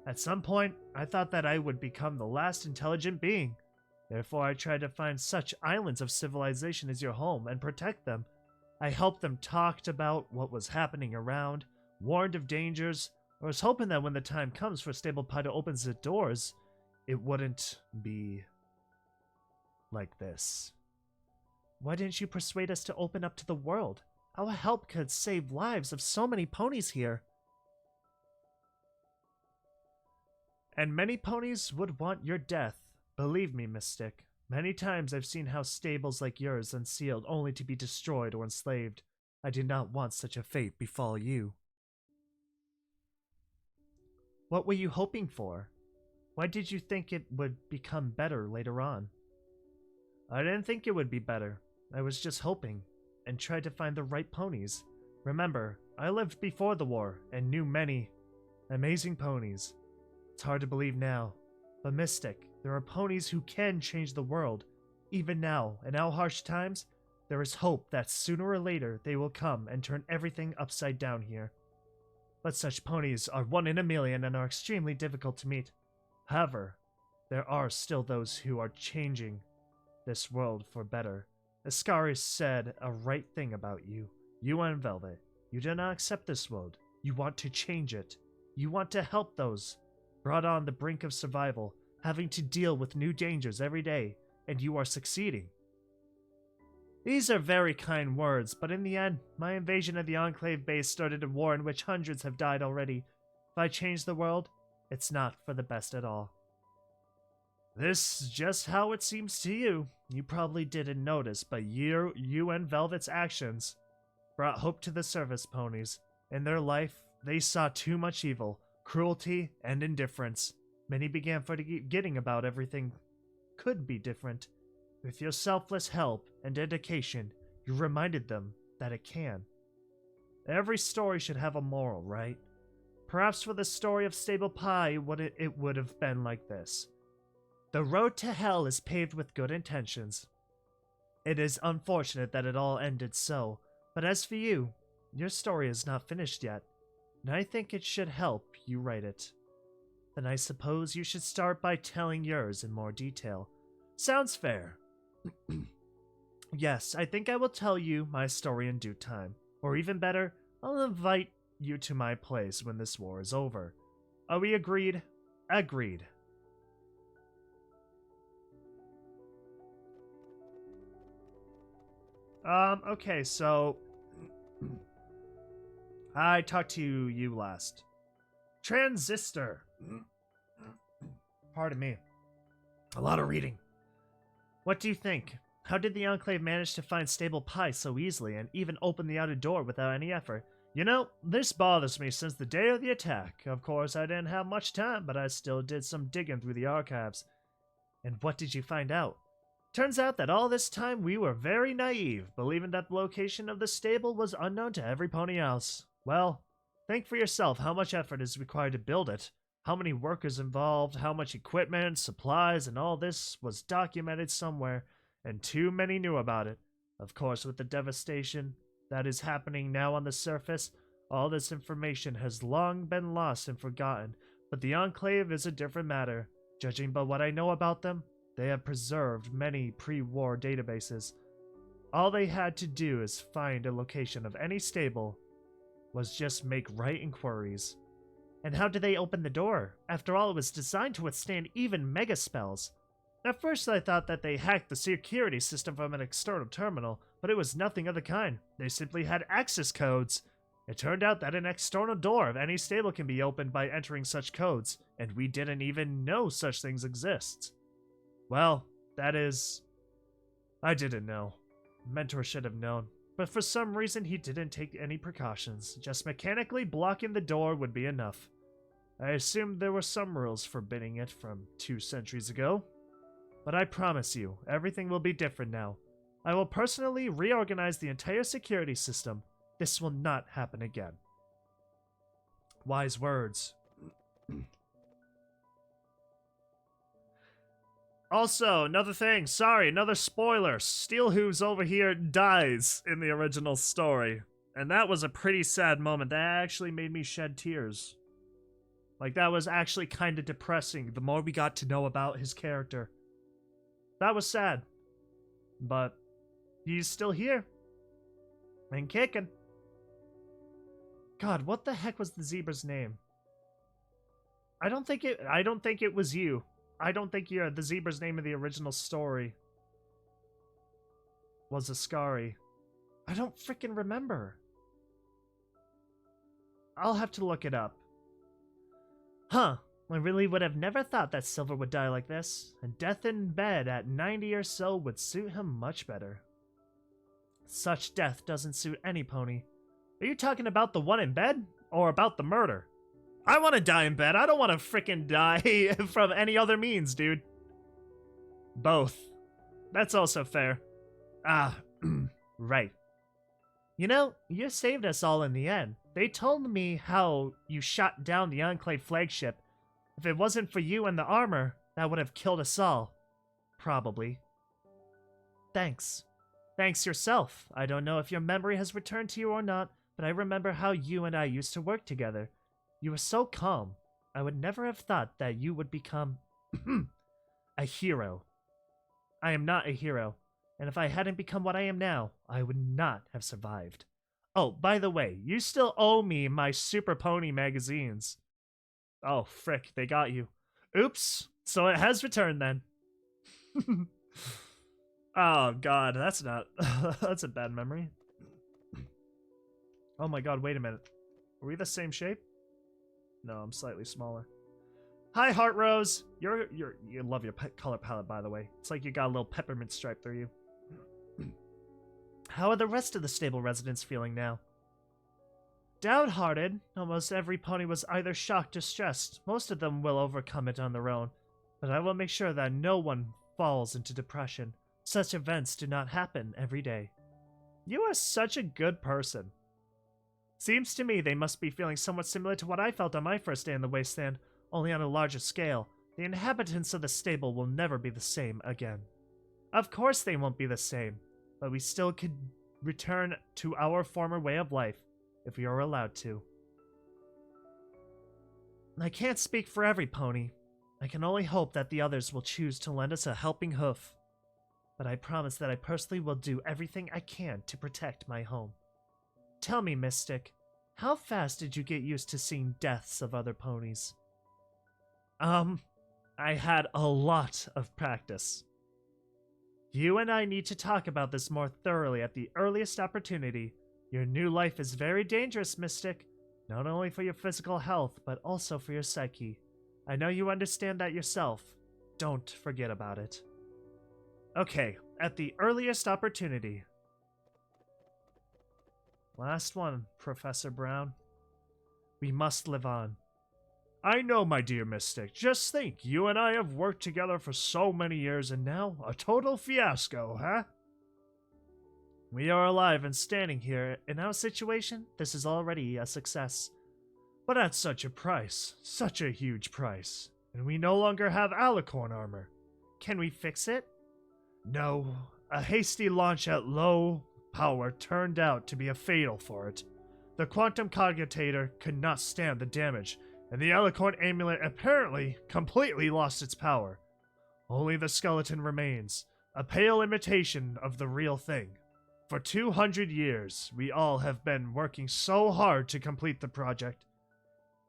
At some point, I thought that I would become the last intelligent being. Therefore, I tried to find such islands of civilization as your home and protect them. I helped them talk about what was happening around, warned of dangers, I was hoping that when the time comes for Stable Pie to open the doors, it wouldn't be like this. Why didn't you persuade us to open up to the world? Our help could save lives of so many ponies here. And many ponies would want your death. Believe me, Mystic. Many times I've seen how stables like yours unsealed only to be destroyed or enslaved. I did not want such a fate befall you. What were you hoping for? Why did you think it would become better later on? I didn't think it would be better. I was just hoping, and tried to find the right ponies. Remember, I lived before the war, and knew many amazing ponies. It's hard to believe now, but Mystic, there are ponies who can change the world. Even now, in our harsh times, there is hope that sooner or later they will come and turn everything upside down here. But such ponies are 1 in a million and are extremely difficult to meet. However, there are still those who are changing this world for better. Ascaris said a right thing about you. You and Velvet. You do not accept this world. You want to change it. You want to help those brought on the brink of survival, having to deal with new dangers every day, and you are succeeding. These are very kind words, but in the end, my invasion of the Enclave base started a war in which hundreds have died already. If I change the world, it's not for the best at all. This is just how it seems to you. You probably didn't notice, but you and Velvet's actions brought hope to the service ponies. In their life, they saw too much evil, cruelty, and indifference. Many began forgetting about everything could be different. With your selfless help and dedication, you reminded them that it can. Every story should have a moral, right? Perhaps for the story of Stable Pie, it would have been like this. The road to hell is paved with good intentions. It is unfortunate that it all ended so, but as for you, your story is not finished yet, and I think it should help you write it. Then I suppose you should start by telling yours in more detail. Sounds fair. Yes, I think I will tell you my story in due time. Or even better, I'll invite you to my place when this war is over. Are we agreed? Agreed. Okay, so I talked to you last. Transistor. Pardon me. A lot of reading. What do you think? How did the Enclave manage to find Stable Pie so easily and even open the outer door without any effort? You know, this bothers me since the day of the attack. Of course, I didn't have much time, but I still did some digging through the archives. And what did you find out? Turns out that all this time we were very naive, believing that the location of the stable was unknown to every pony else. Well, think for yourself how much effort is required to build it. How many workers involved, how much equipment, supplies, and all this was documented somewhere, and too many knew about it. Of course, with the devastation that is happening now on the surface, all this information has long been lost and forgotten, but the Enclave is a different matter. Judging by what I know about them, they have preserved many pre-war databases. All they had to do is find a location of any stable, was just make right inquiries. And how did they open the door? After all, it was designed to withstand even mega spells. At first I thought that they hacked the security system from an external terminal, but it was nothing of the kind. They simply had access codes. It turned out that an external door of any stable can be opened by entering such codes, and we didn't even know such things exist. Well, that is... I didn't know. Mentor should have known. But for some reason he didn't take any precautions. Just mechanically blocking the door would be enough. I assumed there were some rules forbidding it from 2 centuries ago. But I promise you, everything will be different now. I will personally reorganize the entire security system. This will not happen again. Wise words. Also, another thing, sorry, another spoiler. Steelhooves over here dies in the original story. And that was a pretty sad moment. That actually made me shed tears. Like, that was actually kind of depressing, the more we got to know about his character. That was sad. But he's still here. And kicking. God, what the heck was the zebra's name? I don't think it was you. I don't think the zebra's name in the original story was Ascari. I don't freaking remember. I'll have to look it up. Huh. I really would have never thought that Silver would die like this, and death in bed at 90 or so would suit him much better. Such death doesn't suit any pony. Are you talking about the one in bed, or about the murder? I want to die in bed. I don't want to frickin' die from any other means, dude. Both. That's also fair. Ah, right. You know, you saved us all in the end. They told me how you shot down the Enclave flagship. If it wasn't for you and the armor, that would have killed us all. Probably. Thanks. Thanks yourself. I don't know if your memory has returned to you or not, but I remember how you and I used to work together. You were so calm. I would never have thought that you would become a hero. I am not a hero, and if I hadn't become what I am now, I would not have survived. Oh, by the way, you still owe me my Super Pony magazines. Oh, frick, they got you. Oops, so it has returned then. Oh god, that's not... that's a bad memory. Oh my god, wait a minute. Are we the same shape? No, I'm slightly smaller. Hi, Heart Rose! You love your color palette, by the way. It's like you got a little peppermint stripe through you. How are the rest of the stable residents feeling now? Downhearted. Almost every pony was either shocked or stressed. Most of them will overcome it on their own. But I will make sure that no one falls into depression. Such events do not happen every day. You are such a good person. Seems to me they must be feeling somewhat similar to what I felt on my first day in the wasteland, only on a larger scale. The inhabitants of the stable will never be the same again. Of course they won't be the same, but we still could return to our former way of life, if we are allowed to. I can't speak for every pony. I can only hope that the others will choose to lend us a helping hoof. But I promise that I personally will do everything I can to protect my home. Tell me, Mystic, how fast did you get used to seeing deaths of other ponies? I had a lot of practice. You and I need to talk about this more thoroughly at the earliest opportunity. Your new life is very dangerous, Mystic, not only for your physical health, but also for your psyche. I know you understand that yourself. Don't forget about it. Okay, at the earliest opportunity. Last one, Professor Brown. We must live on. I know, my dear Mystic. Just think, you and I have worked together for so many years, and now a total fiasco, huh? We are alive and standing here. In our situation, this is already a success. But at such a price, such a huge price. And we no longer have Alicorn armor. Can we fix it? No. A hasty launch at low power turned out to be a fatal for it. The quantum cogitator could not stand the damage, and the Alicorn amulet apparently completely lost its power. Only the skeleton remains, a pale imitation of the real thing. For 200 years, we all have been working so hard to complete the project.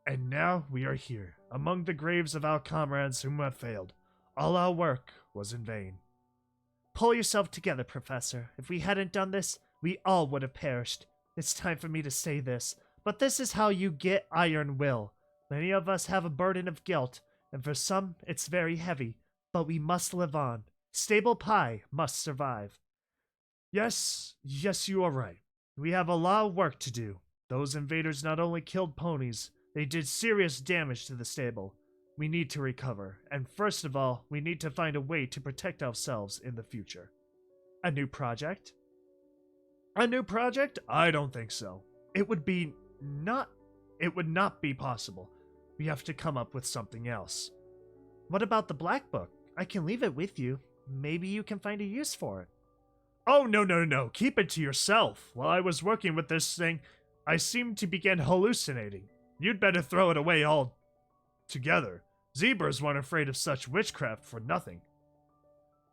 And now we are here, among the graves of our comrades whom have failed. All our work was in vain. Pull yourself together, Professor. If we hadn't done this, we all would have perished. It's time for me to say this, but this is how you get iron will. Many of us have a burden of guilt, and for some, it's very heavy, but we must live on. Stable Pie must survive. Yes, you are right. We have a lot of work to do. Those invaders not only killed ponies, they did serious damage to the stable. We need to recover, and first of all, we need to find a way to protect ourselves in the future. A new project? A new project? I don't think so. It would not be possible. We have to come up with something else. What about the Black Book? I can leave it with you. Maybe you can find a use for it. Oh, no. Keep it to yourself. While I was working with this thing, I seemed to begin hallucinating. You'd better throw it away all together. Zebras weren't afraid of such witchcraft for nothing.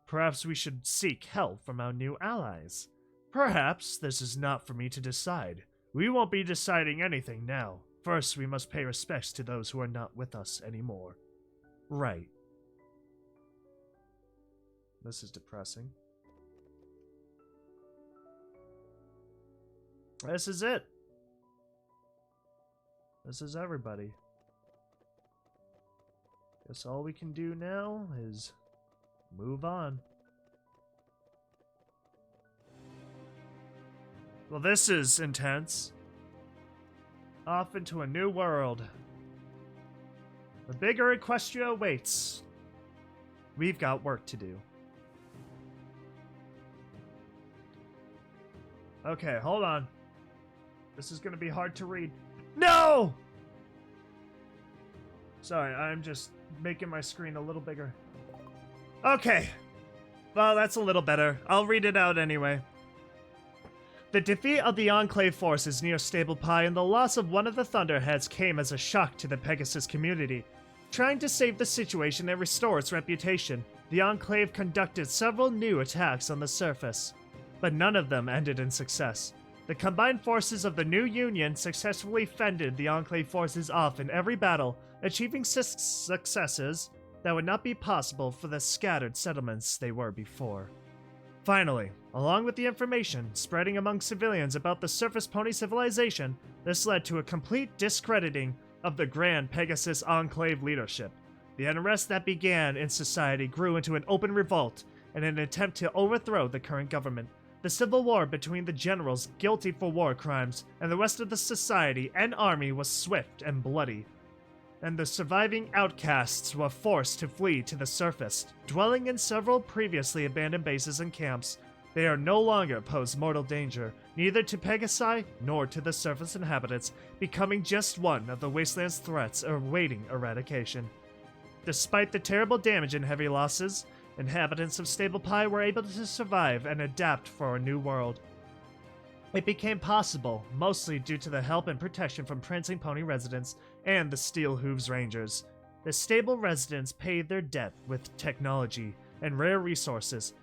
Perhaps we should seek help from our new allies. Perhaps this is not for me to decide. We won't be deciding anything now. First, we must pay respects to those who are not with us anymore. Right. This is depressing. This is it. This is everybody. Guess all we can do now is move on. Well, this is intense. Off into a new world. The bigger Equestria awaits. We've got work to do. Okay, hold on. This is gonna be hard to read. No! Sorry, I'm just making my screen a little bigger. Okay. Well, that's a little better. I'll read it out anyway. The defeat of the Enclave forces near Stable Pie and the loss of one of the Thunderheads came as a shock to the Pegasus community. Trying to save the situation and restore its reputation, the Enclave conducted several new attacks on the surface, but none of them ended in success. The combined forces of the new Union successfully fended the Enclave forces off in every battle, achieving successes that would not be possible for the scattered settlements they were before. Finally, along with the information spreading among civilians about the surface pony civilization, this led to a complete discrediting of the Grand Pegasus Enclave leadership. The unrest that began in society grew into an open revolt in an attempt to overthrow the current government. The civil war between the generals guilty for war crimes and the rest of the society and army was swift and bloody, and the surviving outcasts were forced to flee to the surface, dwelling in several previously abandoned bases and camps. They are no longer pose mortal danger, neither to Pegasi nor to the surface inhabitants, becoming just one of the wasteland's threats awaiting eradication. Despite the terrible damage and heavy losses, inhabitants of Stable Pie were able to survive and adapt for a new world. It became possible, mostly due to the help and protection from Prancing Pony residents and the Steel Hooves Rangers. The stable residents paid their debt with technology and rare resources.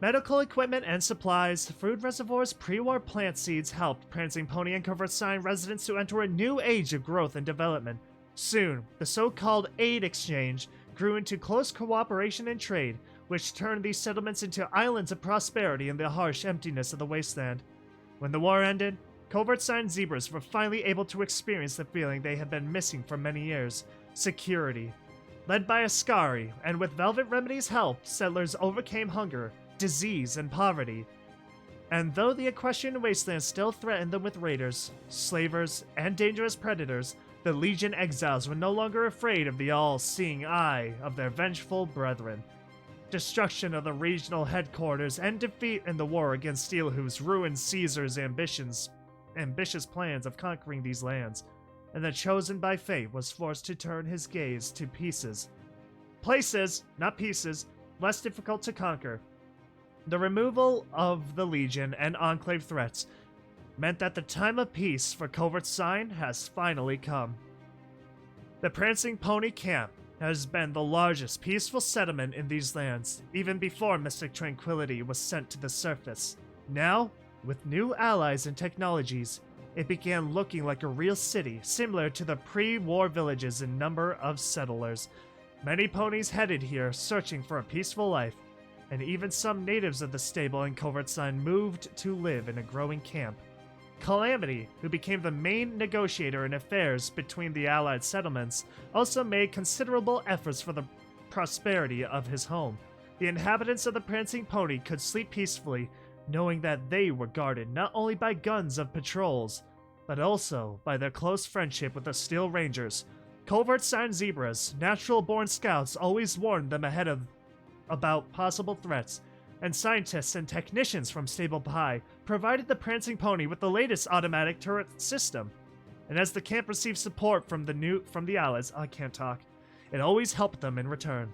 Medical equipment and supplies, food reservoirs, pre-war plant seeds helped Prancing Pony and Covert Sign residents to enter a new age of growth and development. Soon, the so-called aid exchange grew into close cooperation and trade, which turned these settlements into islands of prosperity in the harsh emptiness of the wasteland. When the war ended, Covert Sign Zebras were finally able to experience the feeling they had been missing for many years: security. Led by Ascari, and with Velvet Remedy's help, settlers overcame hunger, disease, and poverty. And though the Equestrian Wasteland still threatened them with raiders, slavers, and dangerous predators, the Legion exiles were no longer afraid of the all-seeing eye of their vengeful brethren. Destruction of the regional headquarters and defeat in the war against Steelhooves ruined Caesar's ambitious plans of conquering these lands, and the chosen by fate was forced to turn his gaze to places, not pieces, less difficult to conquer. The removal of the Legion and Enclave threats meant that the time of peace for Covert Sign has finally come. The Prancing Pony Camp has been the largest peaceful settlement in these lands, even before Mystic Tranquility was sent to the surface. Now, with new allies and technologies, it began looking like a real city, similar to the pre-war villages in number of settlers. Many ponies headed here, searching for a peaceful life, and even some natives of the stable and Covert Sign moved to live in a growing camp. Calamity, who became the main negotiator in affairs between the allied settlements, also made considerable efforts for the prosperity of his home. The inhabitants of the Prancing Pony could sleep peacefully, knowing that they were guarded not only by guns of patrols, but also by their close friendship with the Steel Rangers. Covert Sign Zebras, natural-born scouts, always warned them about possible threats, and scientists and technicians from Stable Pie provided the Prancing Pony with the latest automatic turret system. And as the camp received support from the allies, I can't talk, it always helped them in return.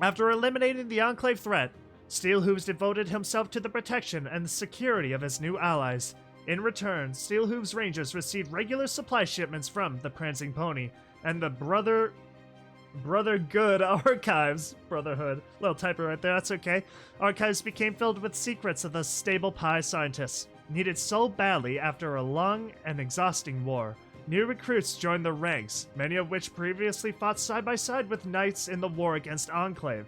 After eliminating the Enclave threat, Steelhooves devoted himself to the protection and the security of his new allies. In return, Steelhooves Rangers received regular supply shipments from the Prancing Pony, and the Brotherhood archives, little typo right there, that's okay. Archives became filled with secrets of the Stable Pie scientists, needed so badly after a long and exhausting war. New recruits joined the ranks, many of which previously fought side by side with knights in the war against Enclave.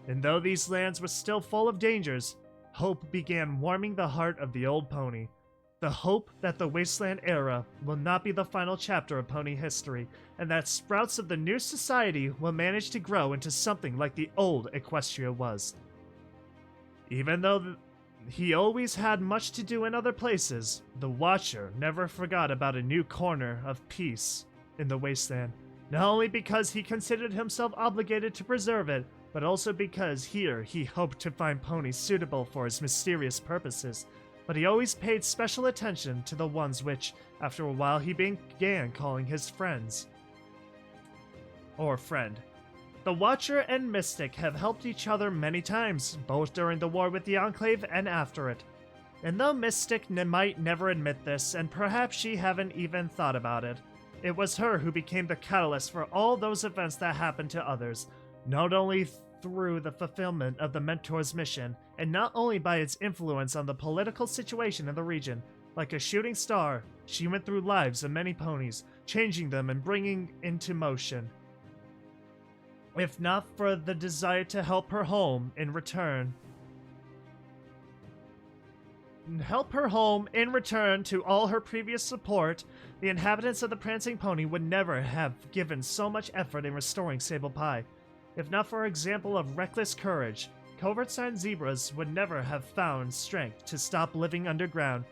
And though these lands were still full of dangers, hope began warming the heart of the old pony. The hope that the Wasteland era will not be the final chapter of pony history, and that sprouts of the new society will manage to grow into something like the old Equestria was. Even though he always had much to do in other places, the Watcher never forgot about a new corner of peace in the Wasteland, not only because he considered himself obligated to preserve it, but also because here he hoped to find ponies suitable for his mysterious purposes. But he always paid special attention to the ones which, after a while, he began calling his friends. Or friend. The Watcher and Mystic have helped each other many times, both during the war with the Enclave and after it. And though Mystic might never admit this, and perhaps she haven't even thought about it, it was her who became the catalyst for all those events that happened to others, not only through the fulfillment of the Mentor's mission, and not only by its influence on the political situation in the region. Like a shooting star, she went through lives of many ponies, changing them and bringing into motion. If not for the desire to help her home in return to all her previous support, the inhabitants of the Prancing Pony would never have given so much effort in restoring Sable Pie. If not for example of reckless courage, covert sign zebras would never have found strength to stop living underground.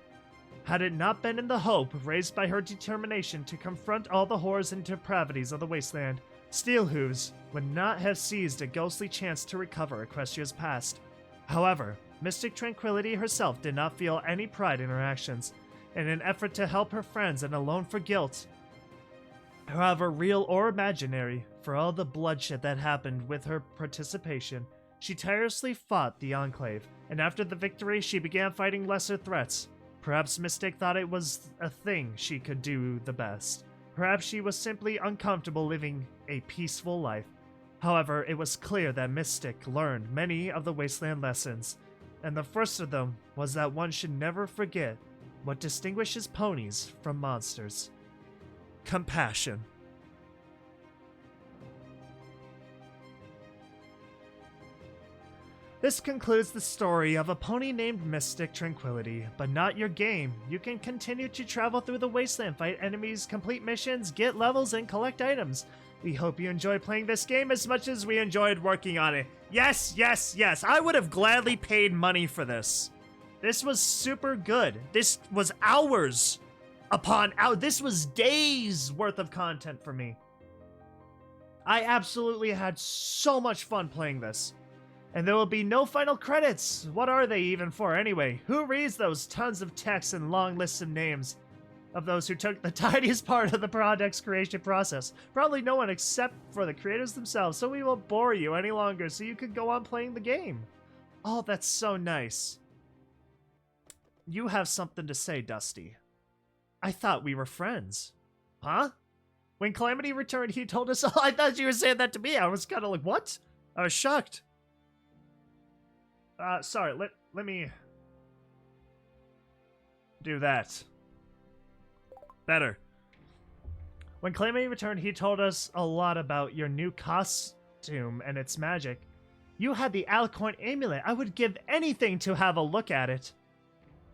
Had it not been in the hope raised by her determination to confront all the horrors and depravities of the Wasteland, Steelhooves would not have seized a ghostly chance to recover Equestria's past. However, Mystic Tranquility herself did not feel any pride in her actions. In an effort to help her friends and alone for guilt, however real or imaginary, for all the bloodshed that happened with her participation, she tirelessly fought the Enclave, and after the victory she began fighting lesser threats. Perhaps Mystic thought it was a thing she could do the best. Perhaps she was simply uncomfortable living a peaceful life. However, it was clear that Mystic learned many of the Wasteland lessons, and the first of them was that one should never forget what distinguishes ponies from monsters. Compassion. This concludes the story of a pony named Mystic Tranquility, but not your game. You can continue to travel through the Wasteland, fight enemies, complete missions, get levels, and collect items. We hope you enjoy playing this game as much as we enjoyed working on it. Yes, yes, yes, I would have gladly paid money for this. This was super good. This was hours upon hours. This was days worth of content for me. I absolutely had so much fun playing this. And there will be no final credits. What are they even for anyway? Who reads those tons of text and long lists of names of those who took the tiniest part of the project's creation process? Probably no one except for the creators themselves, so we won't bore you any longer so you can go on playing the game. Oh, that's so nice. You have something to say, Dusty. I thought we were friends. Huh? When Calamity returned, he told us, oh, I thought you were saying that to me. I was kind of like, what? I was shocked. Sorry, let me do that. Better. When Calamity returned, he told us a lot about your new costume and its magic. You had the Alicorn amulet. I would give anything to have a look at it.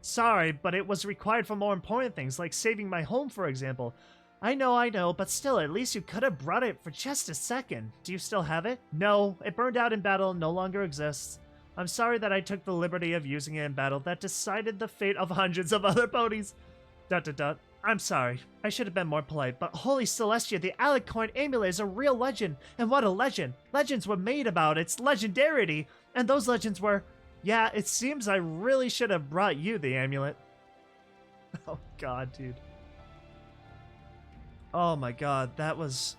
Sorry, but it was required for more important things, like saving my home, for example. I know, but still, at least you could have brought it for just a second. Do you still have it? No, it burned out in battle and no longer exists. I'm sorry that I took the liberty of using it in battle that decided the fate of hundreds of other ponies. ... I'm sorry. I should have been more polite, but holy Celestia, the Alicorn amulet is a real legend. And what a legend. Legends were made about its legendarity. And those legends were... Yeah, it seems I really should have brought you the amulet. Oh god, dude. Oh my god, that was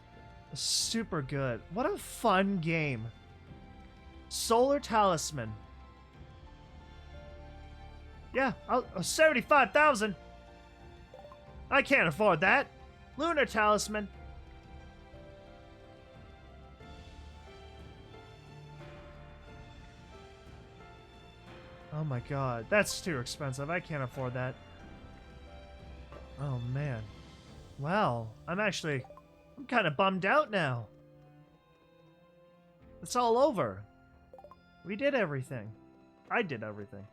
super good. What a fun game. Solar Talisman. Yeah, 75,000. I can't afford that. Lunar Talisman. Oh my god, that's too expensive. I can't afford that. Oh man. Well, I'm kind of bummed out now. It's all over. We did everything. I did everything.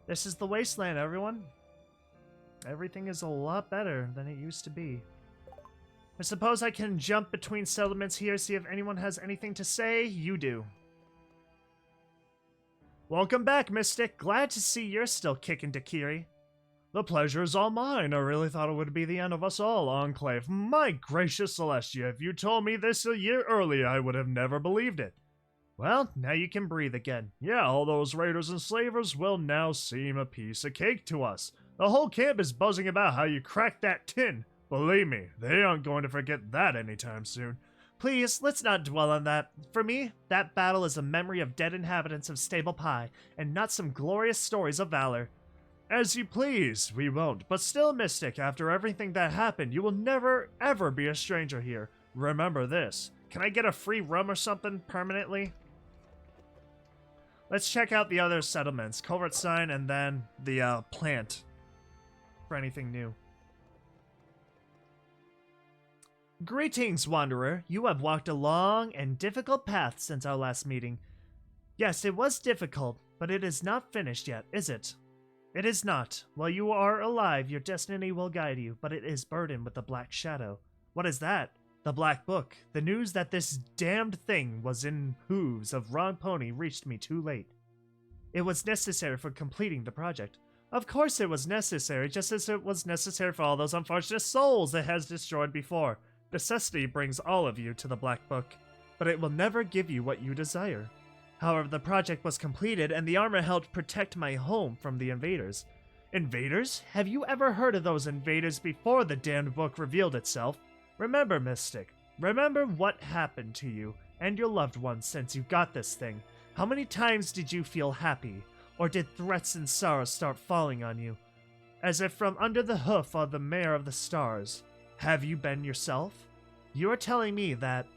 This is the wasteland, everyone. Everything is a lot better than it used to be. I suppose I can jump between settlements here, see if anyone has anything to say. You do. Welcome back, Mystic. Glad to see you're still kicking Dakiri. The pleasure is all mine. I really thought it would be the end of us all, Enclave. My gracious Celestia, if you told me this a year earlier, I would have never believed it. Well, now you can breathe again. Yeah, all those raiders and slavers will now seem a piece of cake to us. The whole camp is buzzing about how you cracked that tin. Believe me, they aren't going to forget that anytime soon. Please, let's not dwell on that. For me, that battle is a memory of dead inhabitants of Stable Pie, and not some glorious stories of valor. As you please, we won't. But still, Mystic, after everything that happened, you will never, ever be a stranger here. Remember this. Can I get a free room or something permanently? Let's check out the other settlements. Covert Sign and then the plant for anything new. Greetings, Wanderer. You have walked a long and difficult path since our last meeting. Yes, it was difficult, but it is not finished yet, is it? It is not. While you are alive, your destiny will guide you, but it is burdened with the Black Shadow. What is that? The Black Book. The news that this damned thing was in hooves of Wrong Pony reached me too late. It was necessary for completing the project. Of course it was necessary, just as it was necessary for all those unfortunate souls it has destroyed before. Necessity brings all of you to the Black Book, but it will never give you what you desire. However, the project was completed, and the armor helped protect my home from the invaders. Invaders? Have you ever heard of those invaders before the damned book revealed itself? Remember, Mystic. Remember what happened to you and your loved ones since you got this thing. How many times did you feel happy? Or did threats and sorrows start falling on you? As if from under the hoof of the Mare of the Stars. Have you been yourself? You are telling me that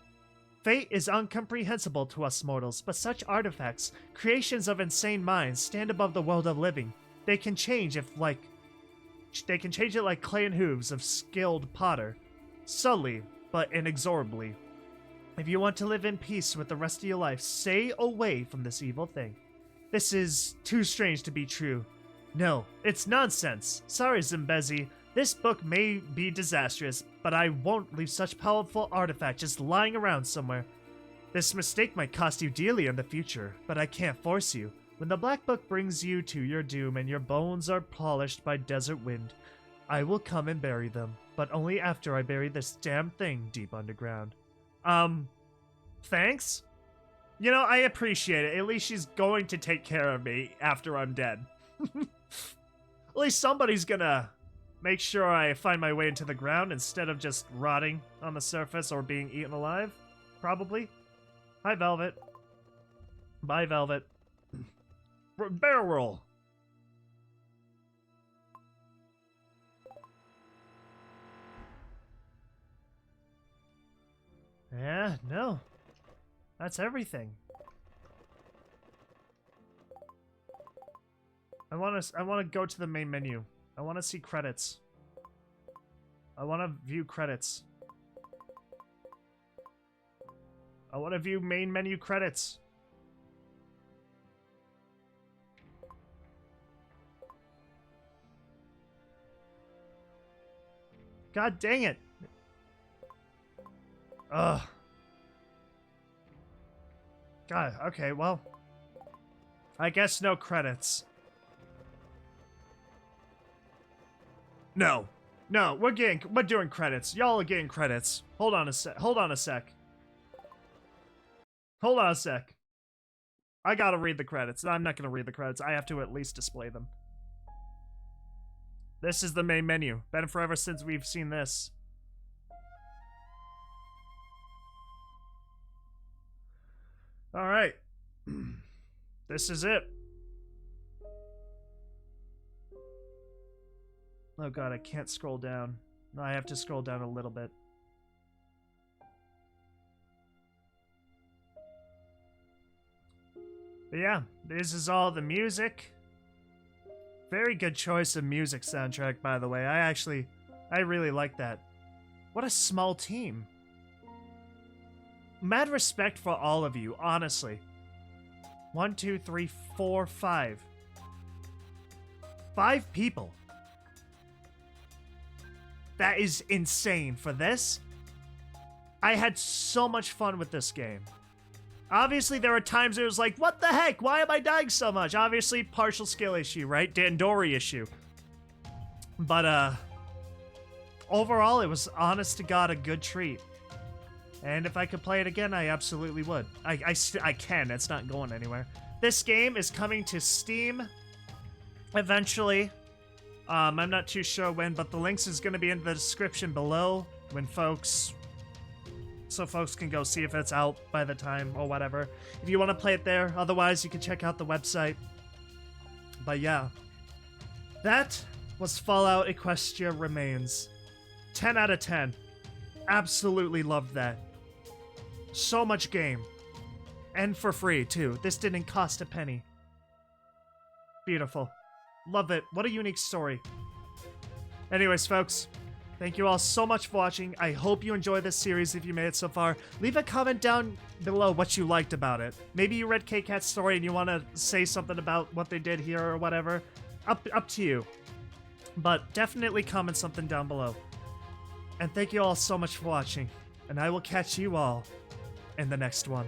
fate is incomprehensible to us mortals, but such artifacts, creations of insane minds, stand above the world of living. They can change it like clay and hooves of skilled potter, subtly but inexorably. If you want to live in peace with the rest of your life, stay away from this evil thing. This is too strange to be true. No, it's nonsense. Sorry, Zimbezi. This book may be disastrous, but I won't leave such powerful artifact just lying around somewhere. This mistake might cost you dearly in the future, but I can't force you. When the Black Book brings you to your doom and your bones are polished by desert wind, I will come and bury them, but only after I bury this damn thing deep underground. Thanks? You know, I appreciate it. At least she's going to take care of me after I'm dead. At least somebody's gonna make sure I find my way into the ground instead of just rotting on the surface or being eaten alive. Probably. Hi, Velvet. Bye, Velvet. Barrel roll. Yeah, no. That's everything. I want to go to the main menu. I want to see credits. I want to view credits. I want to view main menu credits. God dang it. Ugh. God, okay, well. I guess no credits. No. No, we're doing credits. Y'all are getting credits. Hold on a sec. Hold on a sec. Hold on a sec. I gotta read the credits. I'm not gonna read the credits. I have to at least display them. This is the main menu. Been forever since we've seen this. Alright. This is it. Oh god, I can't scroll down. No, I have to scroll down a little bit. But yeah, this is all the music. Very good choice of music soundtrack, by the way. I actually I really like that. What a small team. Mad respect for all of you, honestly. 1, 2, 3, 4, 5. 5 people. That is insane for this. I had so much fun with this game. Obviously, there were times it was like, what the heck? Why am I dying so much? Obviously, partial skill issue, right? Dandori issue. But, overall, it was, honest to God, a good treat. And if I could play it again, I absolutely would. I can. It's not going anywhere. This game is coming to Steam eventually. I'm not too sure when, but the links is going to be in the description below so folks can go see if it's out by the time or whatever. If you want to play it there, otherwise you can check out the website. But yeah, that was Fallout Equestria Remains. 10 out of 10. Absolutely loved that. So much game. And for free, too. This didn't cost a penny. Beautiful. Love it. What a unique story. Anyways, folks, thank you all so much for watching. I hope you enjoy this series if you made it so far. Leave a comment down below what you liked about it. Maybe you read Kkat's story and you want to say something about what they did here or whatever. Up to you. But definitely comment something down below. And thank you all so much for watching. And I will catch you all in the next one.